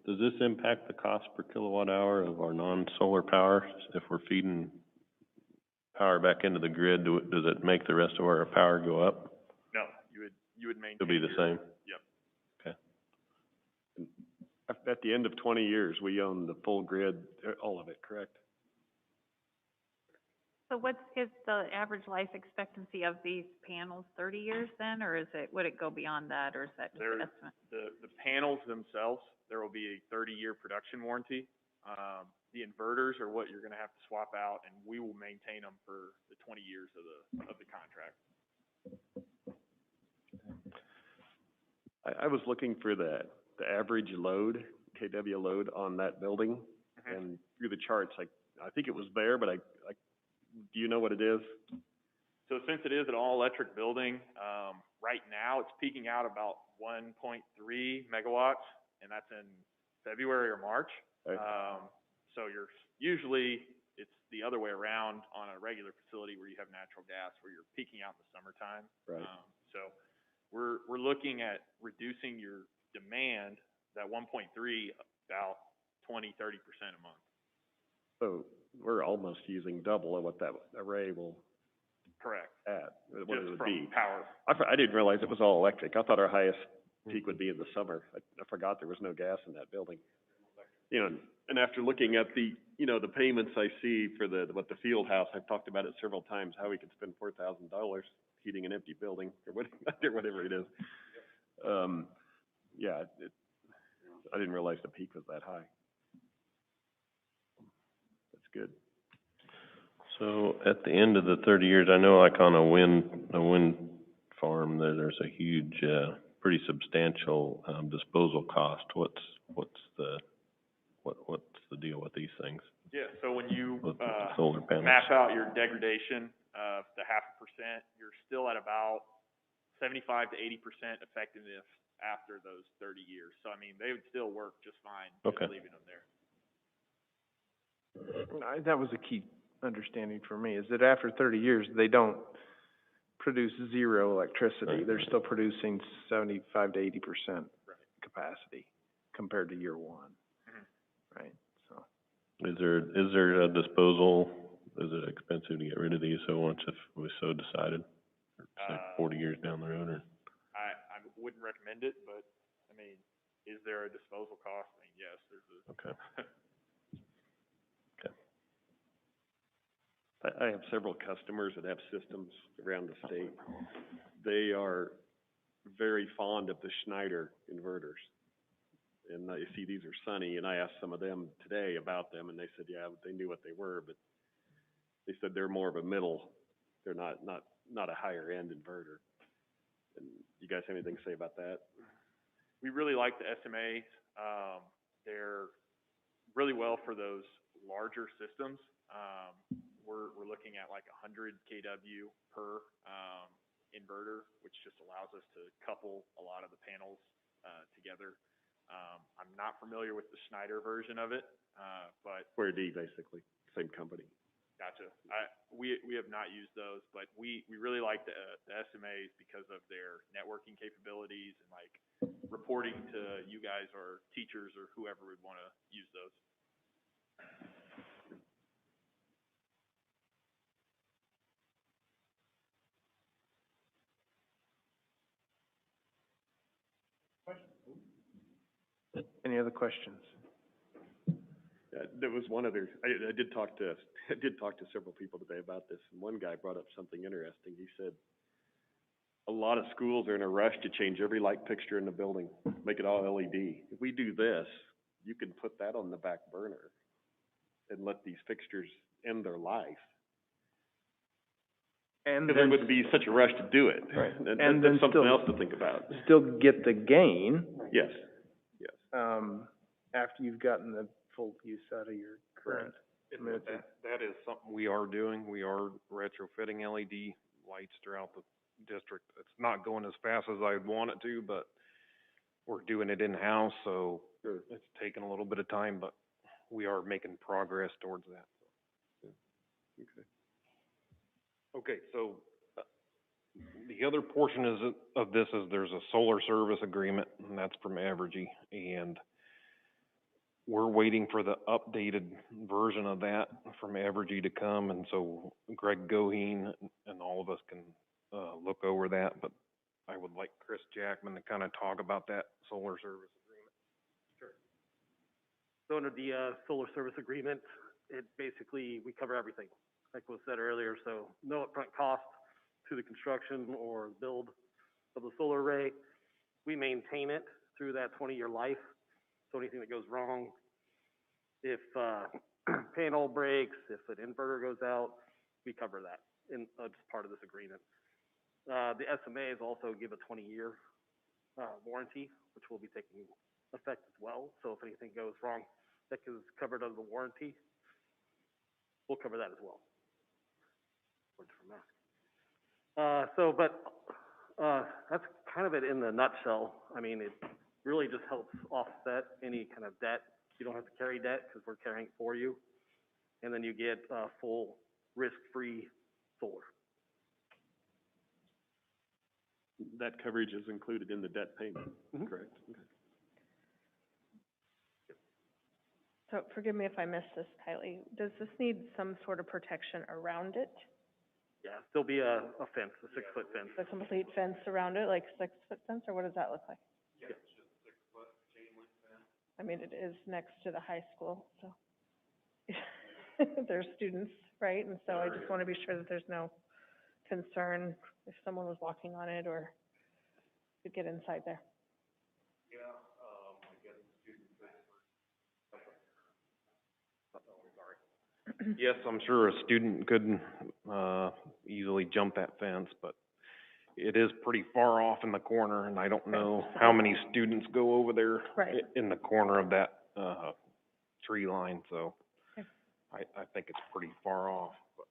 Does this impact the cost per kilowatt hour of our non-solar power? If we're feeding power back into the grid, does it make the rest of our power go up? No, you would maintain. It'll be the same? Yep. Okay. At the end of 20 years, we own the full grid, all of it, correct? So is the average life expectancy of these panels 30 years then, or would it go beyond that, or is that just an estimate? The panels themselves, there will be a 30-year production warranty. The inverters are what you're going to have to swap out, and we will maintain them for the 20 years of the contract. I was looking for the average load, KW load on that building, and through the charts, I think it was there, but do you know what it is? So since it is an all-electric building, right now it's peaking out about 1.3 megawatts, and that's in February or March. Right. So usually it's the other way around on a regular facility where you have natural gas, where you're peaking out in the summertime. Right. So we're looking at reducing your demand, that 1.3, about 20-30% a month. So we're almost using double of what that array will Correct. add, what it Just would from be. power. I didn't realize it was all electric. I thought our highest peak would be in the summer. I forgot there was no gas in that building. You know, and after looking at the, you know, the payments I see for what the field house, I've talked about it several times, how we could spend $4,000 heating an empty building or whatever it is. Yeah, I didn't realize the peak was that high. That's good. So at the end of the 30 years, I know like on a wind farm, there's a huge, pretty substantial, disposal cost. What's the deal with these things? Yeah, so when you, With solar panels? map out your degradation of the 0.5%, you're still at about 75 to 80% effectiveness after those 30 years. So, I mean, they would still work just fine, just Okay. leaving them there. That was a key understanding for me, is that after 30 years, they don't produce zero electricity. Right. They're still producing 75 to 80% capacity compared to year one. Right, so. Is there a disposal, is it expensive to get rid of these, so once if we so decided, or say 40 years down the road, or? I wouldn't recommend it, but, I mean, is there a disposal cost? I mean, yes, there's a. Okay. I have several customers that have systems around the state. They are very fond of the Schneider inverters. And you see, these are Sunny, and I asked some of them today about them, and they said, yeah, they knew what they were, but they said they're more of a middle. They're not a higher end inverter. And you guys have anything to say about that? We really like the SMAs. They're really well for those larger systems. We're looking at like 100 kW per inverter, which just allows us to couple a lot of the panels together. I'm not familiar with the Schneider version of it, but Square D, basically, same company. gotcha. We have not used those, but we really like the SMAs because of their networking capabilities and like reporting to you guys or teachers or whoever would want to use those. Any other questions? There was one other, I did talk to several people today about this, and one guy brought up something interesting. He said, a lot of schools are in a rush to change every light fixture in the building, make it all LED. If we do this, you can put that on the back burner and let these fixtures end their life. And Because there wouldn't be such a rush to do it. Right. And And that's then something still- else to think about. Still get the gain, Yes. after you've gotten the full use out of your current. And that is something we are doing. We are retrofitting LED lights throughout the district. It's not going as fast as I'd want it to, but we're doing it in-house, so it's taking a little bit of time, but we are making progress towards that. Okay. Okay, so the other portion of this is there's a solar service agreement, and that's from Evergy, and we're waiting for the updated version of that from Evergy to come, and so Greg Goheen and all of us can look over that, but I would like Chris Jackman to kind of talk about that solar service agreement. Sure. So under the solar service agreement, it basically, we cover everything, like was said earlier, so no upfront cost to the construction or build of the solar array. We maintain it through that 20-year life. So anything that goes wrong, if panel breaks, if an inverter goes out, we cover that in just part of this agreement. The SMAs also give a 20-year warranty, which will be taking effect as well. So if anything goes wrong, that is covered under the warranty. We'll cover that as well. But that's kind of it in the nutshell. I mean, really just helps offset any kind of debt. You don't have to carry debt because we're carrying it for you. And then you get, full risk-free solar. That coverage is included in the debt payment, correct? Okay. So forgive me if I missed this, Kylie. Does this need some sort of protection around it? Yeah, there'll be a fence, a 6-foot fence. A complete fence around it, like 6-foot fence, or what does that look like? Yeah. I mean, it is next to the high school, so there's students, right? And so I just want to be sure that there's no concern if someone was walking on it or could get inside there. Yes, I'm sure a student could, easily jump that fence, but it is pretty far off in the corner, and I don't know how many students go over there Right. in the corner of that, tree line, so Okay. I think it's pretty far off, but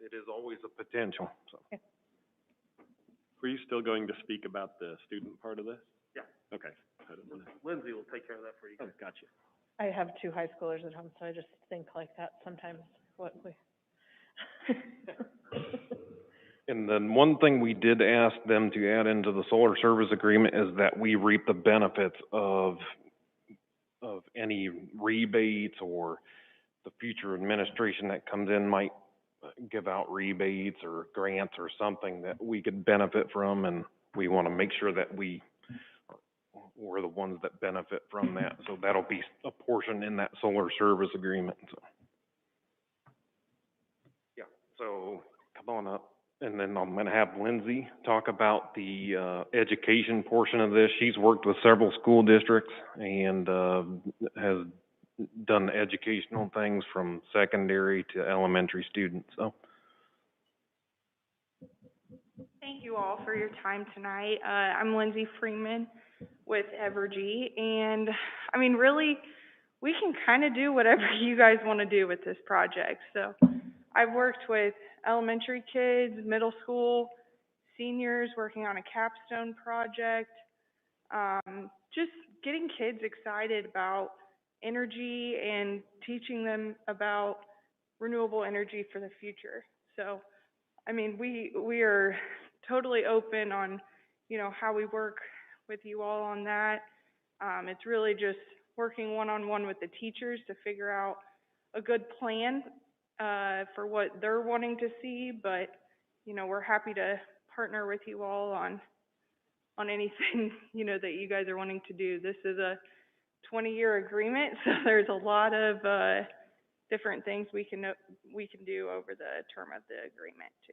it is always a potential, so. Were you still going to speak about the student part of this? Yeah. Okay. I don't wanna- Lindsay will take care of that for you guys. Oh, gotcha. I have 2 high schoolers at home, so I just think like that sometimes, what we. And then one thing we did ask them to add into the solar service agreement is that we reap the benefits of any rebates, or the future administration that comes in might give out rebates or grants or something that we could benefit from, and we want to make sure that we're the ones that benefit from that. So that'll be a portion in that solar service agreement, so. Yeah, so come on up, and then I'm gonna have Lindsay talk about the, education portion of this. She's worked with several school districts and, has done educational things from secondary to elementary students, so. Thank you all for your time tonight. I'm Lindsay Freeman with Evergy, and I mean, really, we can kind of do whatever you guys want to do with this project. So I've worked with elementary kids, middle school, seniors, working on a capstone project, just getting kids excited about energy and teaching them about renewable energy for the future. So, I mean, we are totally open on, how we work with you all on that. It's really just working one-on-one with the teachers to figure out a good plan, for what they're wanting to see, but, we're happy to partner with you all on anything, that you guys are wanting to do. This is a 20-year agreement, so there's a lot of, different things we can do over the term of the agreement too.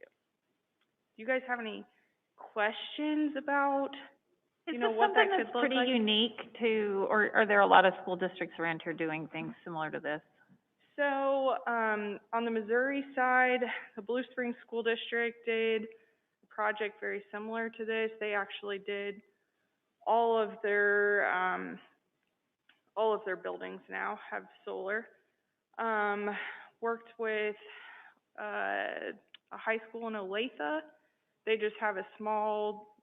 Do you guys have any questions about, what that could look like? Is this something that's pretty unique to, or are there a lot of school districts around here doing things similar to this? So, on the Missouri side, the Blue Springs School District did a project very similar to this. They actually did all of their buildings now have solar. Worked with, a high school in Olathe. They just have a small,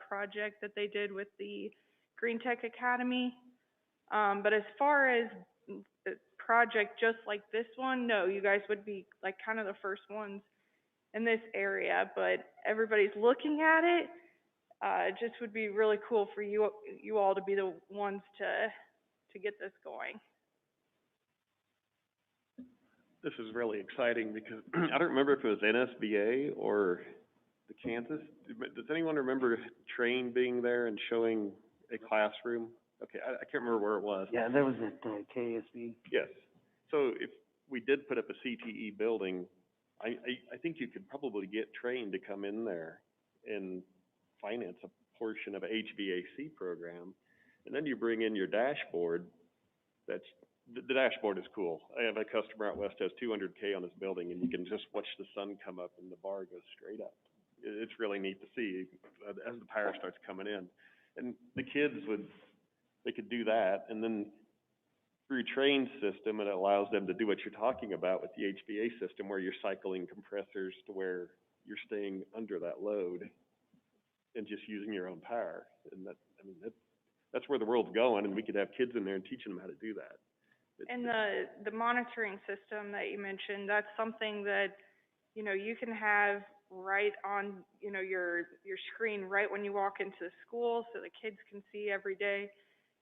project that they did with the Green Tech Academy. But as far as a project just like this one, no, you guys would be like kind of the first ones in this area, but everybody's looking at it. It just would be really cool for you all to be the ones to get this going. This is really exciting because I don't remember if it was NSBA or the Kansas. Does anyone remember Train being there and showing a classroom? Okay, I can't remember where it was. Yeah, that was at KSB. Yes. So if we did put up a CTE building, I think you could probably get Train to come in there and finance a portion of a HVAC program. And then you bring in your dashboard. The dashboard is cool. I have a customer out west who has 200K on his building, and you can just watch the sun come up and the bar goes straight up. It's really neat to see as the power starts coming in. And the kids they could do that, and then through Train system, it allows them to do what you're talking about with the HVA system, where you're cycling compressors to where you're staying under that load and just using your own power. And that's where the world's going, and we could have kids in there and teaching them how to do that. And the monitoring system that you mentioned, that's something that, you know, you can have right on, you know, your screen right when you walk into the school, so the kids can see every day,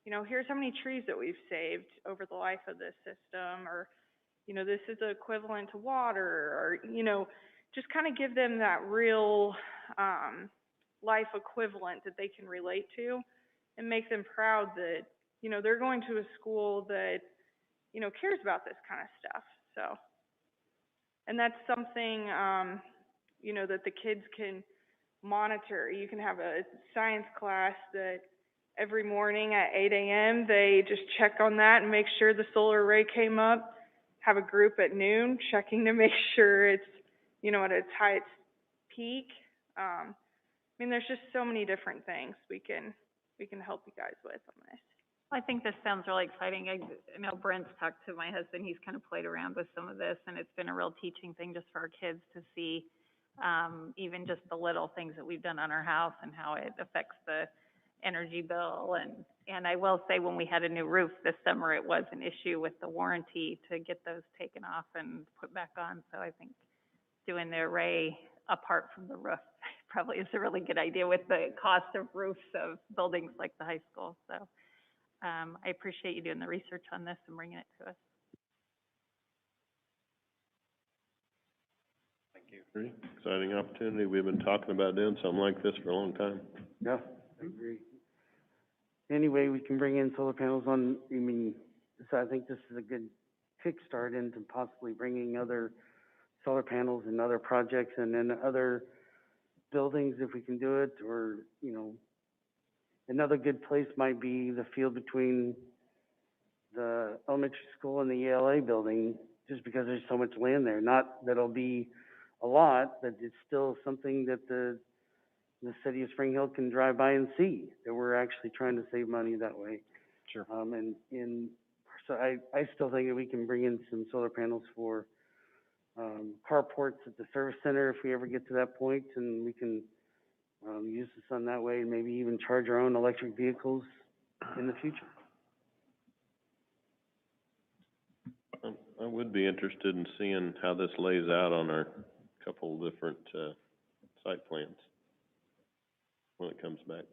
you know, here's how many trees that we've saved over the life of this system, or, you know, this is the equivalent to water, or, you know, just kind of give them that real life equivalent that they can relate to, and make them proud that, you know, they're going to a school that, you know, cares about this kind of stuff. So, and that's something, you know, that the kids can monitor. You can have a science class that every morning at 8 a.m. they just check on that and make sure the solar array came up. Have a group at noon checking to make sure it's, you know, at its highest peak. I mean, there's just so many different things we can help you guys with on this. I think this sounds really exciting. I know Brent's talked to my husband, he's kind of played around with some of this, and it's been a real teaching thing just for our kids to see, even just the little things that we've done on our house and how it affects the energy bill. And I will say, when we had a new roof this summer, it was an issue with the warranty to get those taken off and put back on. So I think doing the array apart from the roof probably is a really good idea with the cost of roofs of buildings like the high school. So I appreciate you doing the research on this and bringing it to us. Thank you. Pretty exciting opportunity. We've been talking about doing something like this for a long time. Yeah, I agree. Any way we can bring in solar panels on, I mean, so I think this is a good kickstart into possibly bringing other solar panels and other projects and then other buildings if we can do it, or, you know, another good place might be the field between the elementary school and the ELA building, just because there's so much land there. Not that it'll be a lot, but it's still something that the city of Spring Hill can drive by and see, that we're actually trying to save money that way. Sure. So I still think that we can bring in some solar panels for carports at the service center if we ever get to that point, and we can use the sun that way, and maybe even charge our own electric vehicles in the future. I would be interested in seeing how this lays out on our couple different, site plans when it comes back.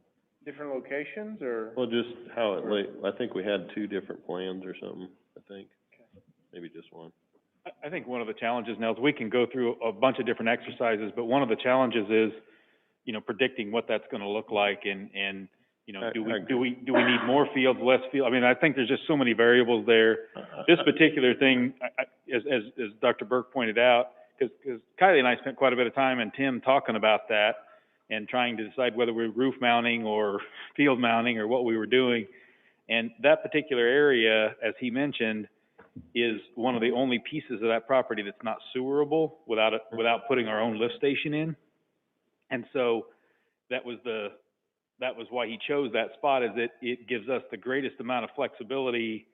Different locations, or? Well, just how it I think we had 2 different plans or something, I think. Maybe just one. I think one of the challenges now is we can go through a bunch of different exercises, but one of the challenges is, you know, predicting what that's gonna look like, and, you know, do we need more fields, less field? I mean, I think there's just so many variables there. This particular thing, as Dr. Burke pointed out, because Kylie and I spent quite a bit of time and Tim talking about that and trying to decide whether we were roof mounting or field mounting or what we were doing. And that particular area, as he mentioned, is one of the only pieces of that property that's not sewerable without putting our own lift station in. And so that was why he chose that spot, is that it gives us the greatest amount of flexibility,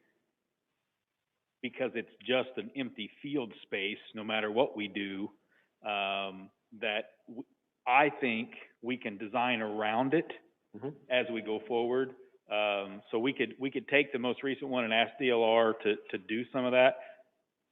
because it's just an empty field space no matter what we do, I think we can design around it as we go forward. So we could take the most recent one and ask DLR to do some of that.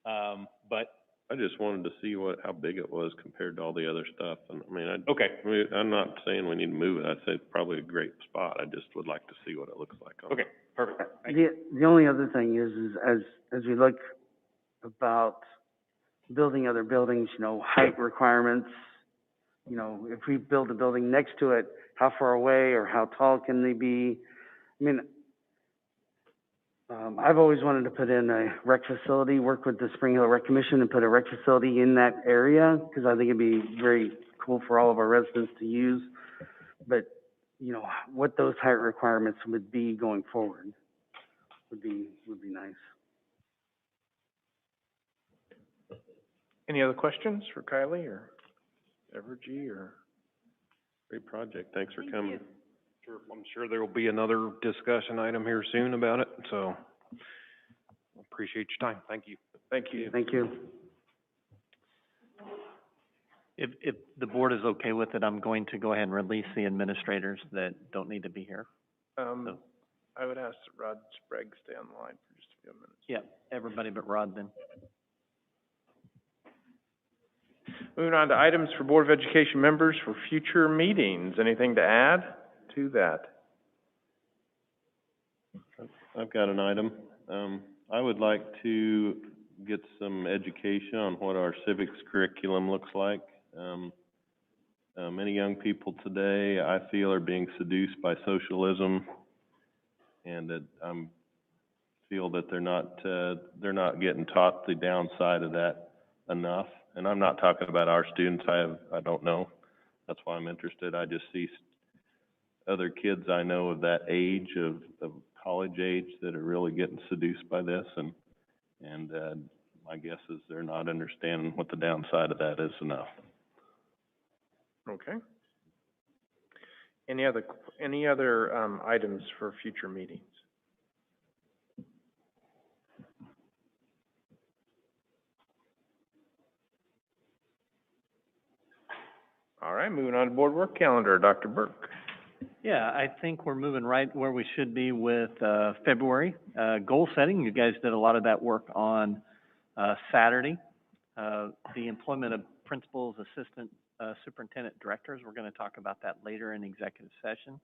But I just wanted to see how big it was compared to all the other stuff. And I mean, okay. I'm not saying we need to move it. I'd say it's probably a great spot. I just would like to see what it looks like. Okay, perfect. The only other thing is as we look about building other buildings, you know, height requirements, you know, if we build a building next to it, how far away or how tall can they be? I mean, I've always wanted to put in a rec facility, work with the Spring Hill Rec Commission and put a rec facility in that area, because I think it'd be very cool for all of our residents to use. But, you know, what those height requirements would be going forward would be nice. Any other questions for Kylie or Evergy or? Great project. Thanks for coming. Sure, I'm sure there will be another discussion item here soon about it, so appreciate your time. Thank you. Thank you. Thank you. If the board is okay with it, I'm going to go ahead and release the administrators that don't need to be here. I would ask that Rod Sprague stay on the line for just a few minutes. Yeah, everybody but Rod then. Moving on to items for Board of Education members for future meetings. Anything to add to that? I've got an item. I would like to get some education on what our civics curriculum looks like. Many young people today, I feel, are being seduced by socialism, and that feel that they're not getting taught the downside of that enough. And I'm not talking about our students. I don't know. That's why I'm interested. I just see other kids I know of that age, of college age, that are really getting seduced by this, and my guess is they're not understanding what the downside of that is enough. Okay. Any other items for future meetings? All right, moving on to board work calendar. Dr. Burke. Yeah, I think we're moving right where we should be with February. Goal setting, you guys did a lot of that work on Saturday. The employment of principals, assistant superintendent directors, we're going to talk about that later in executive session.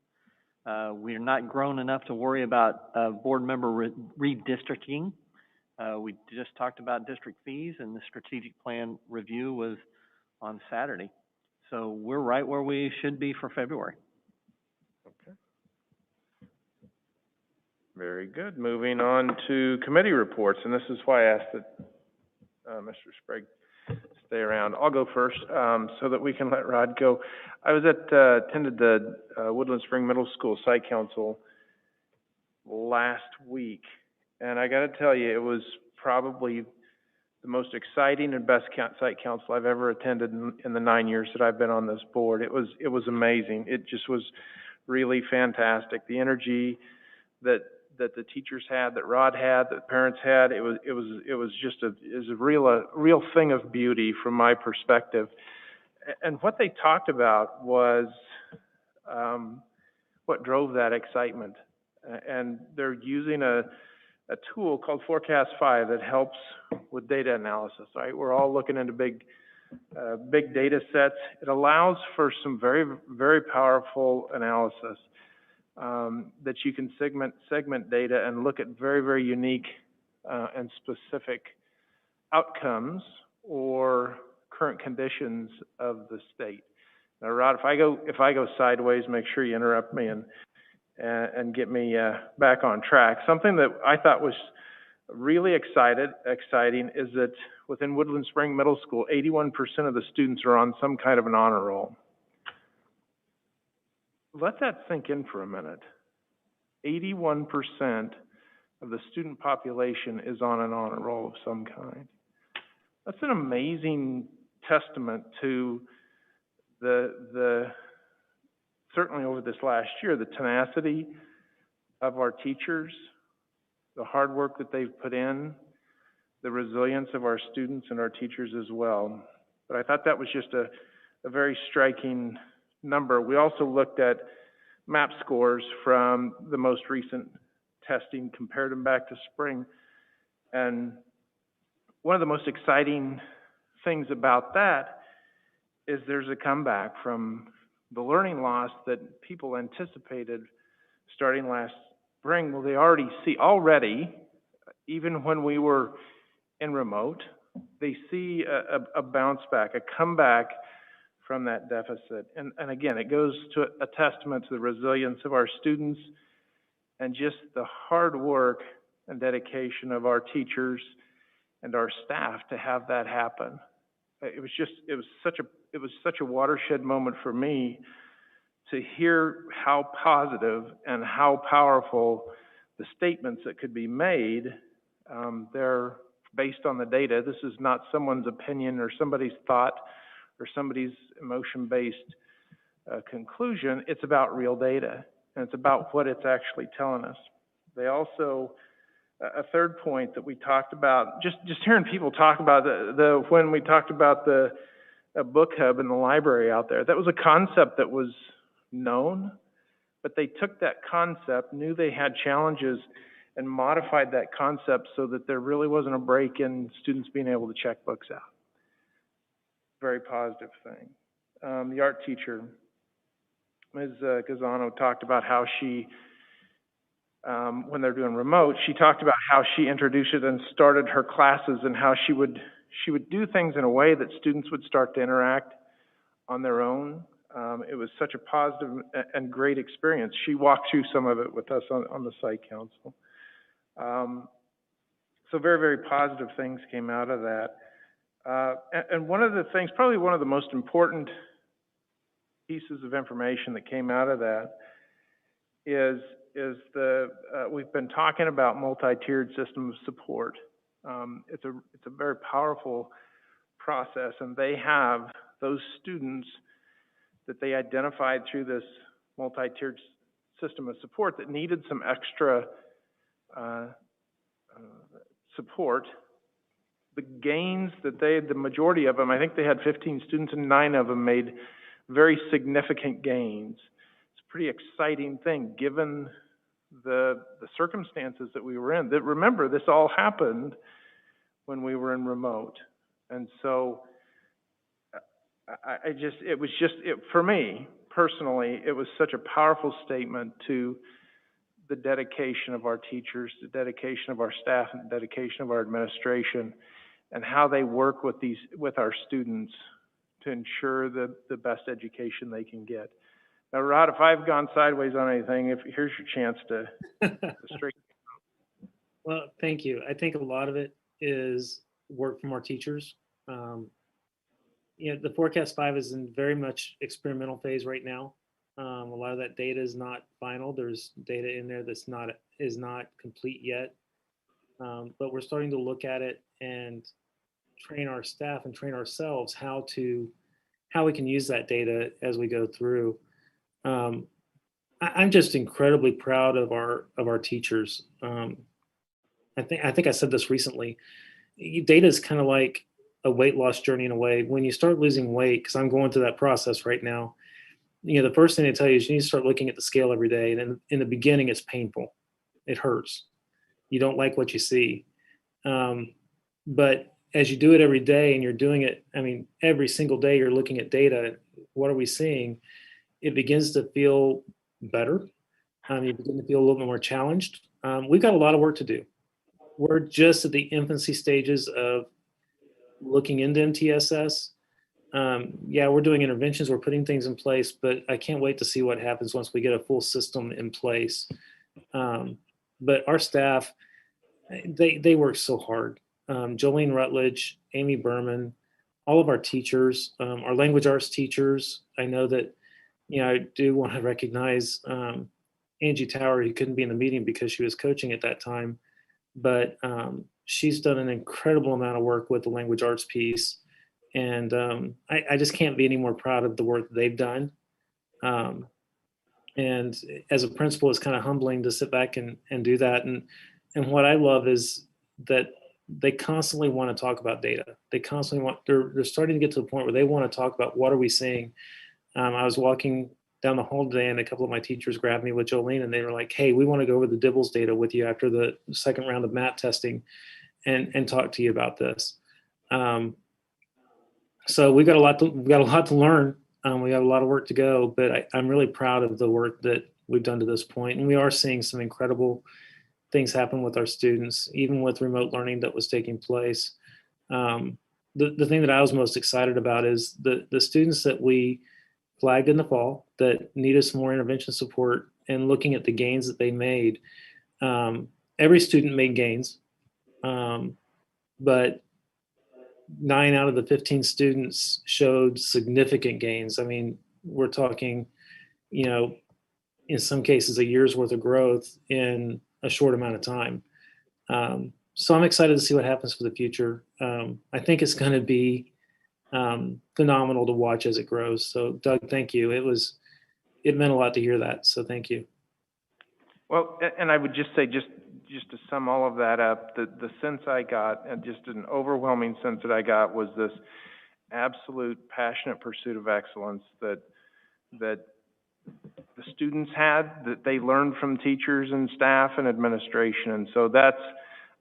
We're not grown enough to worry about board member redistricting. We just talked about district fees, and the strategic plan review was on Saturday. So we're right where we should be for February. Okay. Very good. Moving on to committee reports, and this is why I asked that Mr. Sprague stay around. I'll go first, so that we can let Rod go. I was attended the Woodland Spring Middle School Site Council last week, and I got to tell you, it was probably the most exciting and best site council I've ever attended in the 9 years that I've been on this board. It was amazing. It just was really fantastic. The energy that the teachers had, that Rod had, that parents had, it was just a real thing of beauty from my perspective. And what they talked about was what drove that excitement. And they're using a tool called Forecast 5 that helps with data analysis, right? We're all looking into big data sets. It allows for some very, very powerful analysis that you can segment data and look at very, very unique and specific outcomes or current conditions of the state. Now, Rod, if I go sideways, make sure you interrupt me and get me back on track. Something that I thought was really exciting is that within Woodland Spring Middle School, 81% of the students are on some kind of an honor roll. Let that sink in for a minute. 81% of the student population is on an honor roll of some kind. That's an amazing testament to the certainly over this last year, the tenacity of our teachers, the hard work that they've put in, the resilience of our students and our teachers as well. But I thought that was just a very striking number. We also looked at MAP scores from the most recent testing, compared them back to spring. And one of the most exciting things about that is there's a comeback from the learning loss that people anticipated starting last spring. Well, they already, even when we were in remote, they see a bounce back, a comeback from that deficit. And again, it goes to a testament to the resilience of our students and just the hard work and dedication of our teachers and our staff to have that happen. It was such a watershed moment for me to hear how positive and how powerful the statements that could be made. They're based on the data. This is not someone's opinion or somebody's thought or somebody's emotion-based conclusion. It's about real data, and it's about what it's actually telling us. They also, a third point that we talked about, just hearing people talk about when we talked about the book hub in the library out there, that was a concept that was known, but they took that concept, knew they had challenges, and modified that concept so that there really wasn't a break in students being able to check books out. Very positive thing. The art teacher, Ms. Gazzano, talked about how she, when they're doing remote, she talked about how she introduced it and started her classes and how she would do things in a way that students would start to interact on their own. It was such a positive and great experience. She walked through some of it with us on the site council. So very, very positive things came out of that. And one of the things, probably one of the most important pieces of information that came out of that is we've been talking about multi-tiered system of support. It's a very powerful process, and they have those students that they identified through this multi-tiered system of support that needed some extra support. The gains that the majority of them, I think they had 15 students and 9 of them made very significant gains. It's a pretty exciting thing given the circumstances that we were in. That, remember, this all happened when we were in remote. And so for me personally, it was such a powerful statement to the dedication of our teachers, the dedication of our staff, and the dedication of our administration, and how they work with our students to ensure the best education they can get. Now, Rod, if I've gone sideways on anything, here's your chance to straighten. Well, thank you. I think a lot of it is work from our teachers. The Forecast 5 is in very much experimental phase right now. A lot of that data is not final. There's data in there is not complete yet. But we're starting to look at it and train our staff and train ourselves how we can use that data as we go through. I'm just incredibly proud of our teachers. I think I said this recently. Data is kind of like a weight loss journey in a way. When you start losing weight, because I'm going through that process right now, the first thing they tell you is you need to start looking at the scale every day. And in the beginning, it's painful. It hurts. You don't like what you see. But as you do it every day and you're doing it, every single day you're looking at data, what are we seeing? It begins to feel better. You begin to feel a little bit more challenged. We've got a lot of work to do. We're just at the infancy stages of looking into MTSS. We're doing interventions, we're putting things in place, but I can't wait to see what happens once we get a full system in place. But our staff, they work so hard. Jolene Rutledge, Amy Berman, all of our teachers, our language arts teachers. I know that, I do want to recognize Angie Tower, who couldn't be in the meeting because she was coaching at that time, but she's done an incredible amount of work with the language arts piece. And I just can't be any more proud of the work that they've done. And as a principal, it's kind of humbling to sit back and do that. And what I love is that they constantly want to talk about data. They constantly they're starting to get to the point where they want to talk about what are we seeing. I was walking down the hall today and a couple of my teachers grabbed me with Jolene and they were like, hey, we want to go over the Dibbles data with you after the second round of MAT testing and talk to you about this. So we've got a lot to learn. We have a lot of work to go, but I'm really proud of the work that we've done to this point. And we are seeing some incredible things happen with our students, even with remote learning that was taking place. The thing that I was most excited about is the students that we flagged in the fall that needed some more intervention support, and looking at the gains that they made. Every student made gains, but 9 out of the 15 students showed significant gains. We're talking, in some cases, a year's worth of growth in a short amount of time. So I'm excited to see what happens for the future. I think it's going to be phenomenal to watch as it grows. So Doug, thank you. It meant a lot to hear that. So thank you. Well, and I would just say, just to sum all of that up, the sense I got, and just an overwhelming sense that I got, was this absolute passionate pursuit of excellence that the students had, that they learned from teachers and staff and administration. And so that's,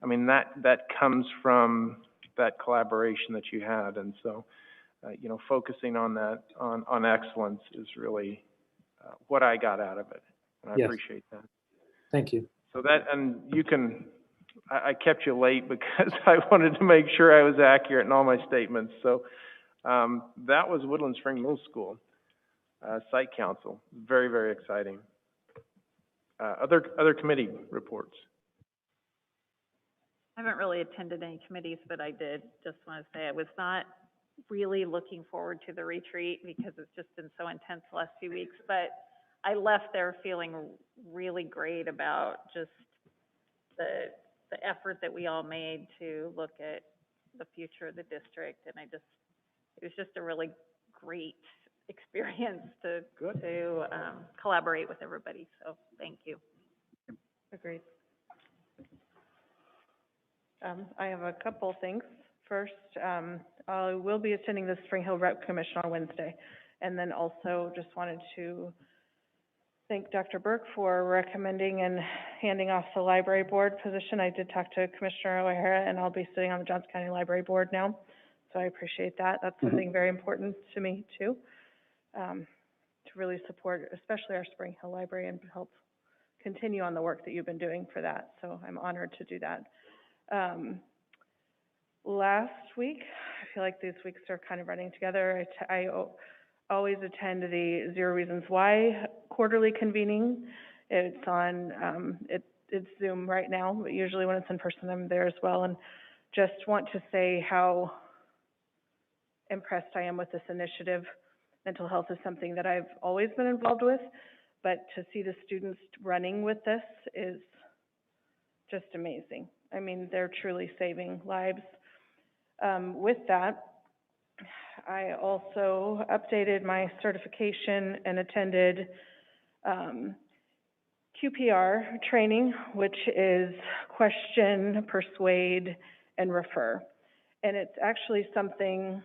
I mean, that comes from that collaboration that you had. And so, you know, focusing on that, on excellence is really what I got out of it. And I Yes. appreciate that. Thank you. So that, and you can, I kept you late because I wanted to make sure I was accurate in all my statements. So that was Woodland Spring Middle School Site Council. Very, very exciting. Other committee reports. I haven't really attended any committees, but I did just want to say I was not really looking forward to the retreat because it's just been so intense the last few weeks, but I left there feeling really great about just the effort that we all made to look at the future of the district, and it was just a really great experience to collaborate with everybody, so thank you. Agreed. I have a couple things. First, I will be attending the Spring Hill Rep Commission on Wednesday. And then also just wanted to thank Dr. Burke for recommending and handing off the library board position. I did talk to Commissioner O'Hara, and I'll be sitting on the Johnson County Library Board now. So I appreciate that. That's something very important to me too, to really support, especially our Spring Hill Library, and help continue on the work that you've been doing for that. So I'm honored to do that. Last week, I feel like these weeks are kind of running together. I always attend the Zero Reasons Why quarterly convening. It's on, it's Zoom right now, but usually when it's in person, I'm there as well. And just want to say how impressed I am with this initiative. Mental health is something that I've always been involved with, but to see the students running with this is just amazing. I mean, they're truly saving lives. With that, I also updated my certification and attended QPR training, which is question, persuade, and refer. And it's actually something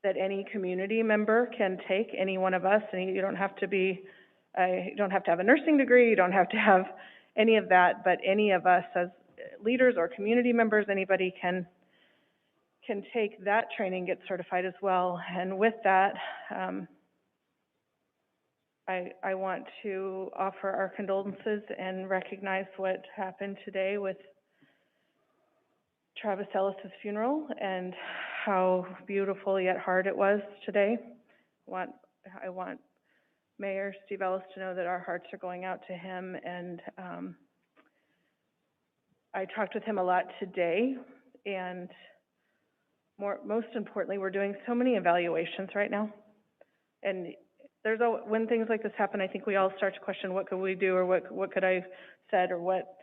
that any community member can take, any one of us, and you don't have to be, you don't have to have a nursing degree, you don't have to have any of that, but any of us as leaders or community members, anybody can take that training, get certified as well. And with that, I want to offer our condolences and recognize what happened today with Travis Ellis's funeral and how beautiful yet hard it was today. I want Mayor Steve Ellis to know that our hearts are going out to him, and I talked with him a lot today, and most importantly, we're doing so many evaluations right now. And when things like this happen, I think we all start to question, what could we do, or what could I have said, or what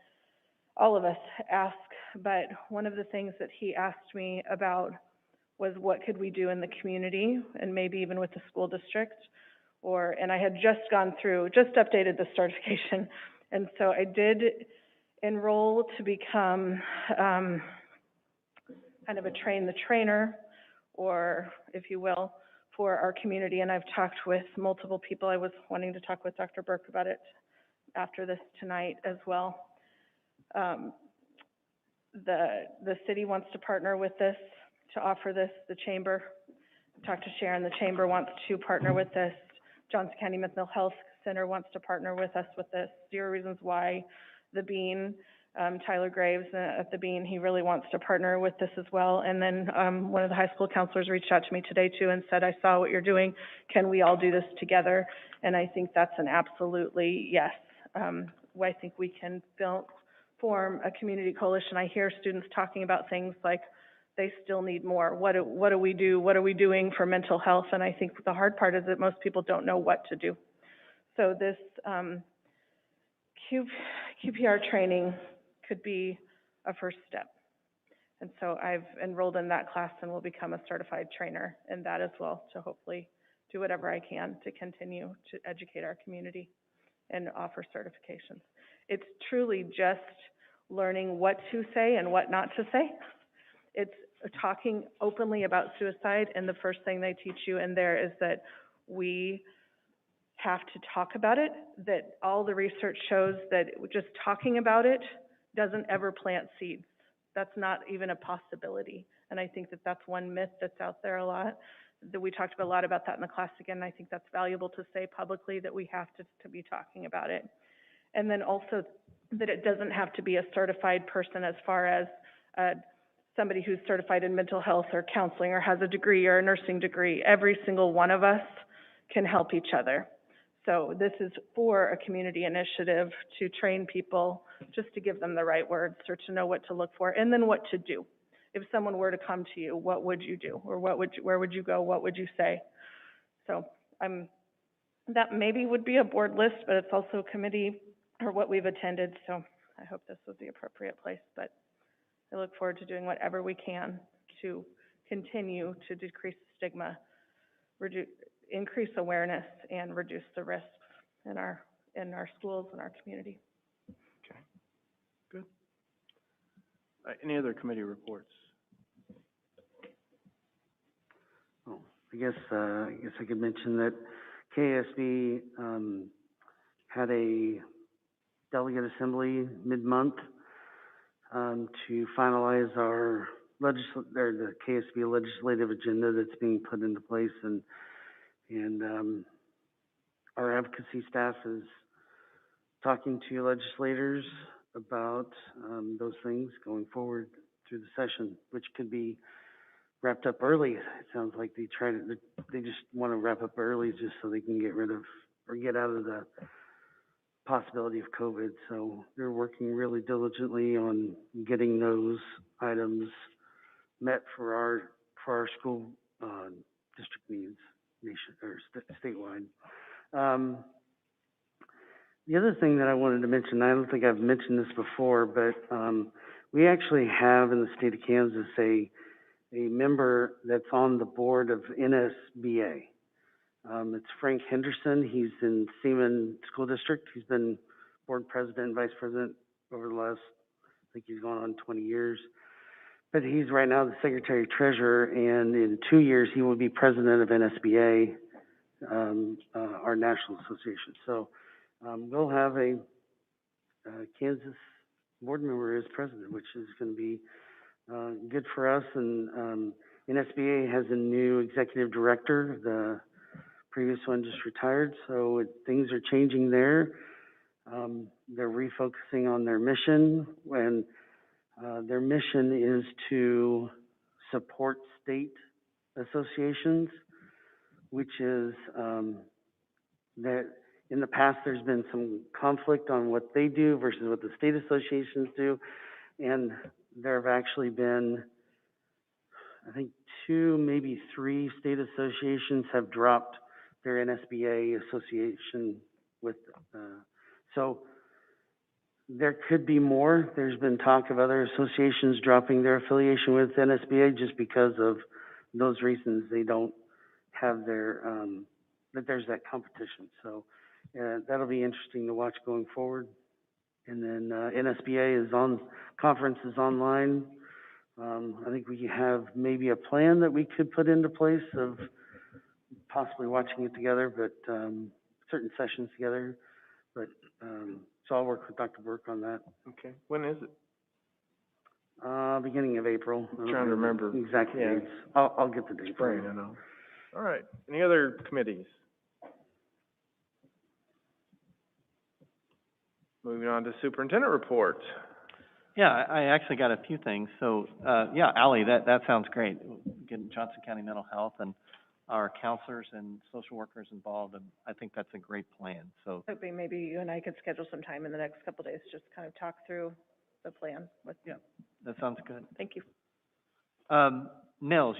all of us ask. But one of the things that he asked me about was, what could we do in the community, and maybe even with the school district, and I had just updated the certification. And so I did enroll to become kind of a train the trainer, or if you will, for our community. And I've talked with multiple people. I was wanting to talk with Dr. Burke about it after this tonight as well. The city wants to partner with this to offer this. The chamber, I talked to Sharon, the chamber wants to partner with this. Johnson County Mental Health Center wants to partner with us with this. Zero Reasons Why, the Bean, Tyler Graves at the Bean, he really wants to partner with this as well. And then one of the high school counselors reached out to me today too and said, I saw what you're doing. Can we all do this together? And I think that's an absolutely yes. I think we can form a community coalition. I hear students talking about things like they still need more. What do we do? What are we doing for mental health? And I think the hard part is that most people don't know what to do. So this QPR training could be a first step. And so I've enrolled in that class and will become a certified trainer in that as well, to hopefully do whatever I can to continue to educate our community and offer certifications. It's truly just learning what to say and what not to say. It's talking openly about suicide, and the first thing they teach you in there is that we have to talk about it, that all the research shows that just talking about it doesn't ever plant seeds. That's not even a possibility. And I think that that's one myth that's out there a lot, that we talked a lot about that in the class again. And I think that's valuable to say publicly, that we have to be talking about it. And then also that it doesn't have to be a certified person, as far as somebody who's certified in mental health or counseling or has a degree or a nursing degree. Every single one of us can help each other. So this is for a community initiative to train people, just to give them the right words or to know what to look for, and then what to do. If someone were to come to you, what would you do? Or where would you go? What would you say? So that maybe would be a board list, but it's also a committee or what we've attended. So I hope this was the appropriate place, but I look forward to doing whatever we can to continue to decrease stigma, increase awareness, and reduce the risks in our schools and our community. Okay, good. Any other committee reports? Oh, I guess I could mention that KSB had a delegate assembly mid-month to finalize the KSB legislative agenda that's being put into place, and our advocacy staff is talking to legislators about those things going forward through the session, which could be wrapped up early. It sounds like they just want to wrap up early just so they can get rid of or get out of the possibility of COVID. So they're working really diligently on getting those items met for our school district needs, statewide. The other thing that I wanted to mention, I don't think I've mentioned this before, but we actually have in the state of Kansas a member that's on the board of NSBA. It's Frank Henderson. He's in Seaman School District. He's been board president and vice president over the last, I think he's gone on 20 years. But he's right now the secretary treasurer, and in 2 years he will be president of NSBA, our national association. So we'll have a Kansas board member as president, which is going to be good for us. And NSBA has a new executive director. The previous one just retired, so things are changing there. They're refocusing on their mission, and their mission is to support state associations, which is that in the past there's been some conflict on what they do versus what the state associations do, and there have actually been, I think, 2, maybe 3 state associations have dropped their NSBA association with, so there could be more. There's been talk of other associations dropping their affiliation with NSBA just because of those reasons. They don't have their, that there's that competition. So that'll be interesting to watch going forward. And then NSBA conference is online. I think we have maybe a plan that we could put into place of possibly watching it together, but certain sessions together. But so I'll work with Dr. Burke on that. Okay, when is it? Beginning of April. I'm trying to remember. Exactly. Yeah. I'll get the date. Spring, I know. All right, any other committees? Moving on to superintendent report. Yeah, I actually got a few things. So, yeah, Ally, that sounds great. Getting Johnson County Mental Health and our counselors and social workers involved, and I think that's a great plan. So Hoping maybe you and I could schedule some time in the next couple of days, just kind of talk through the plan with you. that sounds good. Thank you. Nels,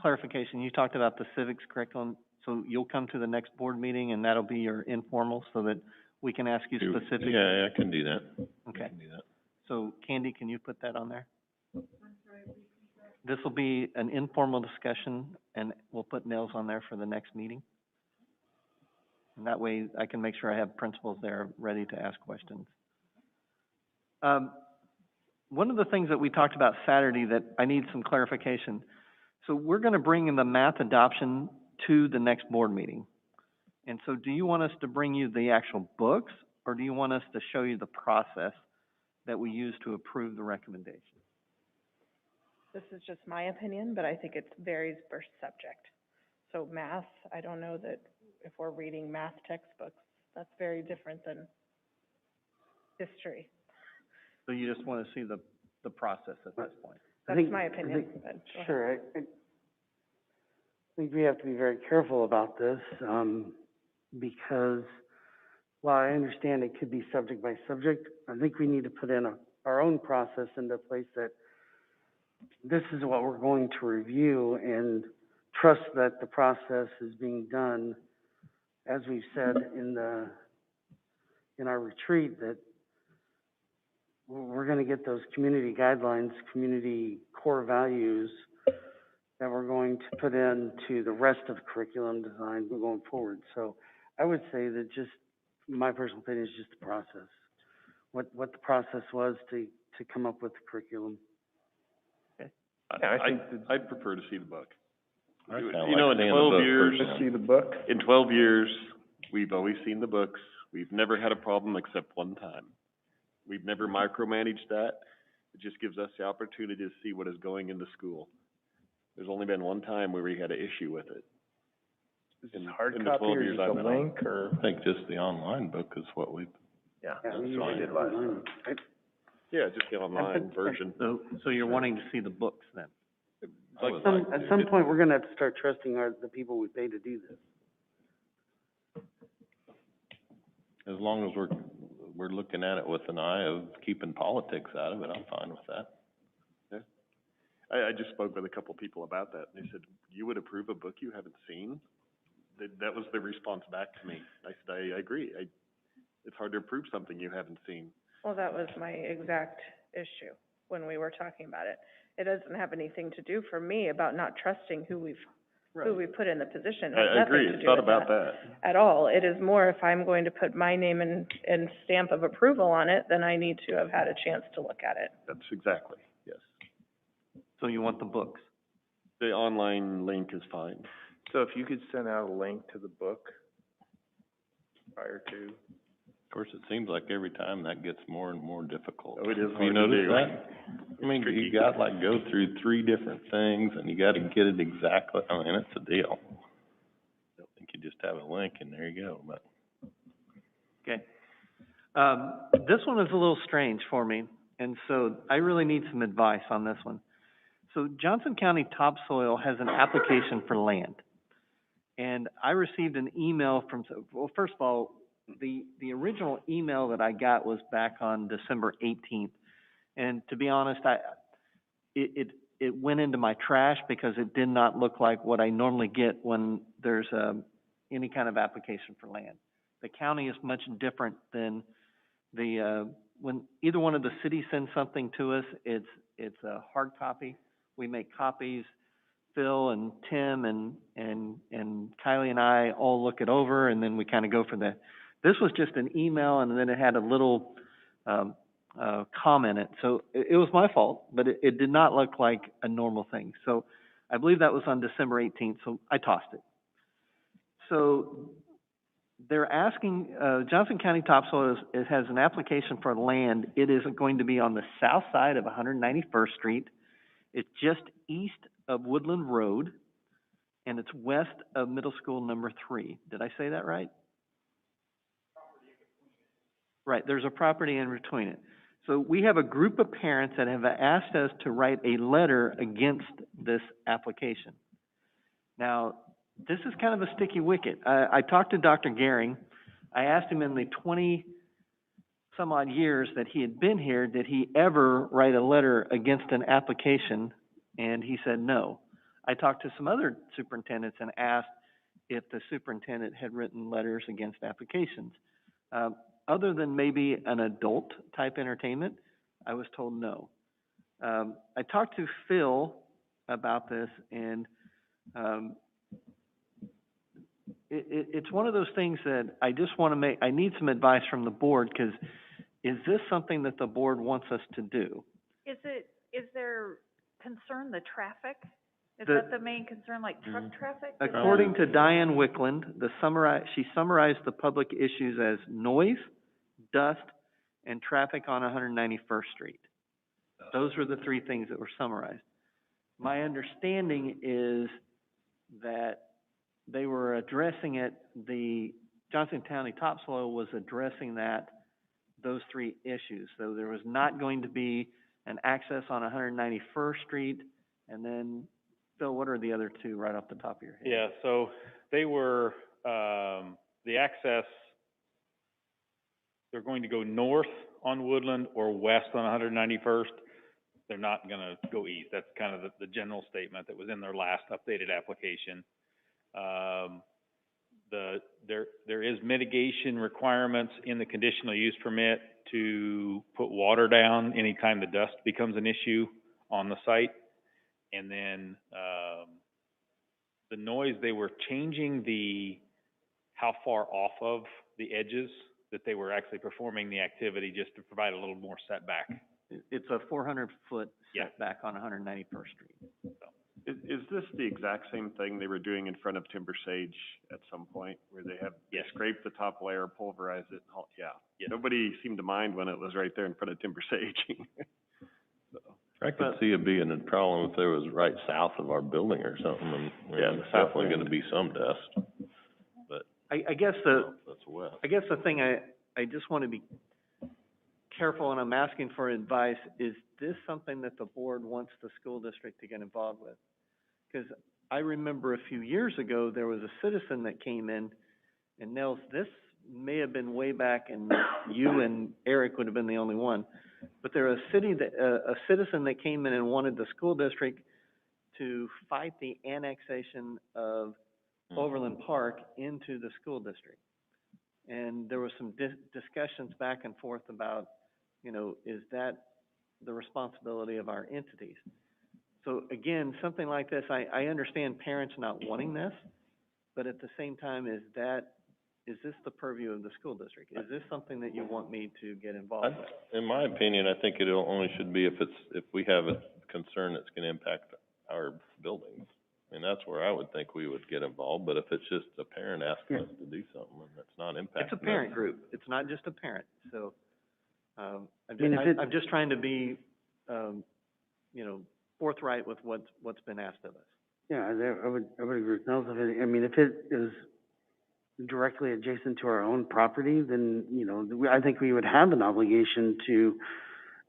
clarification, you talked about the civics curriculum, so you'll come to the next board meeting and that'll be your informal so that we can ask you specific? Yeah, I can do that. Okay. I can do that. So Candy, can you put that on there? This will be an informal discussion, and we'll put Nels on there for the next meeting. And that way I can make sure I have principals there ready to ask questions. One of the things that we talked about Saturday that I need some clarification. So we're going to bring in the math adoption to the next board meeting. And so do you want us to bring you the actual books, or do you want us to show you the process that we use to approve the recommendation? This is just my opinion, but I think it varies per subject. So math, I don't know that if we're reading math textbooks, that's very different than history. So you just want to see the process at this point? That's my opinion, but go ahead. Sure, I think we have to be very careful about this, because while I understand it could be subject by subject, I think we need to put in our own process into place that this is what we're going to review and trust that the process is being done, as we've said in our retreat, that we're gonna get those community guidelines, community core values that we're going to put into the rest of curriculum design going forward. So I would say that just, my personal opinion is just the process. What the process was to come up with the curriculum. Yeah, I think I'd prefer to see the book. I You kinda know, like in seeing the 12 book years, personally. see the book. in 12 years, we've always seen the books. We've never had a problem except one time. We've never micromanaged that. It just gives us the opportunity to see what is going into school. There's only been one time where we had an issue with it. Is it In- hard in the copy 12 or years just a I've been on. link or? I think just the online book is what we, Yeah, Yeah, that's we what we usually did last time. Yeah, just the online version. So you're wanting to see the books then? I would At like to. some point, we're gonna have to start trusting the people we pay to do this. As long as we're looking at it with an eye of keeping politics out of it, I'm fine with that. I just spoke with a couple people about that, and they said, you would approve a book you haven't seen? That was the response back to me. I said, I agree. It's hard to approve something you haven't seen. Well, that was my exact issue when we were talking about it. It doesn't have anything to do for me about not trusting who we put in the position. It has I nothing agree, to it's do not with about that that. at all. It is more if I'm going to put my name and stamp of approval on it, then I need to have had a chance to look at it. That's exactly, yes. So you want the books? The online link is fine. So if you could send out a link to the book prior to. Of course, it seems like every time that gets more and more difficult. Oh, it is Have hard you to noticed do. that? I mean, tricky. you got like go through 3 different things and you gotta get it exactly, I mean, it's a deal. I don't think you just have a link and there you go, but. Okay. This one is a little strange for me, and so I really need some advice on this one. So Johnson County Topsoil has an application for land. And I received an email from, well, first of all, the original email that I got was back on December 18th. And to be honest, it went into my trash because it did not look like what I normally get when there's any kind of application for land. The county is much different than when either one of the cities sends something to us, it's a hard copy. We make copies. Phil and Tim and Kylie and I all look it over, and then we kind of go for that. This was just an email, and then it had a little comment in it. So it was my fault, but it did not look like a normal thing. So I believe that was on December 18th, so I tossed it. So they're asking, Johnson County Topsoil has an application for land. It is going to be on the south side of 191st Street. It's just east of Woodland Road, and it's west of Middle School number 3. Did I say that right? Right, there's a property in between it. So we have a group of parents that have asked us to write a letter against this application. Now, this is kind of a sticky wicket. I talked to Dr. Gehring. I asked him in the 20 some odd years that he had been here, did he ever write a letter against an application? And he said no. I talked to some other superintendents and asked if the superintendent had written letters against applications. Other than maybe an adult type entertainment, I was told no. I talked to Phil about this, and it's one of those things that I just want to make, I need some advice from the board, because is this something that the board wants us to do? Is there concern the traffic Is The- that the main concern, like truck traffic? According to Diane Wickland, she summarized the public issues as noise, dust, and traffic on 191st Street. Those were the three things that were summarized. My understanding is that they were addressing it, the Johnson County Topsoil was addressing those three issues. So there was not going to be an access on 191st Street, and then, Phil, what are the other two right off the top of your head? Yeah, so they were, the access, they're going to go north on Woodland or west on 191st. They're not gonna go east. That's kind of the general statement that was in their last updated application. There is mitigation requirements in the conditional use permit to put water down anytime the dust becomes an issue on the site. And then, the noise, they were changing how far off of the edges that they were actually performing the activity, just to provide a little more setback. It's a 400-foot Yeah. setback on 191st Street. Is this the exact same thing they were doing in front of Timber Sage at some point, where they scrape the top layer, pulverize it? Yeah. Nobody seemed to mind when it was right there in front of Timber Sage. I could see it being a problem if it was right south of our building or something, and, Yeah, there's definitely gonna be some dust, but, I guess the, that's west. I guess the thing I just want to be careful, and I'm asking for advice, is this something that the board wants the school district to get involved with? Because I remember a few years ago, there was a citizen that came in, and Nels, this may have been way back, and you and Eric would have been the only one, but there was a citizen that came in and wanted the school district to fight the annexation of Overland Park into the school district. And there was some discussions back and forth about, is that the responsibility of our entities? So again, something like this, I understand parents not wanting this, but at the same time, is this the purview of the school district? Is this something that you want me to get involved with? In my opinion, I think it only should be if we have a concern that's gonna impact our buildings. I mean, that's where I would think we would get involved, but if it's just a parent asking us to do something, and that's not impacting It's a parent us. group, it's not just a parent, so, I'm mean, I'm just trying to be, forthright with what's been asked of us. Yeah, I would agree with Nels. If it is directly adjacent to our own property, then, I think we would have an obligation to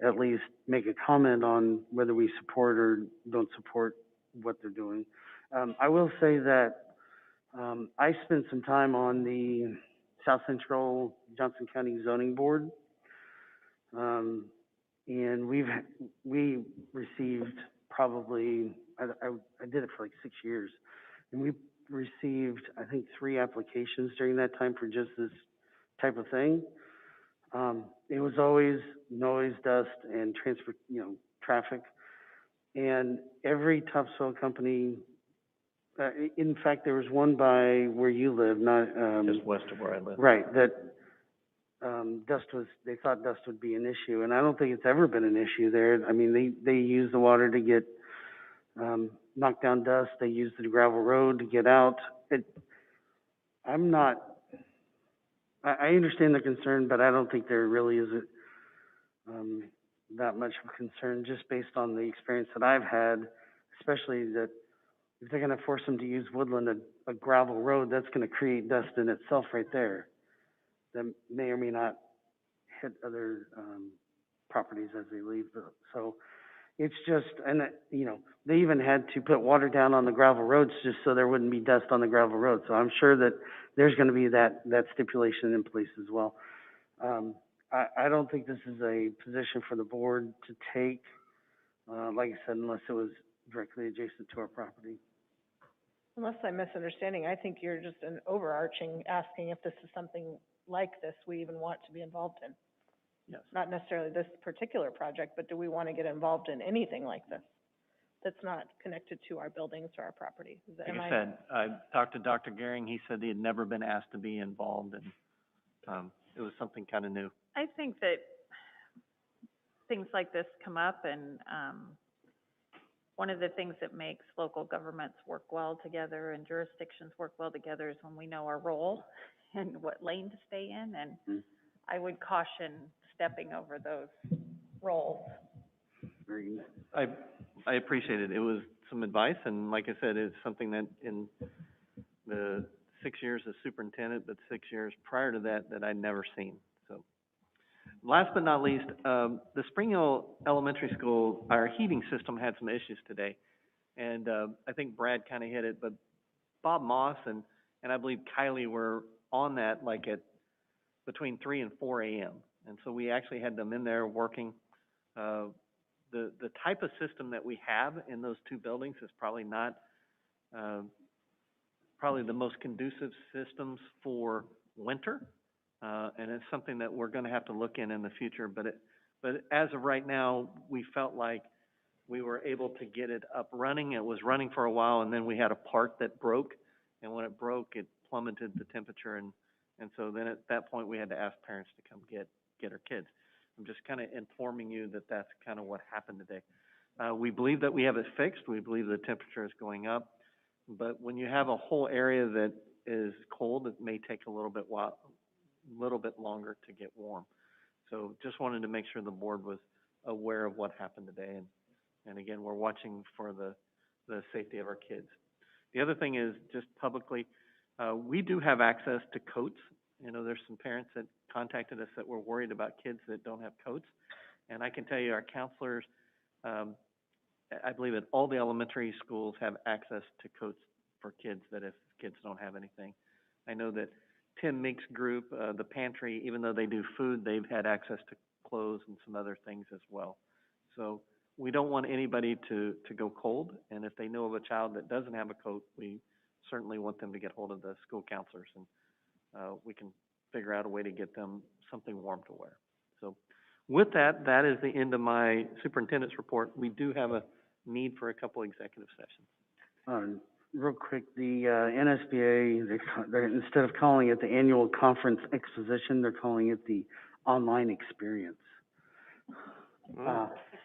at least make a comment on whether we support or don't support what they're doing. I will say that, I spent some time on the South Central Johnson County Zoning Board. And we received probably, I did it for like 6 years. And we received, I think, 3 applications during that time for just this type of thing. It was always noise, dust, and traffic. And every topsoil company, in fact, there was one by where you live, not, Just west of where I live. right, that, they thought dust would be an issue, and I don't think it's ever been an issue there. I mean, they use the water to get, knock down dust, they use the gravel road to get out. I understand the concern, but I don't think there really is that much of a concern, just based on the experience that I've had, especially that if they're gonna force them to use Woodland, a gravel road, that's gonna create dust in itself right there, that may or may not hit other, properties as they leave. So it's just, and, they even had to put water down on the gravel roads just so there wouldn't be dust on the gravel road. So I'm sure that there's gonna be that stipulation in place as well. I don't think this is a position for the board to take, like I said, unless it was directly adjacent to our property. Unless I'm misunderstanding, I think you're just an overarching asking if this is something like this we even want to be involved in. Yes. Not necessarily this particular project, but do we want to get involved in anything like this that's not connected to our buildings or our property? Like I said, I talked to Dr. Gehring, he said he had never been asked to be involved, and, it was something kind of new. I think that things like this come up, and, one of the things that makes local governments work well together and jurisdictions work well together is when we know our role and what lane to stay in, and I would caution stepping over those roles. I appreciate it. It was some advice, and like I said, it's something that in the 6 years as superintendent, but 6 years prior to that, that I'd never seen. So, last but not least, the Spring Hill Elementary School, our heating system had some issues today. And, I think Brad kind of hit it, but Bob Moss and I believe Kylie were on that like at between 3 and 4 a.m. And so we actually had them in there working. The type of system that we have in those two buildings is probably not, probably the most conducive systems for winter. And it's something that we're going to have to look in the future. But as of right now, we felt like we were able to get it up running. It was running for a while, and then we had a part that broke. And when it broke, it plummeted the temperature. And so then at that point, we had to ask parents to come get our kids. I'm just kind of informing you that that's kind of what happened today. We believe that we have it fixed. We believe the temperature is going up. But when you have a whole area that is cold, it may take a little bit longer to get warm. So just wanted to make sure the board was aware of what happened today. And again, we're watching for the safety of our kids. The other thing is just publicly, we do have access to coats. You know, there's some parents that contacted us that were worried about kids that don't have coats. And I can tell you our counselors, I believe at all the elementary schools have access to coats for kids that if kids don't have anything. I know that Tim Meek's group, the pantry, even though they do food, they've had access to clothes and some other things as well. So we don't want anybody to go cold. And if they know of a child that doesn't have a coat, we certainly want them to get hold of the school counselors, and we can figure out a way to get them something warm to wear. So with that, that is the end of my superintendent's report. We do have a need for a couple executive sessions. Real quick, the NSBA, they're, instead of calling it the annual conference exposition, they're calling it the online experience.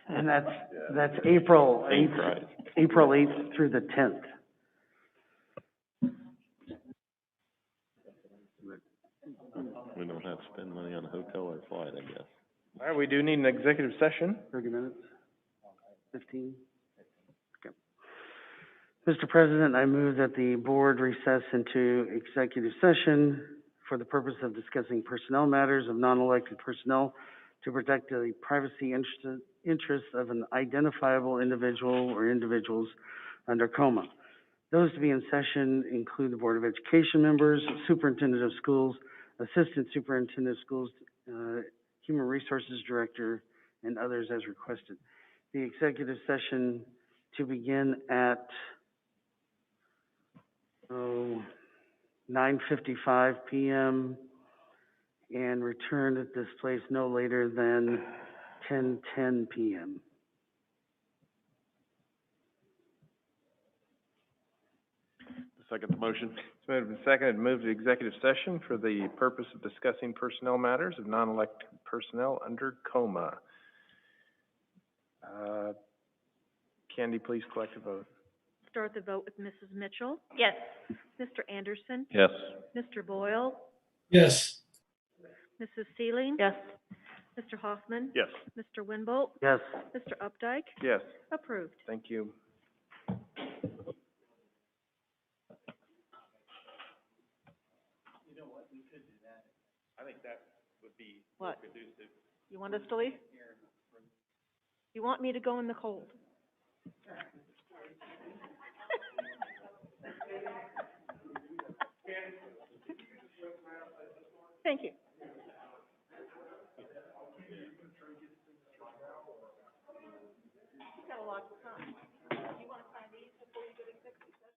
And that's April 8th through the 10th. We don't have to spend money on a hotel or flight, I guess. All right, we do need an executive session. 30 minutes? 15? Okay. Mr. President, I move that the board recess into executive session for the purpose of discussing personnel matters of non-elected personnel to protect the privacy interests of an identifiable individual or individuals under COMA. Those to be in session include the Board of Education members, Superintendent of Schools, Assistant Superintendent of Schools, Human Resources Director, and others as requested. The executive session to begin at 9:55 p.m. and return at this place no later than 10:10 p.m. Second the motion. It's moved and seconded to move to executive session for the purpose of discussing personnel matters of non-elected personnel under COMA. Candy, please collect a vote. Start the vote with Mrs. Mitchell. Yes. Mr. Anderson. Yes. Mr. Boyle. Yes. Mrs. Sealing. Yes. Mr. Hoffman. Yes. Mr. Winbolt. Yes. Mr. Updike. Yes. Approved. Thank you. I think that would be What? conducive. You want us to leave? You want me to go in the cold? Thank you. Got a lot of time. You want to sign these before you go to executive session?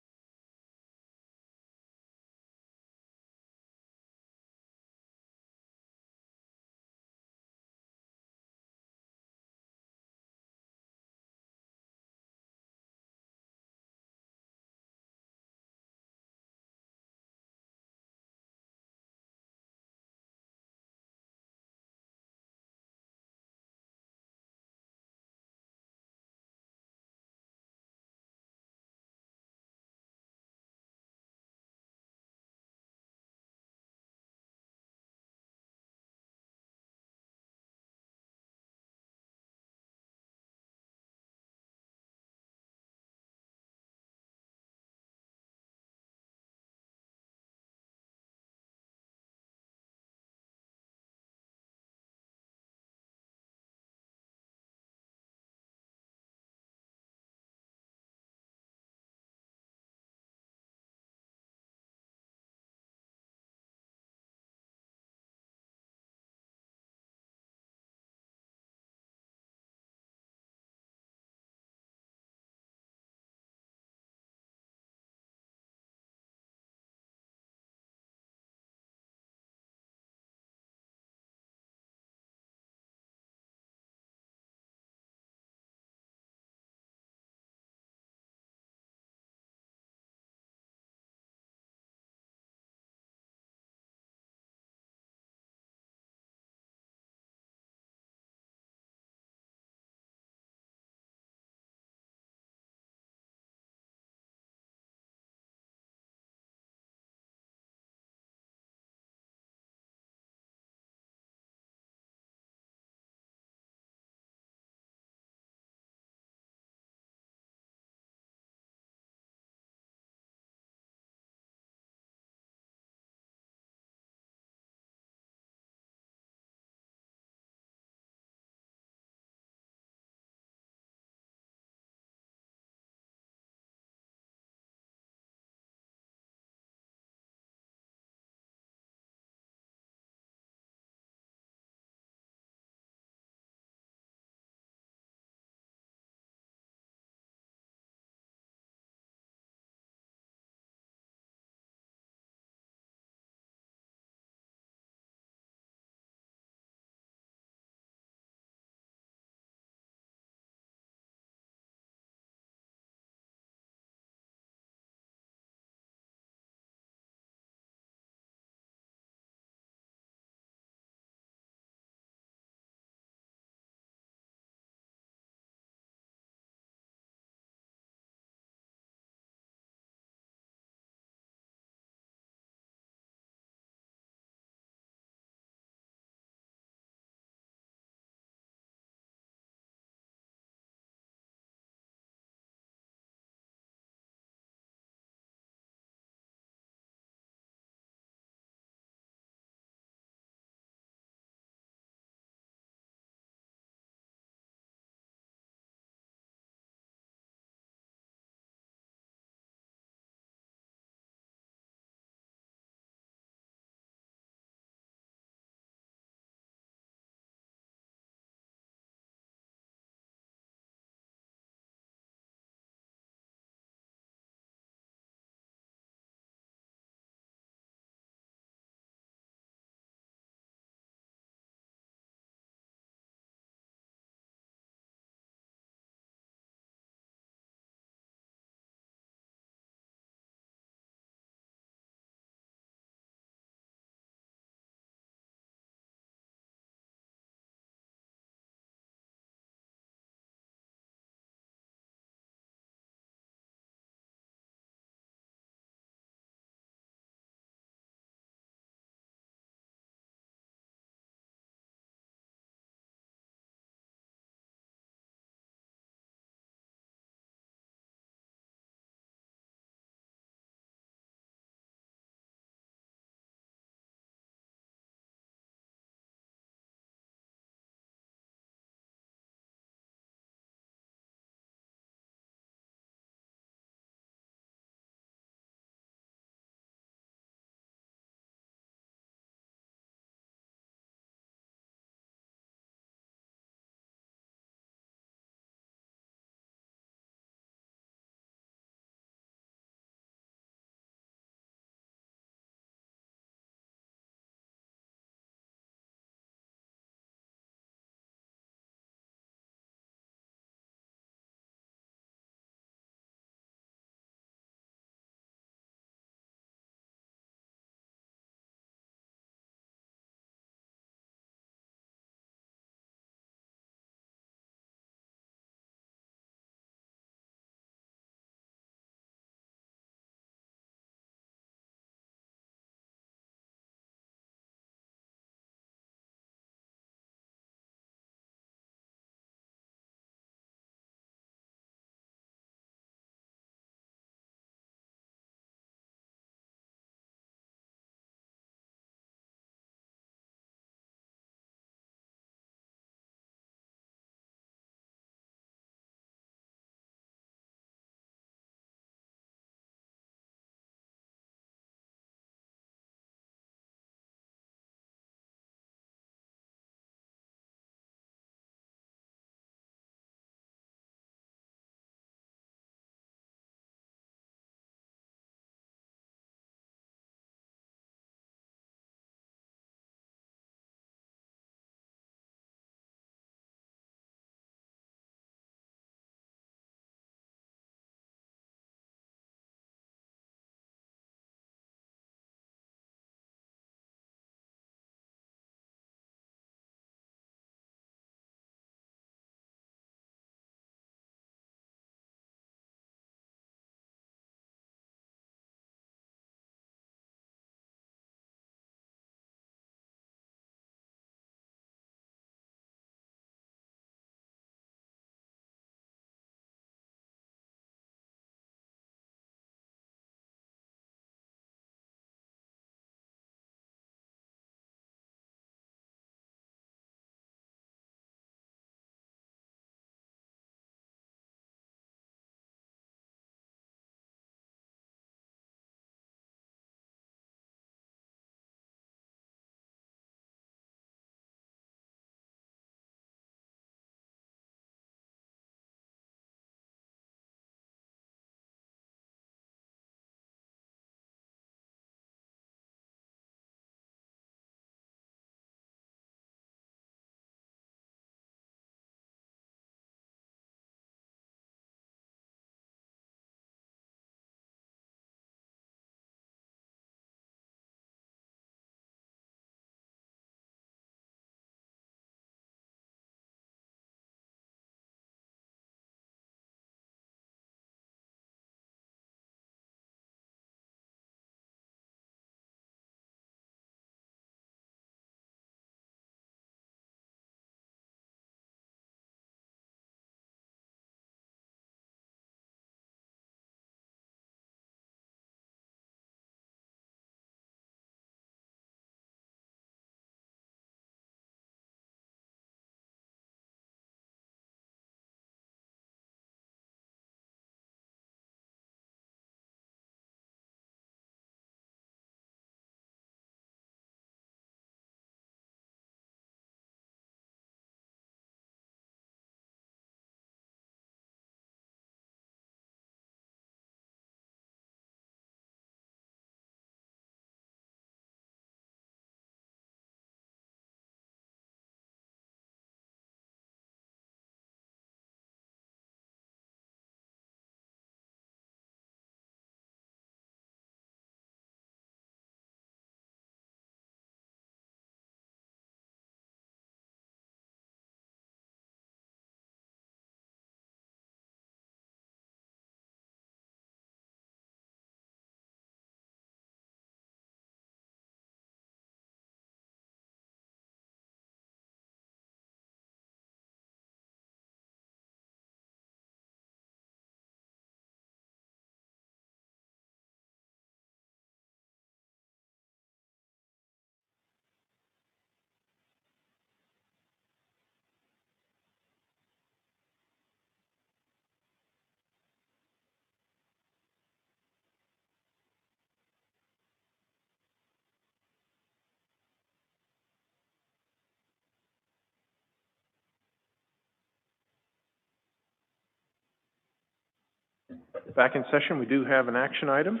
Back in session, we do have an action item.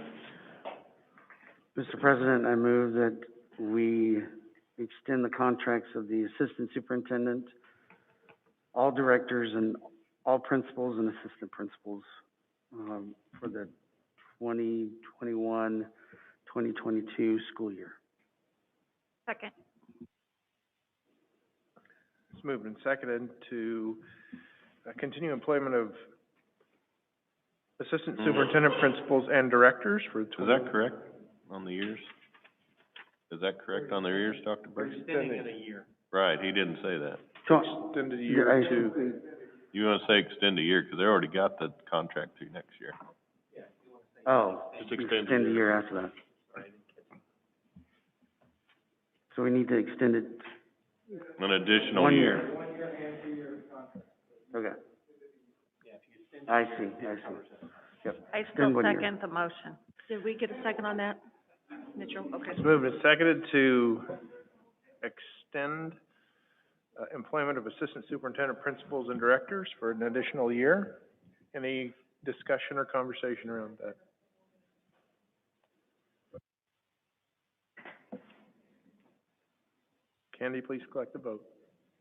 Mr. President, I move that we extend the contracts of the Assistant Superintendent, all directors, and all principals and assistant principals, for the 2021-2022 school year. Second. It's moved and seconded to continue employment of assistant superintendent, principals, and directors for. Is that correct on the years? Is that correct on the years, Dr. Burke? Extending it a year. Right, he didn't say that. Extended a year to, You wanna say extend a year, 'cause they already got the contract through next year. Oh, Just extend extend a year after that. So we need to extend it An additional 1 year. year. Okay. I see. Yep. I Extend still 1 year. second the motion. Did we get a second on that, Mitchell? Okay. it's moved and seconded to extend employment of assistant superintendent, principals, and directors for an additional year. Any discussion or conversation around that? Candy, please collect the vote.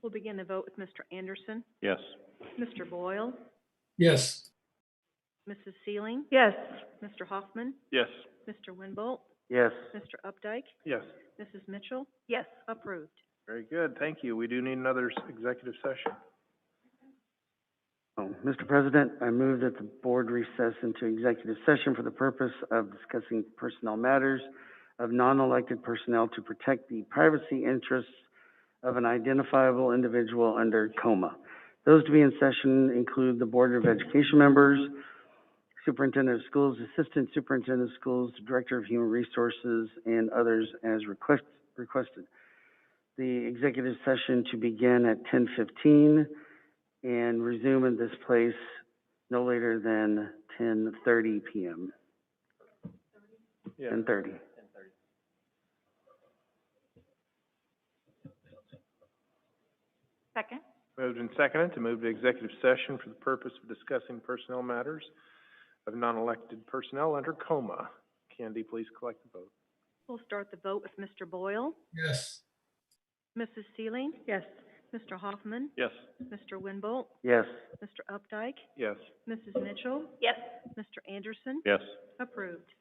We'll begin the vote with Mr. Anderson, Yes. Mr. Boyle, Yes. Mrs. Sealing, Yes. Mr. Hoffman, Yes. Mr. Winbolt, Yes. Mr. Updike, Yes. Mrs. Mitchell, Yes. approved. Very good, thank you. We do need another executive session. Mr. President, I move that the board recess into executive session for the purpose of discussing personnel matters of non-elected personnel to protect the privacy interests of an identifiable individual under coma. Those to be in session include the Board of Education members, Superintendent of Schools, Assistant Superintendent of Schools, Director of Human Resources, and others as requested. The executive session to begin at 10:15 and resume in this place no later than 10:30 p.m. Yeah. 10:30. Second. Moved and seconded to move to executive session for the purpose of discussing personnel matters of non-elected personnel under coma. Candy, please collect the vote. We'll start the vote with Mr. Boyle, Yes. Mrs. Sealing, Yes. Mr. Hoffman, Yes. Mr. Winbolt, Yes. Mr. Updike, Yes. Mrs. Mitchell, Yes. Mr. Anderson, Yes. approved.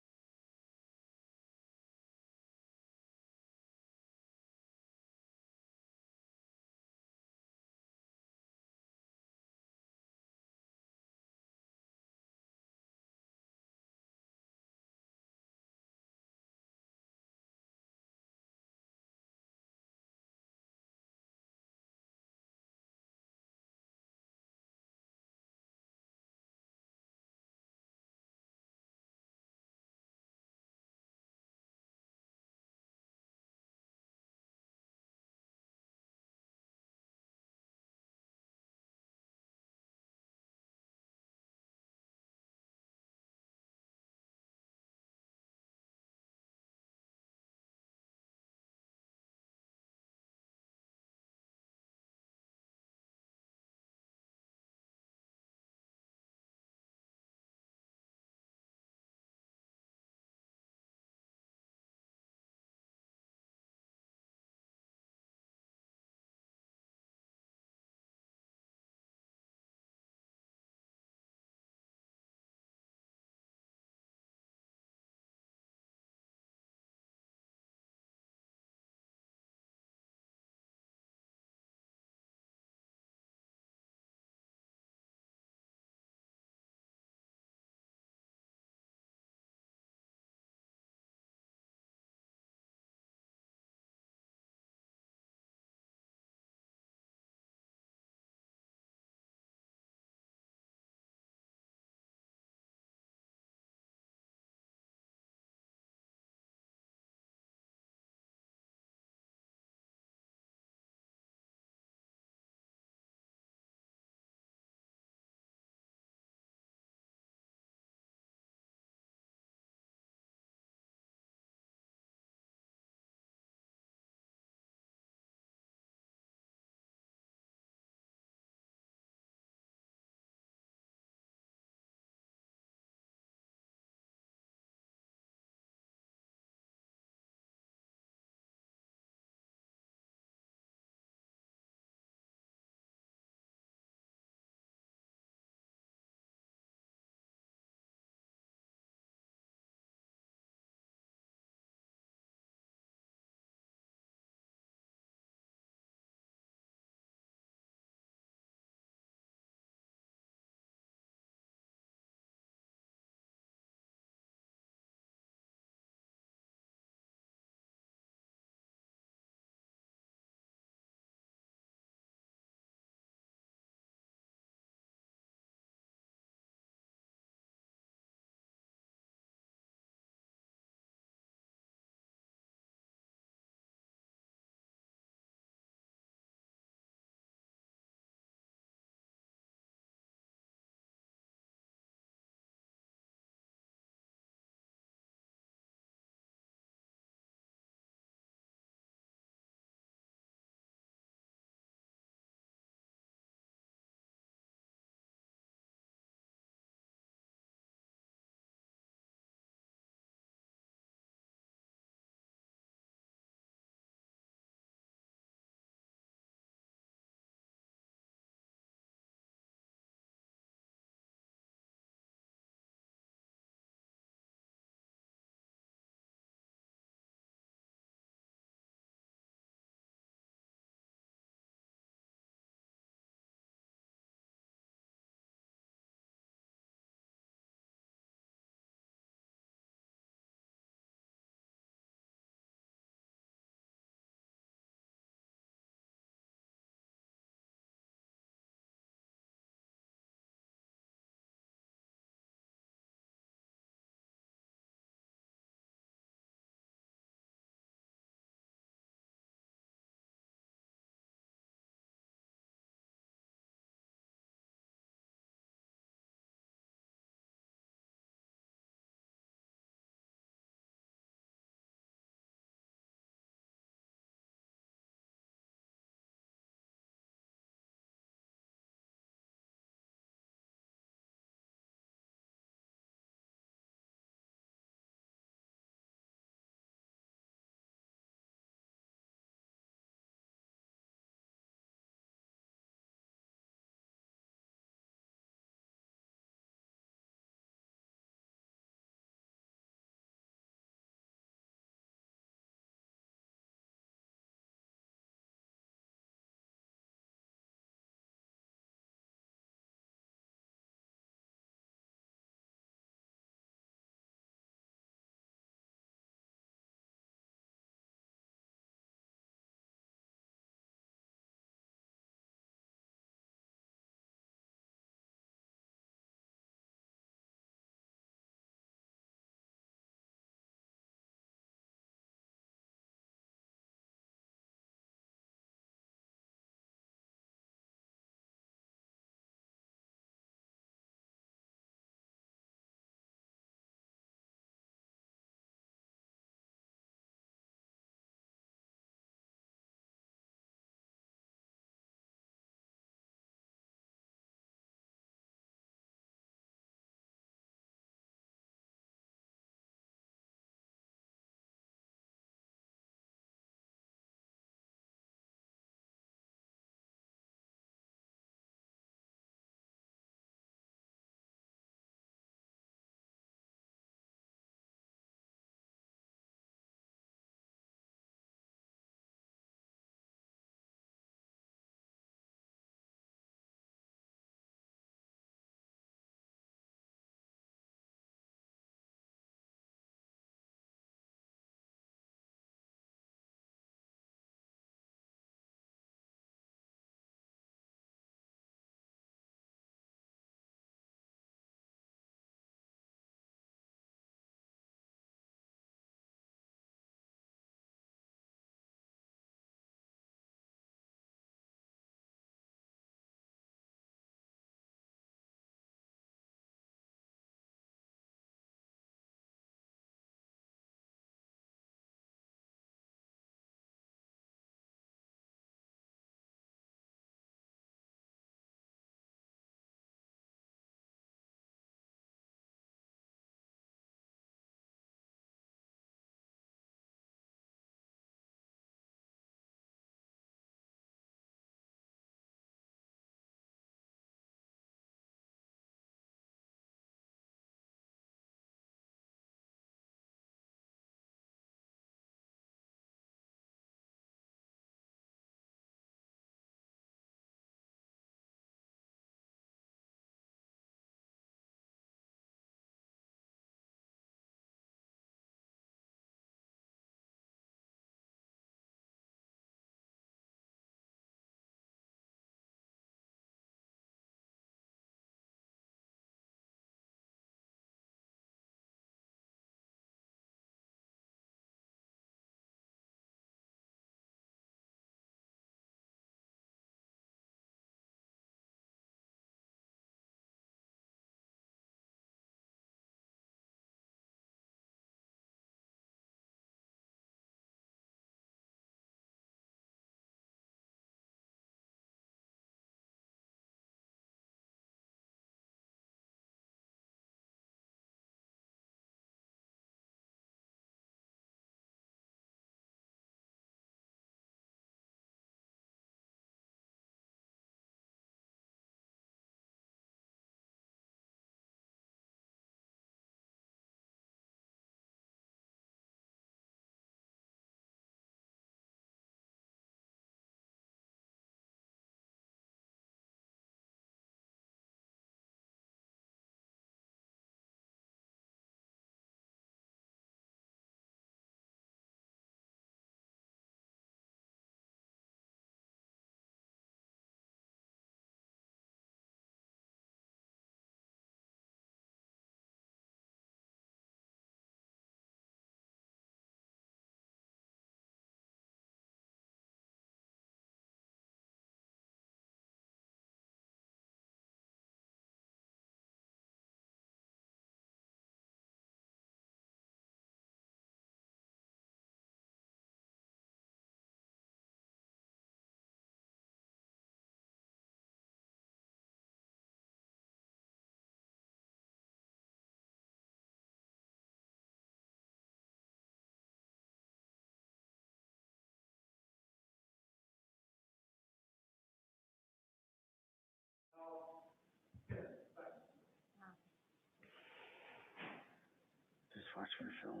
cost for film.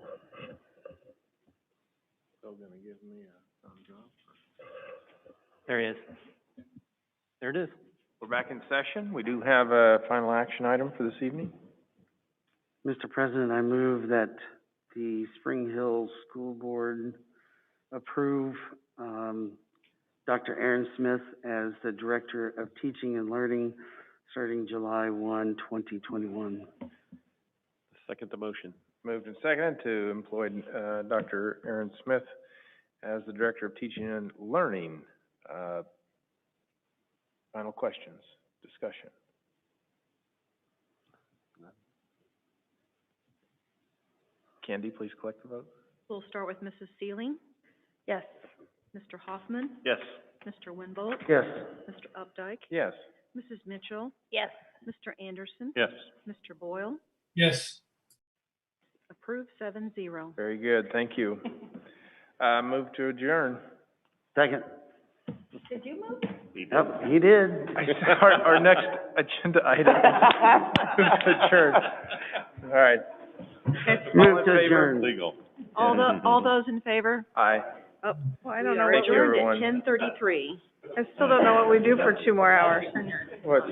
Still gonna give me a thumbs up? There he is. There it is. We're back in session. We do have a final action item for this evening. Mr. President, I move that the Spring Hill School Board approve, Dr. Aaron Smith as the Director of Teaching and Learning starting July 1, 2021. Second the motion. Moved and seconded to employ, Dr. Aaron Smith as the Director of Teaching and Learning. Final questions, discussion. Candy, please collect the vote. We'll start with Mrs. Sealing, Yes. Mr. Hoffman, Yes. Mr. Winbolt, Yes. Mr. Updike, Yes. Mrs. Mitchell, Yes. Mr. Anderson, Yes. Mr. Boyle, Yes. approved 7-0. Very good, thank you. Move to adjourn. Second. Did you move? Yep, he did. Our next agenda item is adjourn. All right. All Move in to favor? adjourn. Legal. All those in favor? Aye. Oh, Well, I don't know Thank what you, we're, everyone. Adjourned at 10:33. I still don't know what we do for 2 more hours. What?